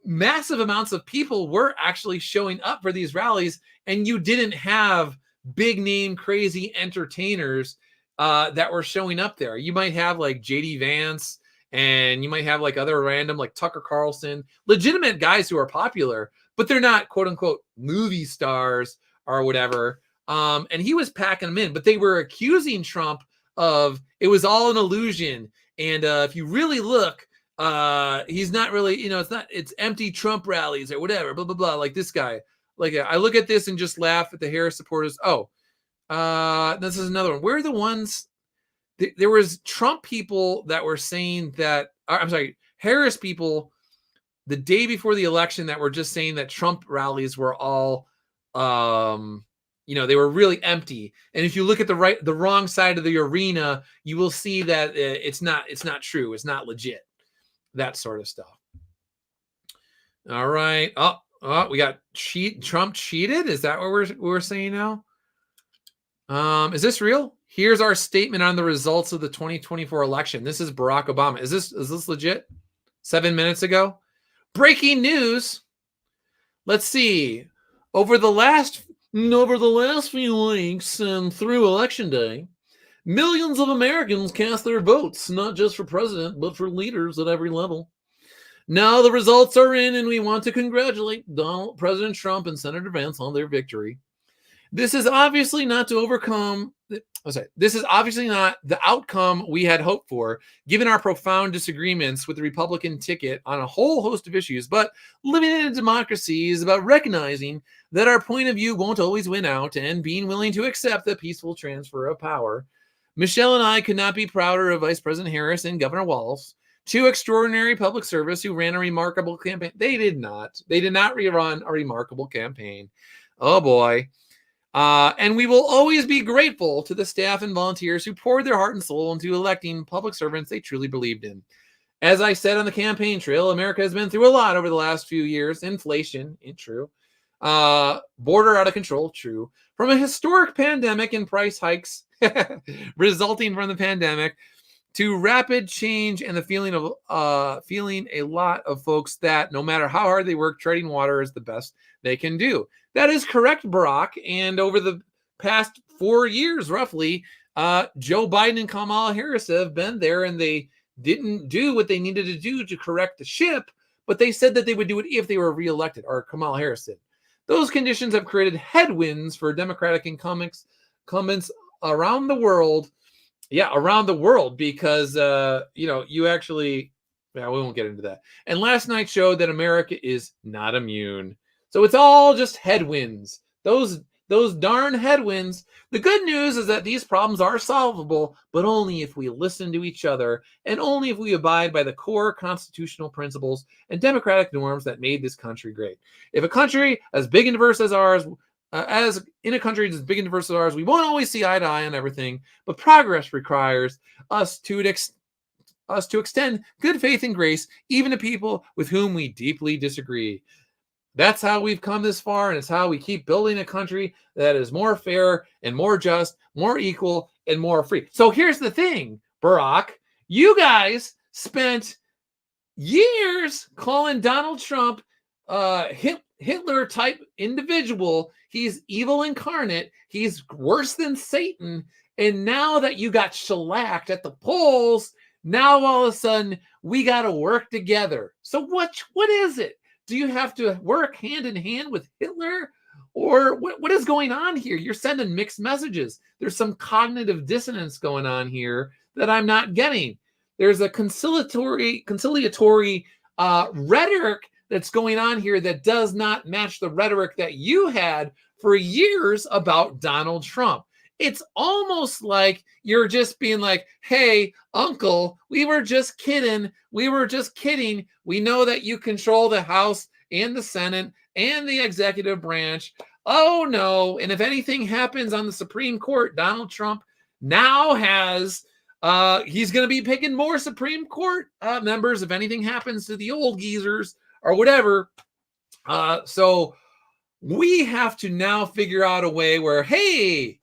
massive amounts of people were actually showing up for these rallies. And you didn't have big name, crazy entertainers that were showing up there. You might have like JD Vance, and you might have like other random like Tucker Carlson, legitimate guys who are popular, but they're not quote unquote movie stars or whatever. And he was packing them in, but they were accusing Trump of it was all an illusion. And if you really look, he's not really, it's empty Trump rallies or whatever, blah, blah, blah. Like this guy, like I look at this and just laugh at the Harris supporters. Oh, this is another one. Where are the ones? There was Trump people that were saying that, I'm sorry, Harris people the day before the election that were just saying that Trump rallies were all, they were really empty. And if you look at the wrong side of the arena, you will see that it's not true. It's not legit. That sort of stuff. All right. Oh, we got Trump cheated. Is that what we're saying now? Is this real? Here's our statement on the results of the 2024 election. This is Barack Obama. Is this legit? 7 minutes ago. Breaking news. Let's see. Over the last few weeks and through Election Day, millions of Americans cast their votes, not just for president, but for leaders at every level. Now the results are in, and we want to congratulate President Trump and Senator Vance on their victory. This is obviously not This is obviously not the outcome we had hoped for, given our profound disagreements with the Republican ticket on a whole host of issues. But living in a democracy is about recognizing that our point of view won't always win out and being willing to accept the peaceful transfer of power. Michelle and I could not be prouder of Vice President Harris and Governor Walz, two extraordinary public servants who ran a remarkable campaign. They did not rerun a remarkable campaign. Oh boy. And we will always be grateful to the staff and volunteers who poured their heart and soul into electing public servants they truly believed in. As I said on the campaign trail, America has been through a lot over the last few years. Inflation, true. Border out of control, true. From a historic pandemic and price hikes resulting from the pandemic to rapid change and the feeling a lot of folks that no matter how hard they work, treading water is the best they can do. That is correct, Barack. And over the past 4 years, roughly, Joe Biden and Kamala Harris have been there, and they didn't do what they needed to do to correct the ship, but they said that they would do it if they were reelected, or Kamala Harris did. Those conditions have created headwinds for Democratic incumbents around the world. Yeah, around the world, because, you actually, we won't get into that. And last night showed that America is not immune. So it's all just headwinds. Those darn headwinds. The good news is that these problems are solvable, but only if we listen to each other and only if we abide by the core constitutional principles and democratic norms that made this country great. If a country as big and diverse as ours, we won't always see eye to eye on everything, but progress requires us to extend good faith and grace even to people with whom we deeply disagree. That's how we've come this far, and it's how we keep building a country that is more fair and more just, more equal, and more free. So here's the thing, Barack. You guys spent years calling Donald Trump Hitler type individual. He's evil incarnate. He's worse than Satan. And now that you got shellacked at the polls, now all of a sudden we got to work together. So what is it? Do you have to work hand in hand with Hitler? Or what is going on here? You're sending mixed messages. There's some cognitive dissonance going on here that I'm not getting. There's a conciliatory rhetoric that's going on here that does not match the rhetoric that you had for years about Donald Trump. It's almost like you're just being like, hey, uncle, we were just kidding. We were just kidding. We know that you control the House and the Senate and the executive branch. Oh, no. And if anything happens on the Supreme Court, Donald Trump now has, he's going to be picking more Supreme Court members if anything happens to the old geezers or whatever. So we have to now figure out a way where, hey,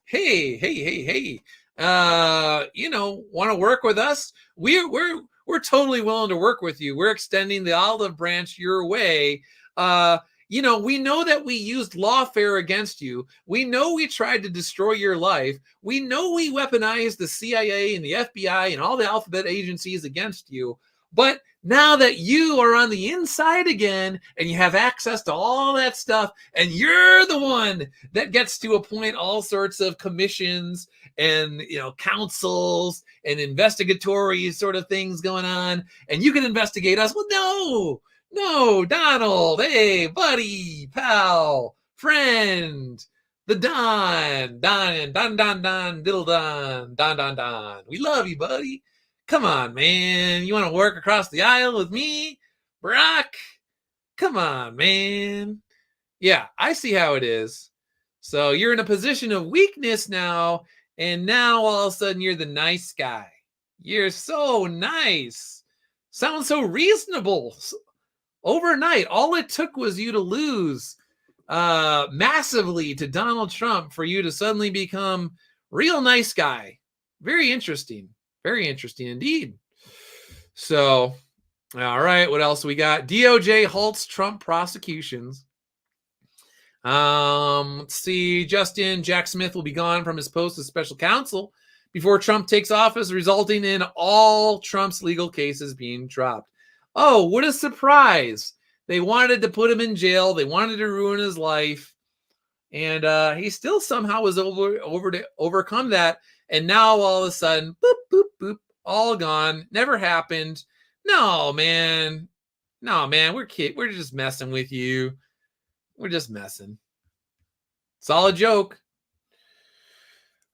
want to work with us? We're totally willing to work with you. We're extending the olive branch your way. We know that we used lawfare against you. We know we tried to destroy your life. We know we weaponized the CIA and the FBI and all the alphabet agencies against you. But now that you are on the inside again and you have access to all that stuff, and you're the one that gets to appoint all sorts of commissions and councils and investigatory sort of things going on, and you can investigate us. Well, no, Donald, hey, buddy, pal, friend, the Don, diddle Don. We love you, buddy. Come on, man. You want to work across the aisle with me, Brock? Come on, man. Yeah, I see how it is. So you're in a position of weakness now, and now all of a sudden you're the nice guy. You're so nice. Sounds so reasonable. Overnight, all it took was you to lose massively to Donald Trump for you to suddenly become real nice guy. Very interesting. Very interesting indeed. So, all right, what else we got? DOJ halts Trump prosecutions. Let's see. Jack Smith will be gone from his post as special counsel before Trump takes office, resulting in all Trump's legal cases being dropped. Oh, what a surprise. They wanted to put him in jail. They wanted to ruin his life. And he still somehow was over to overcome that. And now all of a sudden, boop, boop, boop, all gone. Never happened. No, man. We're just messing with you. We're just messing. It's all a joke.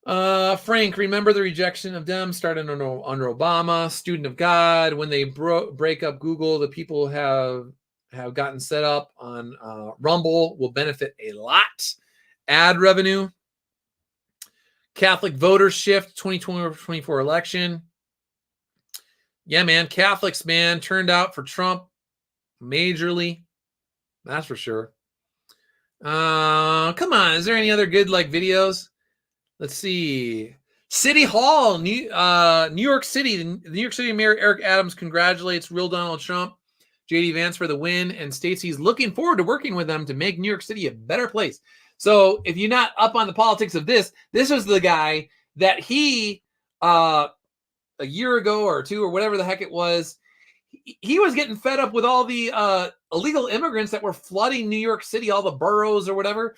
Frank, remember the rejection of them started under Obama, student of God. When they break up Google, the people have gotten set up on Rumble will benefit a lot. Ad revenue. Catholic voter shift 2024 election. Yeah, man. Catholics, man, turned out for Trump majorly. That's for sure. Come on. Is there any other good videos? Let's see. City Hall, New York City. The New York City Mayor Eric Adams congratulates real Donald Trump, J.D. Vance for the win, and states he's looking forward to working with them to make New York City a better place. So if you're not up on the politics of this was the guy that he, a year ago or two or whatever the heck it was, he was getting fed up with all the illegal immigrants that were flooding New York City, all the boroughs or whatever.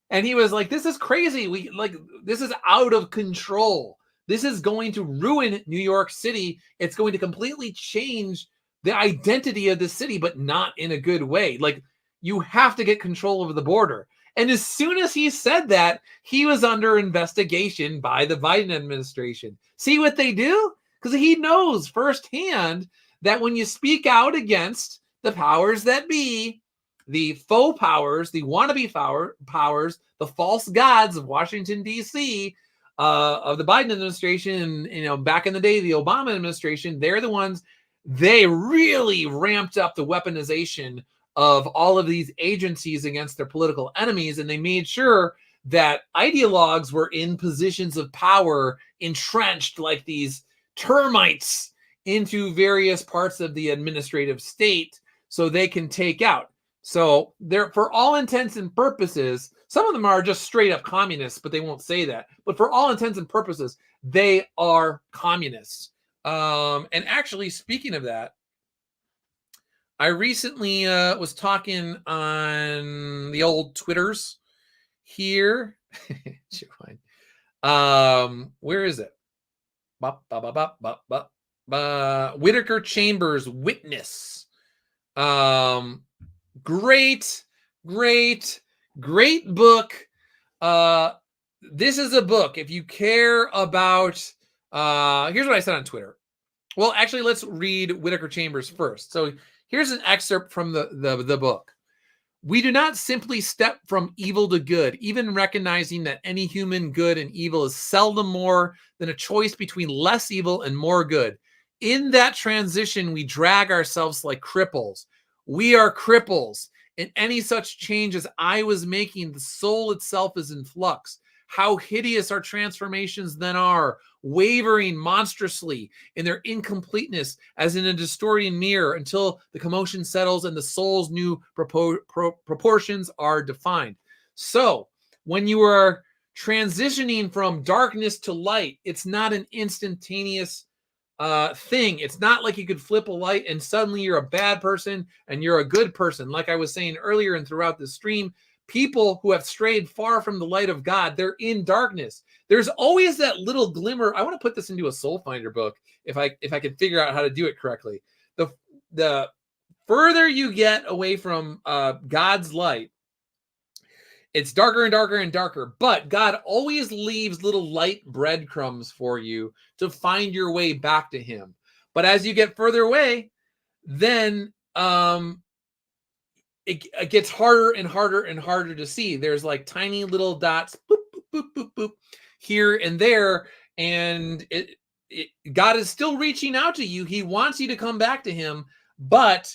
And he was like, this is crazy. This is out of control. This is going to ruin New York City. It's going to completely change the identity of the city, but not in a good way. You have to get control of the border. And as soon as he said that, he was under investigation by the Biden administration. See what they do? Because he knows firsthand that when you speak out against the powers that be, the faux powers, the wannabe powers, the false gods of Washington, D.C., of the Biden administration, and back in the day, the Obama administration, they're the ones, they really ramped up the weaponization of all of these agencies against their political enemies, and they made sure that ideologues were in positions of power, entrenched like these termites into various parts of the administrative state so they can take out. So they're, for all intents and purposes, some of them are just straight up communists, but they won't say that. But for all intents and purposes, they are communists. And actually, speaking of that, I recently was talking on the old Twitters here. Where is it? Whitaker Chambers Witness. Great book. This is a book if you care about here's what I said on Twitter. Well, actually, let's read Whitaker Chambers first. So here's an excerpt from the book. We do not simply step from evil to good, even recognizing that any human good and evil is seldom more than a choice between less evil and more good. In that transition, we drag ourselves like cripples. We are cripples. In any such change as I was making, the soul itself is in flux. How hideous our transformations then are, wavering monstrously in their incompleteness as in a distorting mirror until the commotion settles and the soul's new proportions are defined. So when you are transitioning from darkness to light, it's not an instantaneous thing. It's not like you could flip a light and suddenly you're a bad person and you're a good person. Like I was saying earlier and throughout the stream, people who have strayed far from the light of God, they're in darkness. There's always that little glimmer. I want to put this into a Soul Finder book if I can figure out how to do it correctly. The further you get away from God's light, it's darker and darker and darker, but God always leaves little light breadcrumbs for you to find your way back to him. But as you get further away, then it gets harder and harder and harder to see. There's like tiny little dots, boop, boop, boop, boop, boop, here and there. And God is still reaching out to you. He wants you to come back to him, but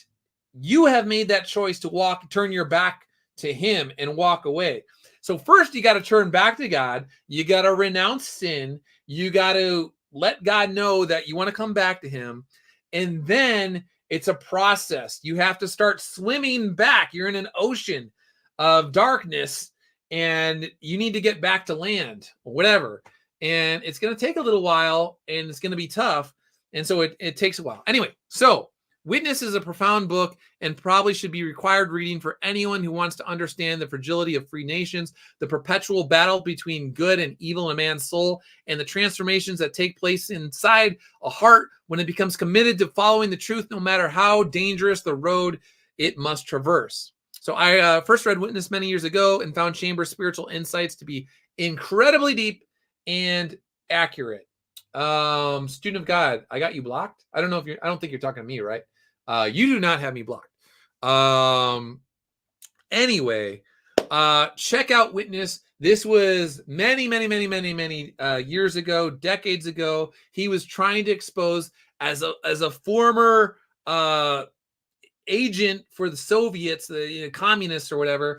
you have made that choice to turn your back to him and walk away. So first you got to turn back to God. You got to renounce sin. You got to let God know that you want to come back to him. And then it's a process. You have to start swimming back. You're in an ocean of darkness and you need to get back to land or whatever. And it's going to take a little while and it's going to be tough. And so it takes a while. Anyway, so Witness is a profound book and probably should be required reading for anyone who wants to understand the fragility of free nations, the perpetual battle between good and evil in man's soul, and the transformations that take place inside a heart when it becomes committed to following the truth, no matter how dangerous the road it must traverse. So I first read Witness many years ago and found Chambers' spiritual insights to be incredibly deep and accurate. Student of God, I got you blocked. I don't think you're talking to me, right? You do not have me blocked. Anyway, check out Witness. This was many years ago, decades ago. He was trying to expose as a former agent for the Soviets, the communists or whatever,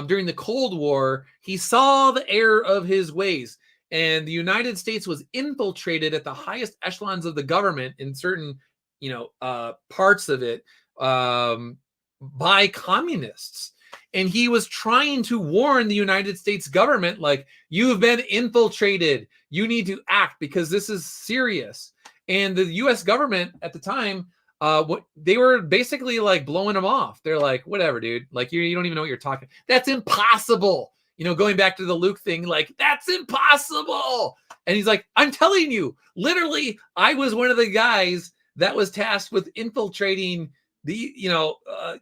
during the Cold War. He saw the error of his ways. And the United States was infiltrated at the highest echelons of the government in certain, parts of it by communists. And he was trying to warn the United States government, like, you have been infiltrated. You need to act because this is serious. And the U.S. government at the time, they were basically like blowing him off. They're like, whatever, dude. Like, you don't even know what you're talking. That's impossible. Going back to the Luke thing, like, that's impossible. And he's like, I'm telling you, literally, I was one of the guys that was tasked with infiltrating the,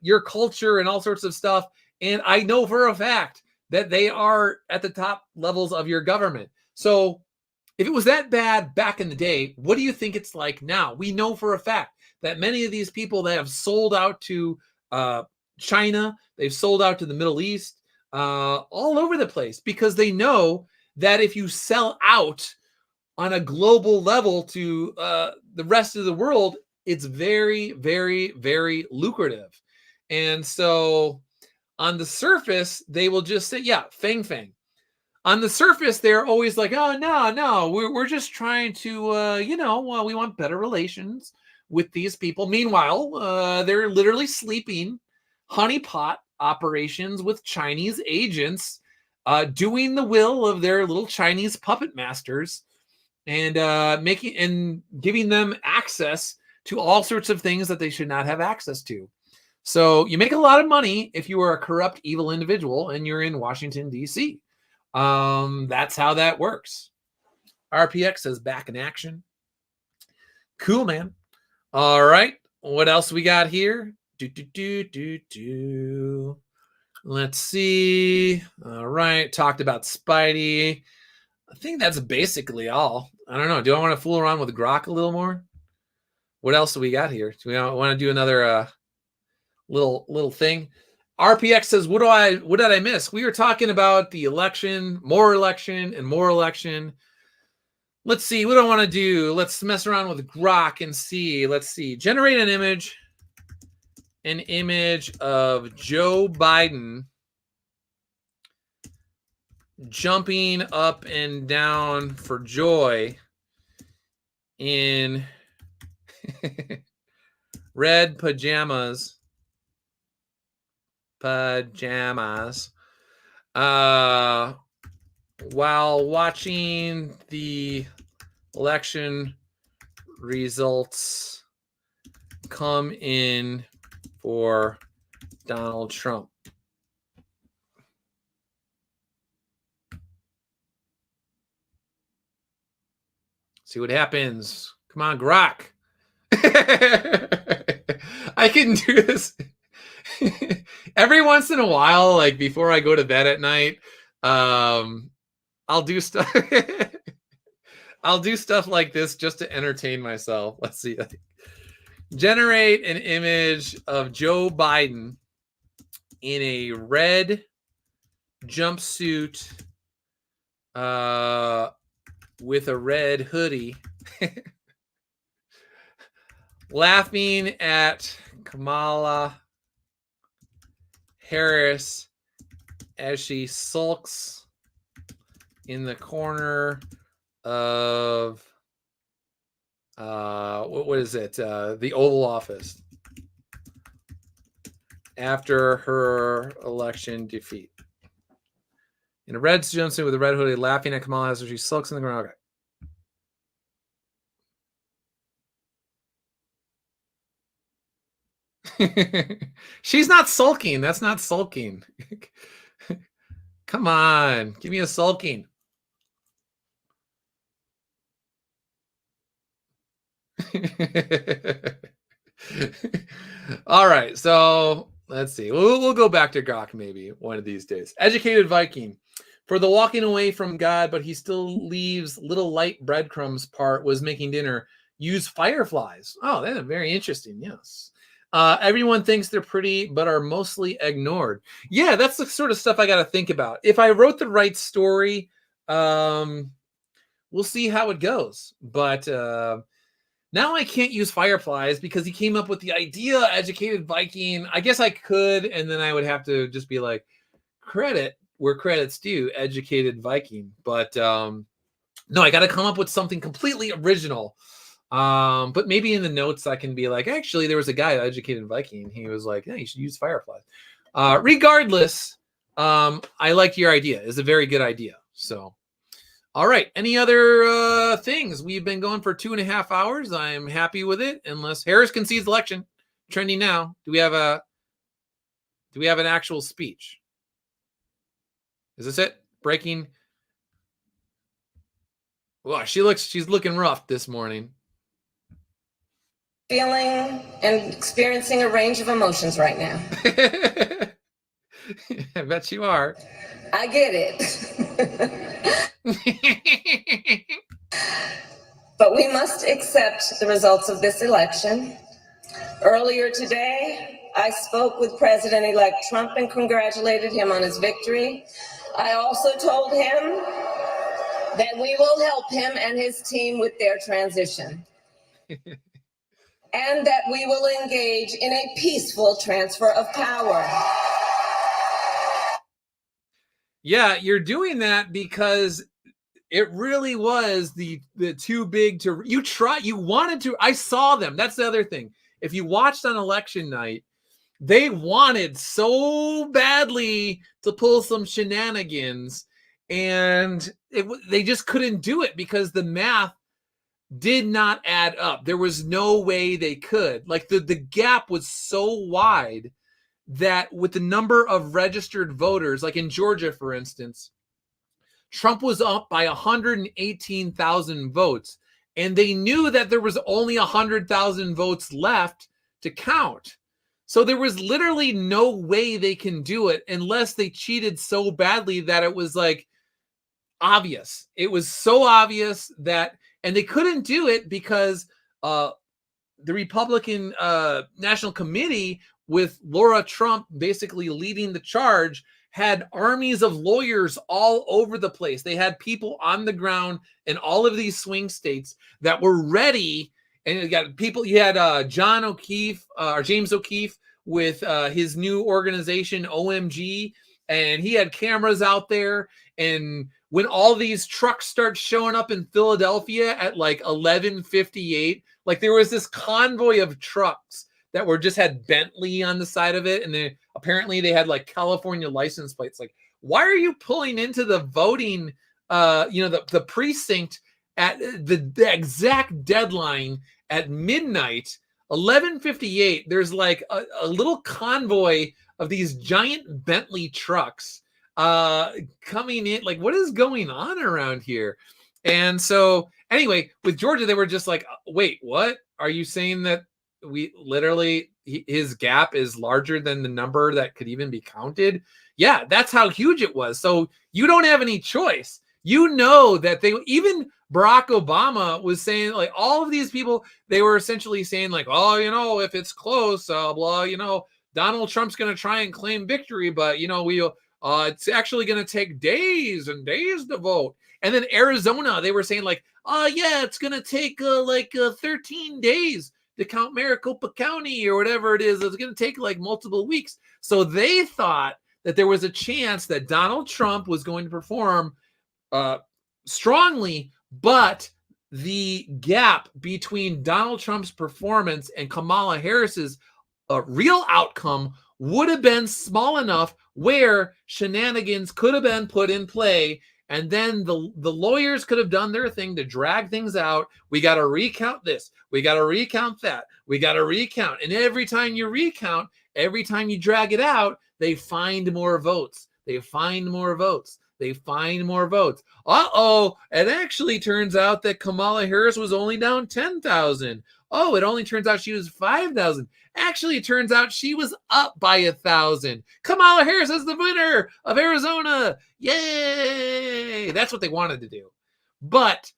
your culture and all sorts of stuff. And I know for a fact that they are at the top levels of your government. So if it was that bad back in the day, what do you think it's like now? We know for a fact that many of these people that have sold out to China, they've sold out to the Middle East, all over the place, because they know that if you sell out on a global level to the rest of the world, it's very, very, very lucrative. And so on the surface, they will just say, yeah, fang fang. On the surface, they're always like, oh, no, we're just trying to, we want better relations with these people. Meanwhile, they're literally sleeping honeypot operations with Chinese agents doing the will of their little Chinese puppet masters and giving them access to all sorts of things that they should not have access to. So you make a lot of money if you are a corrupt, evil individual and you're in Washington, D.C. That's how that works. RPX says back in action. Cool, man. All right. What else we got here? Let's see. All right. Talked about Spidey. I think that's basically all. I don't know. Do I want to fool around with Grok a little more? What else do we got here? Do we want to do another little thing? RPX says, what did I miss? We were talking about the election, more election, and more election. Let's see. What do I want to do? Let's mess around with Grok and see. Let's see. Generate an image of Joe Biden jumping up and down for joy in red pajamas while watching the election results come in for Donald Trump. See what happens. Come on, Grok. I can do this every once in a while, like before I go to bed at night. I'll do stuff. I'll do stuff like this just to entertain myself. Let's see. Generate an image of Joe Biden in a red jumpsuit with a red hoodie laughing at Kamala Harris as she sulks in the corner of what is it? The Oval Office after her election defeat. In a red jumpsuit with a red hoodie, laughing at Kamala as she sulks in the corner. Okay. She's not sulking. That's not sulking. Come on. Give me a sulking. All right. So let's see. We'll go back to Grok maybe one of these days. Educated Viking. For the walking away from God, but he still leaves little light breadcrumbs part was making dinner. Use fireflies. Oh, that's very interesting. Yes. Everyone thinks they're pretty, but are mostly ignored. Yeah, that's the sort of stuff I got to think about. If I wrote the right story, we'll see how it goes. But now I can't use fireflies because he came up with the idea, Educated Viking. I guess I could, and then I would have to just be like, credit where credit's due, Educated Viking. But no, I got to come up with something completely original. But maybe in the notes I can be like, actually, there was a guy, Educated Viking. He was like, yeah, you should use fireflies. Regardless, I like your idea. It's a very good idea. So, all right. Any other things? We've been going for 2.5 hours. I'm happy with it. Unless Harris concedes election, trending now. Do we have an actual speech? Is this it? Breaking. Well, she's looking rough this morning. Feeling and experiencing a range of emotions right now. I bet you are. I get it. But we must accept the results of this election. Earlier today, I spoke with President-elect Trump and congratulated him on his victory. I also told him that we will help him and his team with their transition. And that we will engage in a peaceful transfer of power. Yeah, you're doing that because it really was the too big to you wanted to. I saw them. That's the other thing. If you watched on election night, they wanted so badly to pull some shenanigans, and they just couldn't do it because the math did not add up. There was no way they could. Like the gap was so wide that with the number of registered voters, like in Georgia, for instance, Trump was up by 118,000 votes, and they knew that there was only 100,000 votes left to count. So there was literally no way they can do it unless they cheated so badly that it was like obvious. It was so obvious that, and they couldn't do it because the Republican National Committee, with Laura Trump basically leading the charge, had armies of lawyers all over the place. They had people on the ground in all of these swing states that were ready. And you got people, you had John O'Keefe, or James O'Keefe, with his new organization, OMG, and he had cameras out there. And when all these trucks start showing up in Philadelphia at like 11:58, like there was this convoy of trucks that were just had Bentley on the side of it, and then apparently they had like California license plates. Like, why are you pulling into the voting, the precinct at the exact deadline at midnight, 11:58? There's like a little convoy of these giant Bentley trucks coming in. Like, what is going on around here? And so anyway, with Georgia, they were just like, wait, what? Are you saying that we literally, his gap is larger than the number that could even be counted? Yeah, that's how huge it was. So you don't have any choice. You know that even Barack Obama was saying, like, all of these people, they were essentially saying like, oh, if it's close, Donald Trump's going to try and claim victory, but it's actually going to take days and days to vote. And then Arizona, they were saying like, it's going to take 13 days to count Maricopa County or whatever it is. It's going to take like multiple weeks. So they thought that there was a chance that Donald Trump was going to perform strongly, but the gap between Donald Trump's performance and Kamala Harris's real outcome would have been small enough where shenanigans could have been put in play. And then the lawyers could have done their thing to drag things out. We got to recount this. We got to recount that. We got to recount. And every time you recount, every time you drag it out, they find more votes. They find more votes. They find more votes. It actually turns out that Kamala Harris was only down 10,000. Oh, it only turns out she was 5,000. Actually, it turns out she was up by 1,000. Kamala Harris is the winner of Arizona. Yay! That's what they wanted to do. But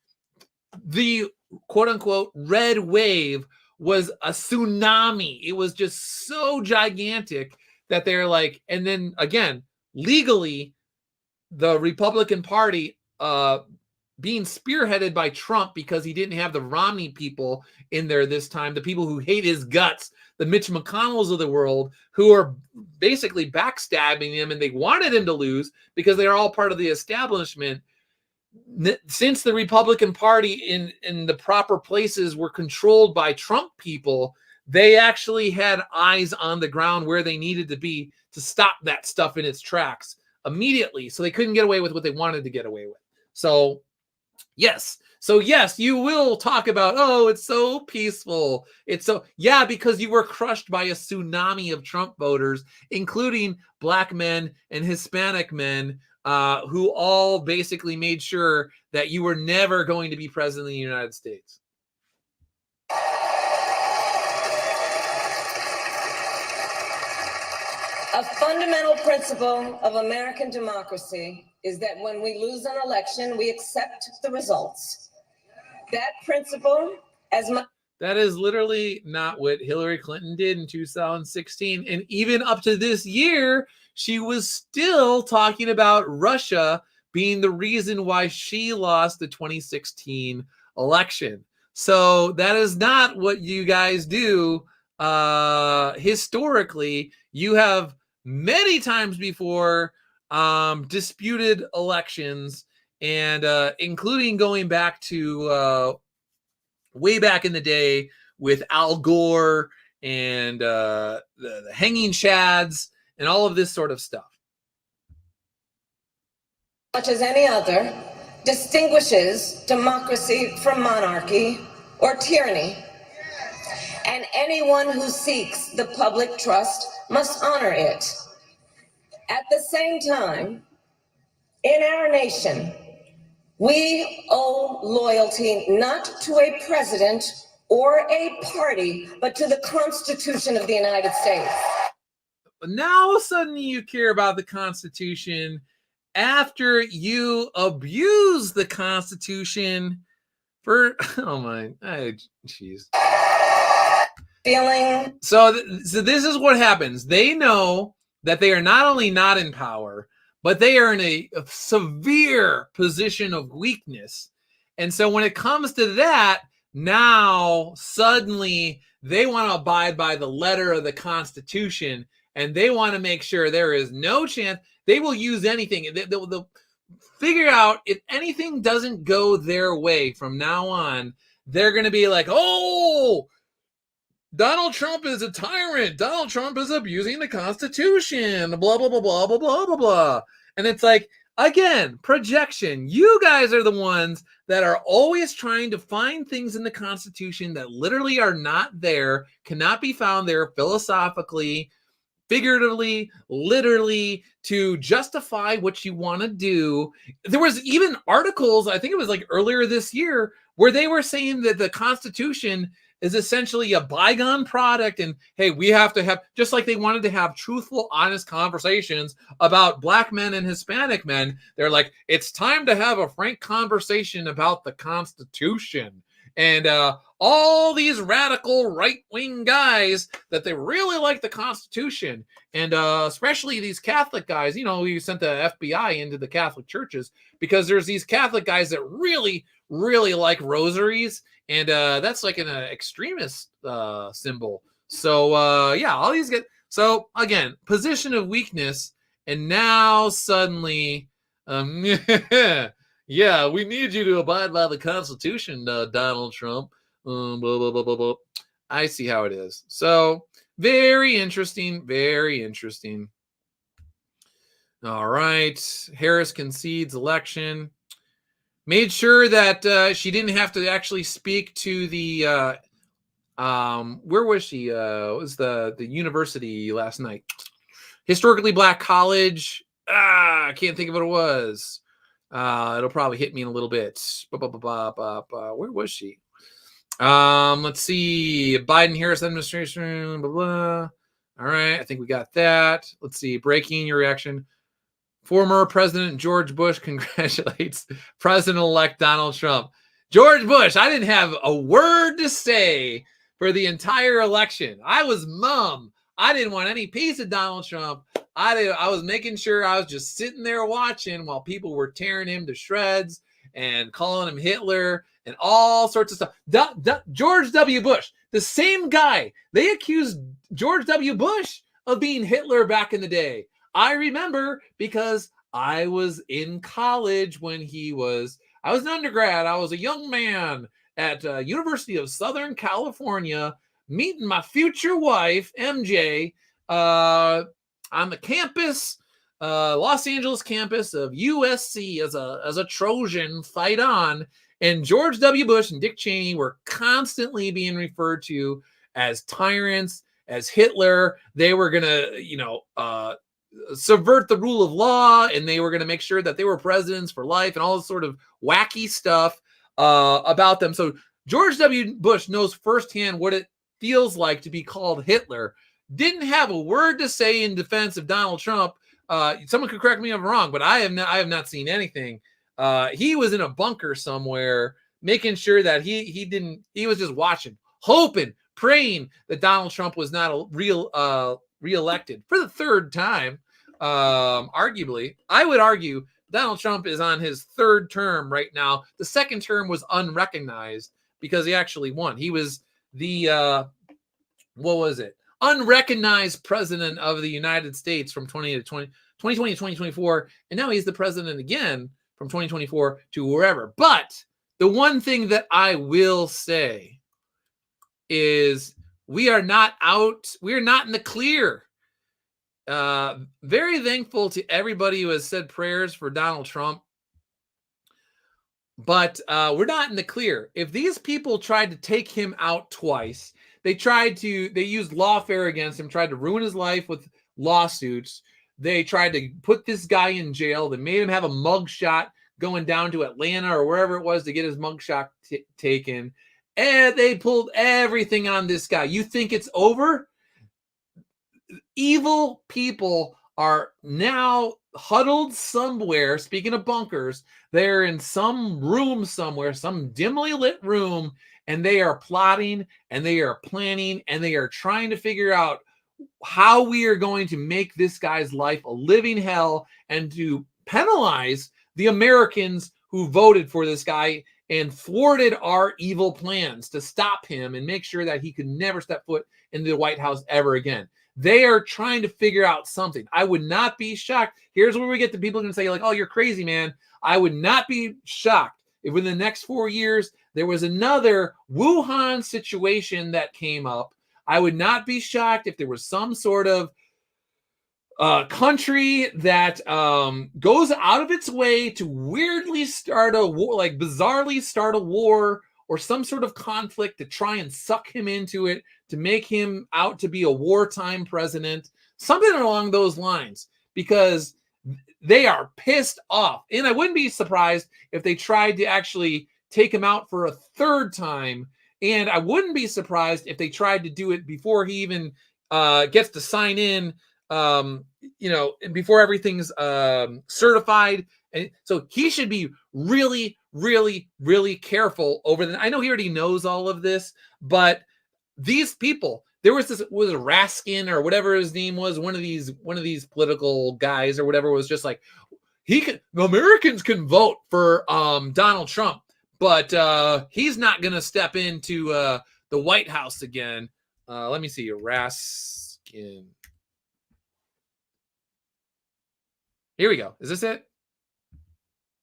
the quote-unquote red wave was a tsunami. It was just so gigantic that they're like, and then again, legally, the Republican Party being spearheaded by Trump because he didn't have the Romney people in there this time, the people who hate his guts, the Mitch McConnells of the world, who are basically backstabbing him, and they wanted him to lose because they are all part of the establishment. Since the Republican Party in the proper places were controlled by Trump people, they actually had eyes on the ground where they needed to be to stop that stuff in its tracks immediately. So they couldn't get away with what they wanted to get away with. So yes, you will talk about, it's so peaceful. It's so, yeah, because you were crushed by a tsunami of Trump voters, including black men and Hispanic men, who all basically made sure that you were never going to be president of the United States. A fundamental principle of American democracy is that when we lose an election, we accept the results. That principle, that is literally not what Hillary Clinton did in 2016. And even up to this year, she was still talking about Russia being the reason why she lost the 2016 election. So that is not what you guys do. Historically, you have many times before disputed elections, and including going back to way back in the day with Al Gore and the hanging chads and all of this sort of stuff. Much as any other, distinguishes democracy from monarchy or tyranny. And anyone who seeks the public trust must honor it. At the same time, in our nation, we owe loyalty not to a president or a party, but to the Constitution of the United States. Now suddenly you care about the Constitution after you abuse the Constitution for, oh my, jeez. Feeling. So this is what happens. They know that they are not only not in power, but they are in a severe position of weakness. And so when it comes to that, now suddenly they want to abide by the letter of the Constitution, and they want to make sure there is no chance. They will use anything. They'll figure out if anything doesn't go their way from now on, they're going to be like, oh, Donald Trump is a tyrant. Donald Trump is abusing the Constitution. Blah, blah, blah, blah, blah, blah, blah, blah. And it's like, again, projection. You guys are the ones that are always trying to find things in the Constitution that literally are not there, cannot be found there philosophically, figuratively, literally, to justify what you want to do. There was even articles, I think it was like earlier this year, where they were saying that the Constitution is essentially a bygone product, and hey, we have to have, just like they wanted to have truthful, honest conversations about Black men and Hispanic men, they're like, it's time to have a frank conversation about the Constitution. And all these radical right-wing guys that they really like the Constitution, and especially these Catholic guys, you know, you sent the FBI into the Catholic churches because there's these Catholic guys that really, really like rosaries, and that's like an extremist symbol. So yeah, all these get, so again, position of weakness, and now suddenly, yeah, we need you to abide by the Constitution, Donald Trump. Blah, blah, blah, blah, blah. I see how it is. So very interesting, very interesting. All right, Harris concedes election. Made sure that she didn't have to actually speak to the where was she? It was the university last night. Historically Black college. I can't think of what it was. It'll probably hit me in a little bit. Where was she? Let's see. Biden-Harris administration. Blah, blah. All right, I think we got that. Let's see. Breaking your reaction. Former President George Bush congratulates President-elect Donald Trump. George Bush, I didn't have a word to say for the entire election. I was mum. I didn't want any piece of Donald Trump. I was making sure I was just sitting there watching while people were tearing him to shreds and calling him Hitler and all sorts of stuff. George W. Bush, the same guy. They accused George W. Bush of being Hitler back in the day. I remember because I was in college when I was an undergrad. I was a young man at University of Southern California, meeting my future wife, MJ, on the campus, Los Angeles campus of USC as a Trojan, fight on. And George W. Bush and Dick Cheney were constantly being referred to as tyrants, as Hitler. They were going to, subvert the rule of law, and they were going to make sure that they were presidents for life and all this sort of wacky stuff about them. So George W. Bush knows firsthand what it feels like to be called Hitler. Didn't have a word to say in defense of Donald Trump. Someone could correct me if I'm wrong, but I have not seen anything. He was in a bunker somewhere, making sure that he was just watching, hoping, praying that Donald Trump was not reelected for the third time. Arguably, I would argue Donald Trump is on his third term right now. The second term was unrecognized because he actually won. He was the unrecognized president of the United States from 2020 to 2024, and now he's the president again from 2024 to wherever. But the one thing that I will say is We are not out. We are not in the clear. Very thankful to everybody who has said prayers for Donald Trump. But we're not in the clear. If these people tried to take him out twice, they used lawfare against him, tried to ruin his life with lawsuits. They tried to put this guy in jail. They made him have a mugshot going down to Atlanta or wherever it was to get his mugshot taken. And they pulled everything on this guy. You think it's over? Evil people are now huddled somewhere. Speaking of bunkers, they're in some room somewhere, some dimly lit room, and they are plotting and they are planning and they are trying to figure out how we are going to make this guy's life a living hell and to penalize the Americans who voted for this guy and thwarted our evil plans to stop him and make sure that he could never step foot in the White House ever again. They are trying to figure out something. I would not be shocked. Here's where we get the people going to say, like, oh, you're crazy, man. I would not be shocked if in the next 4 years there was another Wuhan situation that came up. I would not be shocked if there was some sort of country that goes out of its way to weirdly start a war, like bizarrely start a war or some sort of conflict to try and suck him into it, to make him out to be a wartime president, something along those lines, because they are pissed off. And I wouldn't be surprised if they tried to actually take him out for a third time. And I wouldn't be surprised if they tried to do it before he even gets to sign in, before everything's certified. And so he should be really, really, really careful over the. I know he already knows all of this, but these people, there was Raskin or whatever his name was, one of these political guys or whatever, was just like, Americans can vote for Donald Trump, but he's not going to step into the White House again. Let me see, Raskin. Here we go. Is this it?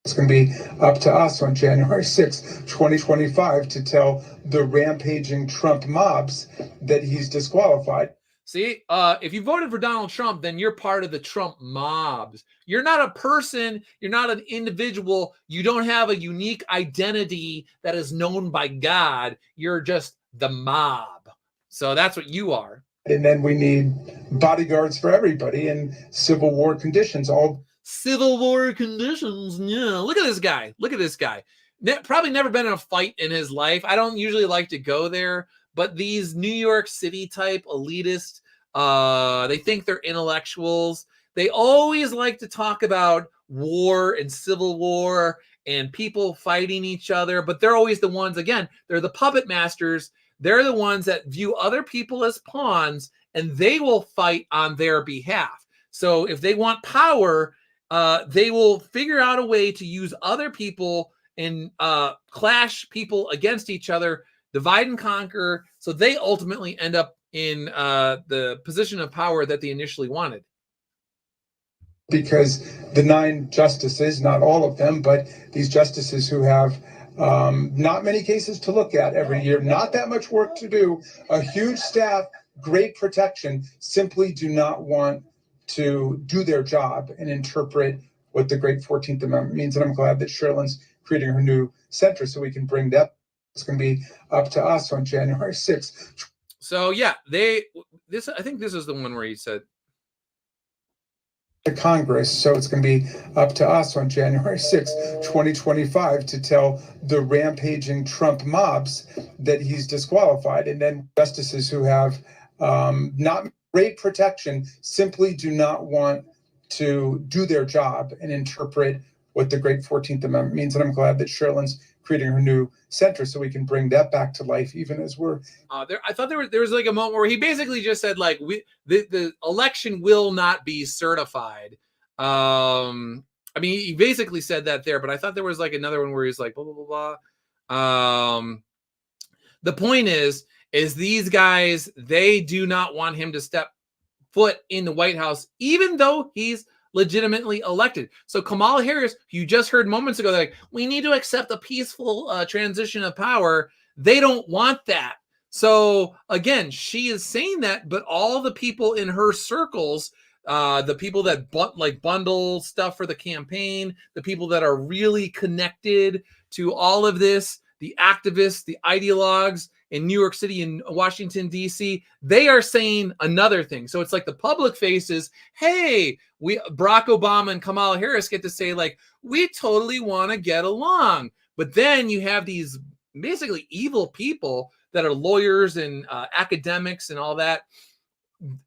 It's going to be up to us on January 6, 2025, to tell the rampaging Trump mobs that he's disqualified. See, if you voted for Donald Trump, then you're part of the Trump mobs. You're not a person. You're not an individual. You don't have a unique identity that is known by God. You're just the mob. So that's what you are. And then we need bodyguards for everybody in Civil War conditions. Civil War conditions. Yeah. Look at this guy. Look at this guy. Probably never been in a fight in his life. I don't usually like to go there, but these New York City type elitists, they think they're intellectuals. They always like to talk about war and civil war and people fighting each other, but they're always the ones, again, they're the puppet masters. They're the ones that view other people as pawns, and they will fight on their behalf. So if they want power, they will figure out a way to use other people and clash people against each other, divide and conquer. So they ultimately end up in the position of power that they initially wanted. Because the 9 justices, not all of them, but these justices who have not many cases to look at every year, not that much work to do, a huge staff, great protection, simply do not want to do their job and interpret what the great 14th Amendment means. And I'm glad that Sherilyn's creating her new center so we can bring that. It's going to be up to us on January 6th. So yeah, I think this is the one where he said, to Congress. So it's going to be up to us on January 6, 2025, to tell the rampaging Trump mobs that he's disqualified. And then justices who have not great protection simply do not want to do their job and interpret what the great 14th Amendment means. And I'm glad that Sherilyn's creating her new center so we can bring that back to life, even as we're I thought there was like a moment where he basically just said, like, the election will not be certified. I mean, he basically said that there, but I thought there was like another one where he's like blah blah blah blah. The point is these guys, they do not want him to step foot in the White House, even though he's legitimately elected. So Kamala Harris, you just heard moments ago, like, we need to accept a peaceful transition of power. They don't want that. So again, she is saying that, but all the people in her circles, the people that bundle stuff for the campaign, the people that are really connected to all of this, the activists, the ideologues in New York City and Washington, D.C., they are saying another thing. So it's like the public faces, hey, Barack Obama and Kamala Harris get to say, like, we totally want to get along. But then you have these basically evil people that are lawyers and academics and all that,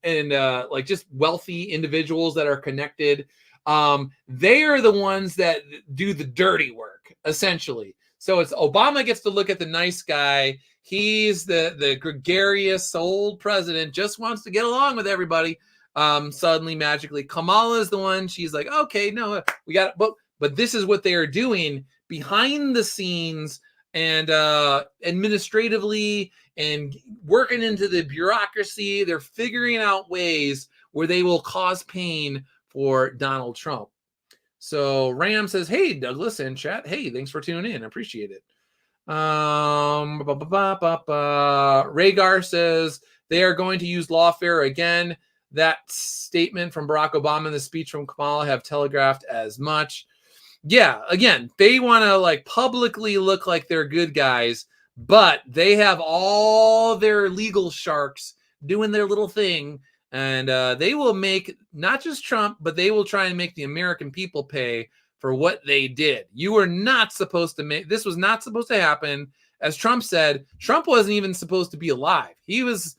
and like just wealthy individuals that are connected. They are the ones that do the dirty work, essentially. So it's Obama gets to look at the nice guy. He's the gregarious old president, just wants to get along with everybody. Suddenly, magically, Kamala is the one. She's like, okay, no, we got it. But this is what they are doing behind the scenes and administratively and working into the bureaucracy. They're figuring out ways where they will cause pain for Donald Trump. So Ram says, hey, Douglas in chat. Hey, thanks for tuning in. I appreciate it. Rhaegar says they are going to use lawfare again. That statement from Barack Obama and the speech from Kamala have telegraphed as much. Yeah, again, they want to like publicly look like they're good guys, but they have all their legal sharks doing their little thing. And they will make not just Trump, but they will try and make the American people pay for what they did. You were not supposed to make, this was not supposed to happen. As Trump said, Trump wasn't even supposed to be alive. He was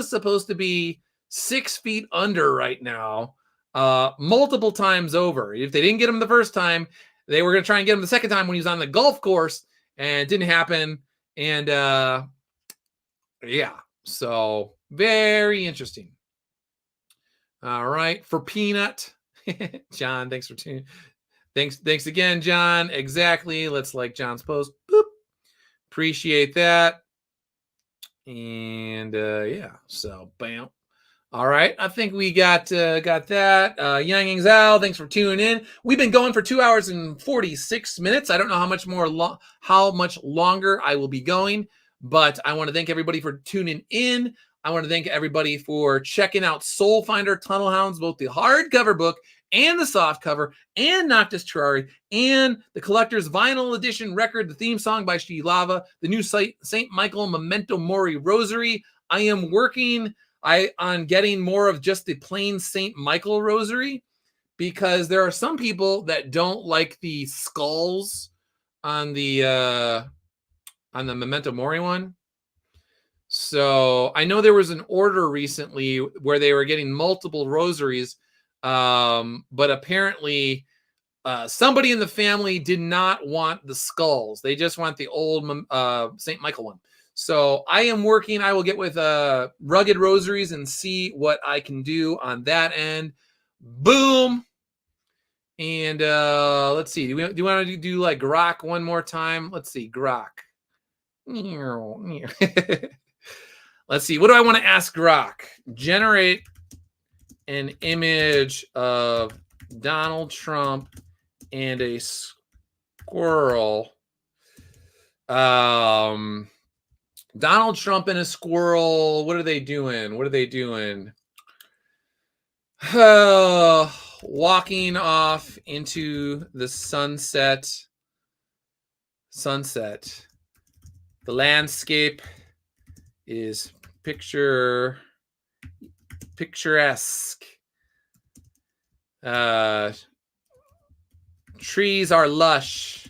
supposed to be 6 feet under right now, multiple times over. If they didn't get him the first time, they were going to try and get him the second time when he was on the golf course, and it didn't happen. And yeah, so very interesting. All right, for Peanut, John, thanks for tuning. Thanks again, John. Exactly. Let's like John's post. Boop. Appreciate that. And yeah, so bam. All right, I think we got that. Yang Yang Zhao, thanks for tuning in. We've been going for 2 hours and 46 minutes. I don't know how much longer I will be going, but I want to thank everybody for tuning in. I want to thank everybody for checking out Soul Finder Tunnel Hounds, both the hardcover book and the soft cover, and Noctis Terrari, and the collector's vinyl edition record, the theme song by She Lava, the new St. Michael Memento Mori Rosary. I am working on getting more of just the plain St. Michael Rosary, because there are some people that don't like the skulls on the Memento Mori one. So I know there was an order recently where they were getting multiple rosaries, but apparently somebody in the family did not want the skulls. They just want the old St. Michael one. So I am working. I will get with Rugged Rosaries and see what I can do on that end. Boom. And let's see. Do you want to do like Grok one more time? Let's see. Grok. Let's see. What do I want to ask Grok? Generate an image of Donald Trump and a squirrel. Donald Trump and a squirrel. What are they doing? Walking off into the sunset. The landscape is picturesque. Trees are lush.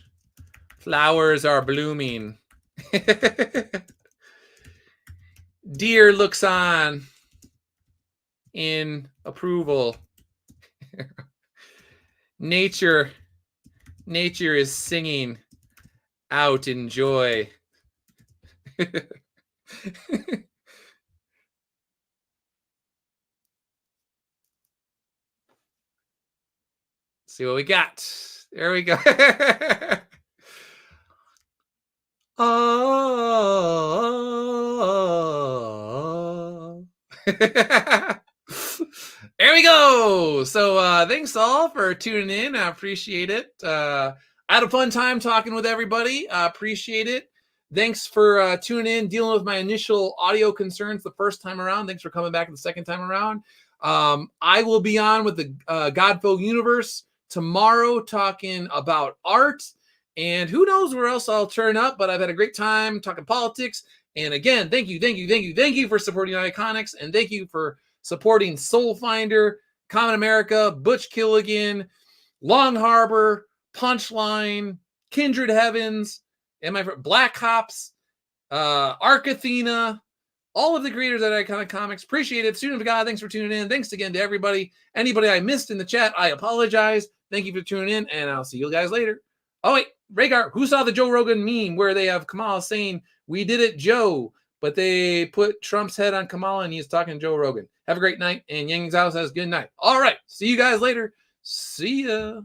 Flowers are blooming. Deer looks on in approval. Nature is singing out in joy. See what we got. There we go. Oh. There we go. So thanks all for tuning in. I appreciate it. I had a fun time talking with everybody. I appreciate it. Thanks for tuning in, dealing with my initial audio concerns the first time around. Thanks for coming back the second time around. I will be on with the Godful Universe tomorrow talking about art. And who knows where else I'll turn up, but I've had a great time talking politics. And again, thank you for supporting Iconics, and thank you for supporting Soul Finder, Common America, Butch Killigan, Long Harbor, Punchline, Kindred Heavens, and my Black Hops, Arc Athena, all of the creators at Iconic Comics. Appreciate it. Student of God, thanks for tuning in. Thanks again to everybody. Anybody I missed in the chat, I apologize. Thank you for tuning in, and I'll see you guys later. Oh, wait, Rhaegar, who saw the Joe Rogan meme where they have Kamala saying, "We did it, Joe," but they put Trump's head on Kamala and he's talking to Joe Rogan? Have a great night, and Yang Zhao says good night. All right, see you guys later. See ya.